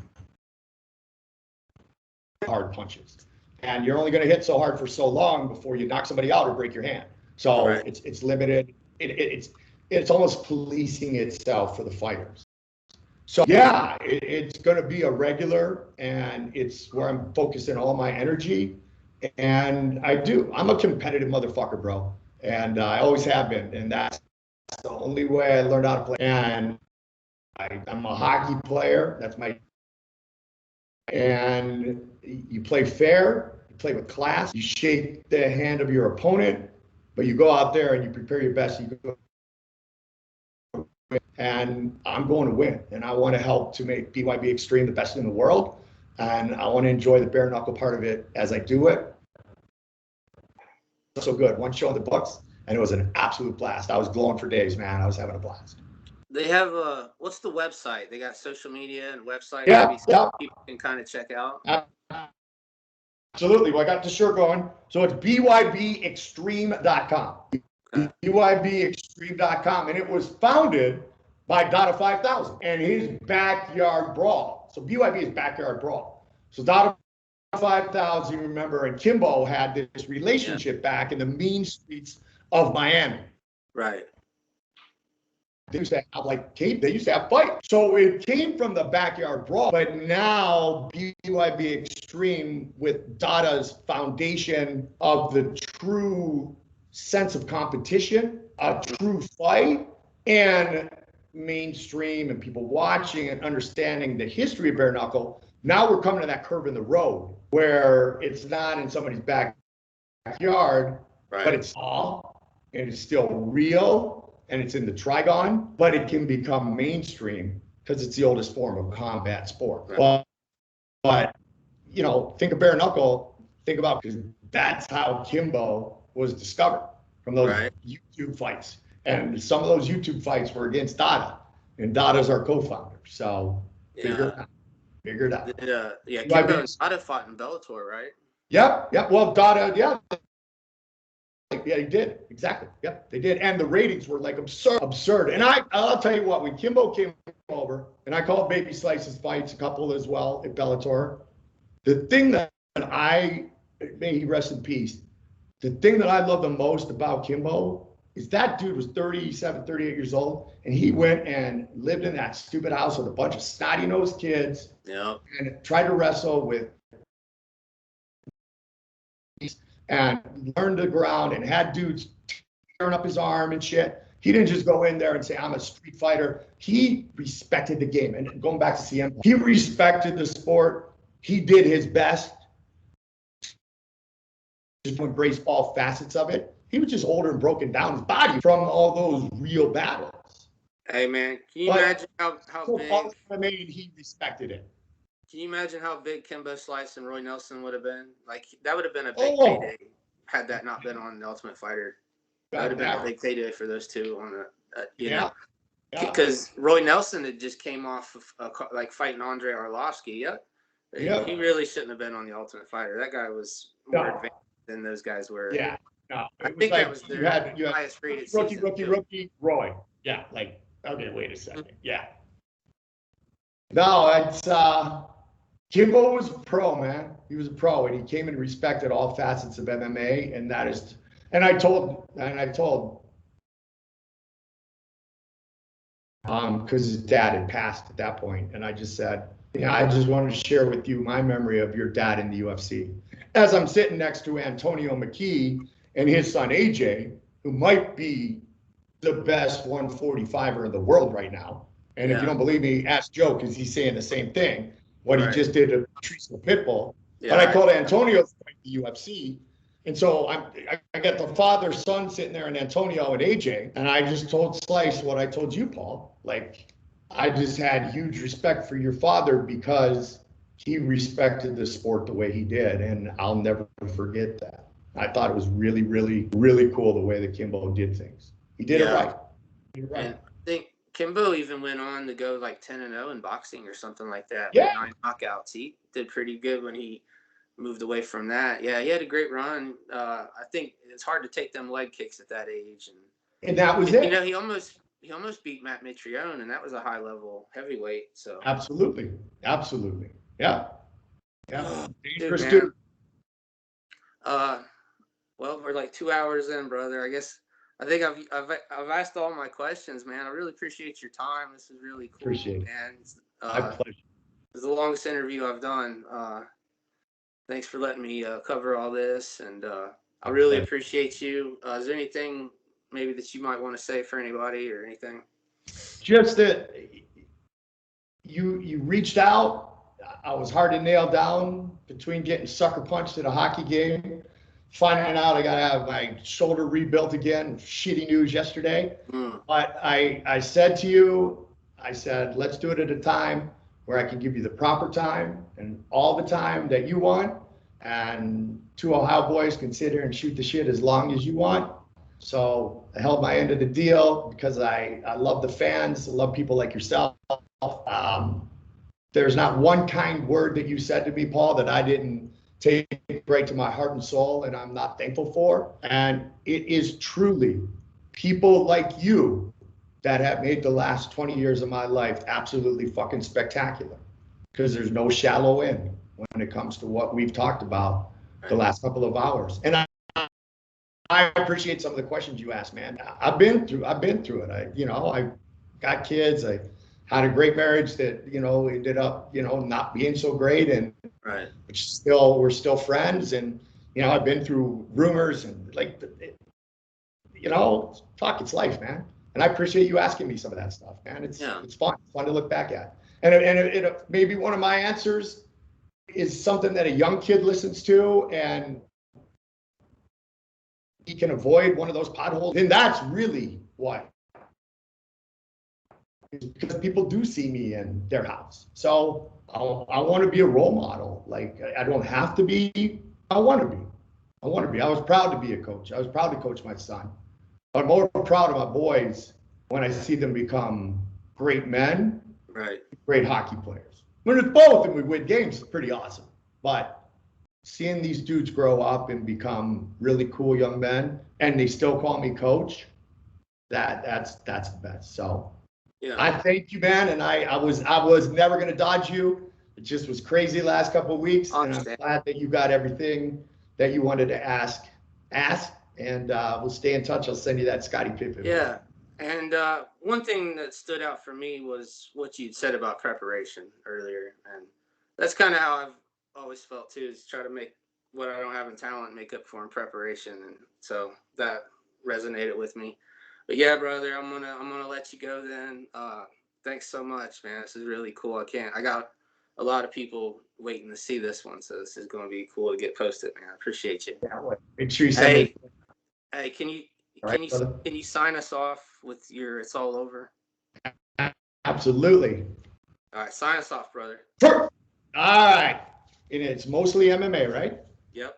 hard punches. And you're only going to hit so hard for so long before you knock somebody out or break your hand. So Right. it's limited. It's almost policing itself for the fighters. So yeah, it's going to be a regular, and it's where I'm focusing all my energy. And I'm a competitive motherfucker, bro. And I always have been. And that's the only way I learned how to play. And I'm a hockey player. That's my. And you play fair, you play with class, you shake the hand of your opponent, but you go out there and you prepare your best. You go. And I'm going to win, and I want to help to make BYB Extreme the best in the world, and I want to enjoy the bare knuckle part of it as I do it. So good. One show in the books, and it was an absolute blast. I was glowing for days, man. I was having a blast. They have what's the website? They got social media and website. Yeah, maybe yeah. People can kind of check out. Absolutely. Well, I got the shirt going. So it's bybextreme.com. Okay. bybextreme.com, and it was founded by Dada 5000 and his backyard brawl. So BYB is backyard brawl. So Dada 5000, remember, and Kimbo had this relationship back in the mean streets of Miami. Right. They used to have they used to have fights. So it came from the backyard brawl, but now BYB Extreme, with Dada's foundation of the true sense of competition, a true fight, and mainstream and people watching and understanding the history of bare knuckle. Now we're coming to that curve in the road where it's not in somebody's backyard, Right. but it's all, and it's still real, and it's in the trigon, but it can become mainstream because it's the oldest form of combat sport. Right. But you know, think of bare knuckle, think about, because that's how Kimbo was discovered, from those Right. YouTube fights. And some of those YouTube fights were against Dada, and Dada's our co-founder. So figure it out. Kimbo and Dada fought in Bellator, right? Yep. Well, Dada, yeah, he did. Exactly. Yep, they did. And the ratings were like absurd. And I'll tell you what, when Kimbo came over, and I called Baby Slice's fights a couple as well at Bellator, the thing that may he rest in peace, the thing that I love the most about Kimbo is that dude was 37, 38 years old, and he went and lived in that stupid house with a bunch of snotty-nosed kids. Yep. And tried to wrestle with and learned the ground and had dudes tearing up his arm and shit. He didn't just go in there and say, I'm a street fighter. He respected the game. And going back to CM, he respected the sport. He did his best to embrace all facets of it. He was just older and broken down his body from all those real battles. Hey man, can you imagine how big? I mean, he respected it. Can you imagine how big Kimbo Slice and Roy Nelson would have been? Like, that would have been a big payday had that not been on The Ultimate Fighter. That would have been a big payday for those two on the, you know. Because Roy Nelson had just came off of like fighting Andre Arlovsky. Yep. He really shouldn't have been on The Ultimate Fighter. That guy was more advanced than those guys were. Yeah. No, I think that was their highest rated rookie, Roy. Yeah, like, okay, wait a second. Yeah. No, it's Kimbo was a pro, man. He was a pro, and he came and respected all facets of MMA, and that is, and I told, because his dad had passed at that point, and I just said, Yeah, I just wanted to share with you my memory of your dad in the UFC. As I'm sitting next to Antonio McKee and his son AJ, who might be the best 145er in the world right now. And if you don't believe me, ask Joe, because he's saying the same thing, what he just did to Patricio Pitbull. But I called Antonio to fight the UFC. And so I got the father-son sitting there and Antonio and AJ. And I just told Slice what I told you, Paul. Like, I just had huge respect for your father because he respected the sport the way he did. And I'll never forget that. I thought it was really, really, really cool the way that Kimbo did things. He did it right. He did it right. And I think Kimbo even went on to go like 10-0 in boxing or something like that. Yeah. 9 knockouts. He did pretty good when he moved away from that. Yeah, he had a great run. I think it's hard to take them leg kicks at that age. And that was it. You know, he almost beat Matt Mitrione, and that was a high level heavyweight. So absolutely. Yeah. Dangerous dude. Well, we're like 2 hours in, brother. I think I've asked all my questions, man. I really appreciate your time. This is really cool. Appreciate it. And my pleasure. It's the longest interview I've done. Thanks for letting me cover all this, and I really appreciate you. Is there anything maybe that you might want to say for anybody or anything? Just that you reached out. I was hard to nail down between getting sucker punched at a hockey game, finding out I got to have my shoulder rebuilt again. Shitty news yesterday. But I said to you, let's do it at a time where I can give you the proper time and all the time that you want. And 2 Ohio boys can sit here and shoot the shit as long as you want. So I held my end of the deal because I love the fans. I love people like yourself. There's not one kind word that you said to me, Paul, that I didn't take right to my heart and soul, and I'm not thankful for. And it is truly people like you that have made the last 20 years of my life absolutely fucking spectacular, because there's no shallow end when it comes to what we've talked about the last couple of hours. And I appreciate some of the questions you asked, man. I've been through it. I got kids. I had a great marriage that, ended up, not being so great, and we're still friends. And, I've been through rumors and fuck, it's life, man. And I appreciate you asking me some of that stuff, man. It's fun to look back at. And it maybe one of my answers is something that a young kid listens to and he can avoid one of those potholes. And that's really why. Because people do see me in their house. So I want to be a role model. Like, I don't have to be, I want to be. I was proud to be a coach. I was proud to coach my son. I'm more proud of my boys when I see them become great men, great hockey players. When it's both and we win games, it's pretty awesome. But seeing these dudes grow up and become really cool young men, and they still call me coach, that's the best. So I thank you, man. And I was never gonna dodge you. It just was crazy the last couple of weeks, and I'm glad that you got everything that you wanted to ask. And we'll stay in touch. I'll send you that Scottie Pippen. Yeah. And one thing that stood out for me was what you'd said about preparation earlier. And that's kind of how I've always felt too, is try to make what I don't have in talent make up for in preparation. And so that resonated with me. But yeah, brother, I'm gonna let you go then. Thanks so much, man. This is really cool. I got a lot of people waiting to see this one, so this is gonna be cool to get posted, man. I appreciate you. Yeah, make sure you send it. Hey, can you sign us off with your "It's all over"? Absolutely. All right, sign us off, brother. All right. And it's mostly MMA, right? Yep.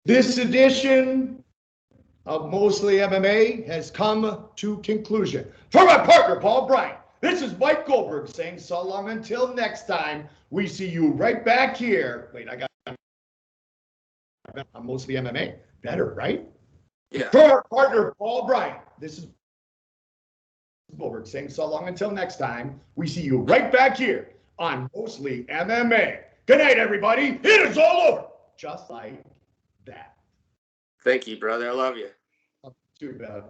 This edition of Mostly MMA has come to conclusion. For my partner, Paul Bryant, this is Mike Goldberg saying so long until next time. We see you right back here. Wait, I'm Mostly MMA. Better, right? Yeah. For our partner, Paul Bryant, this is Goldberg saying so long until next time. We see you right back here on Mostly MMA. Good night, everybody. It is all over. Just like that. Thank you, brother. I love you. Too bad.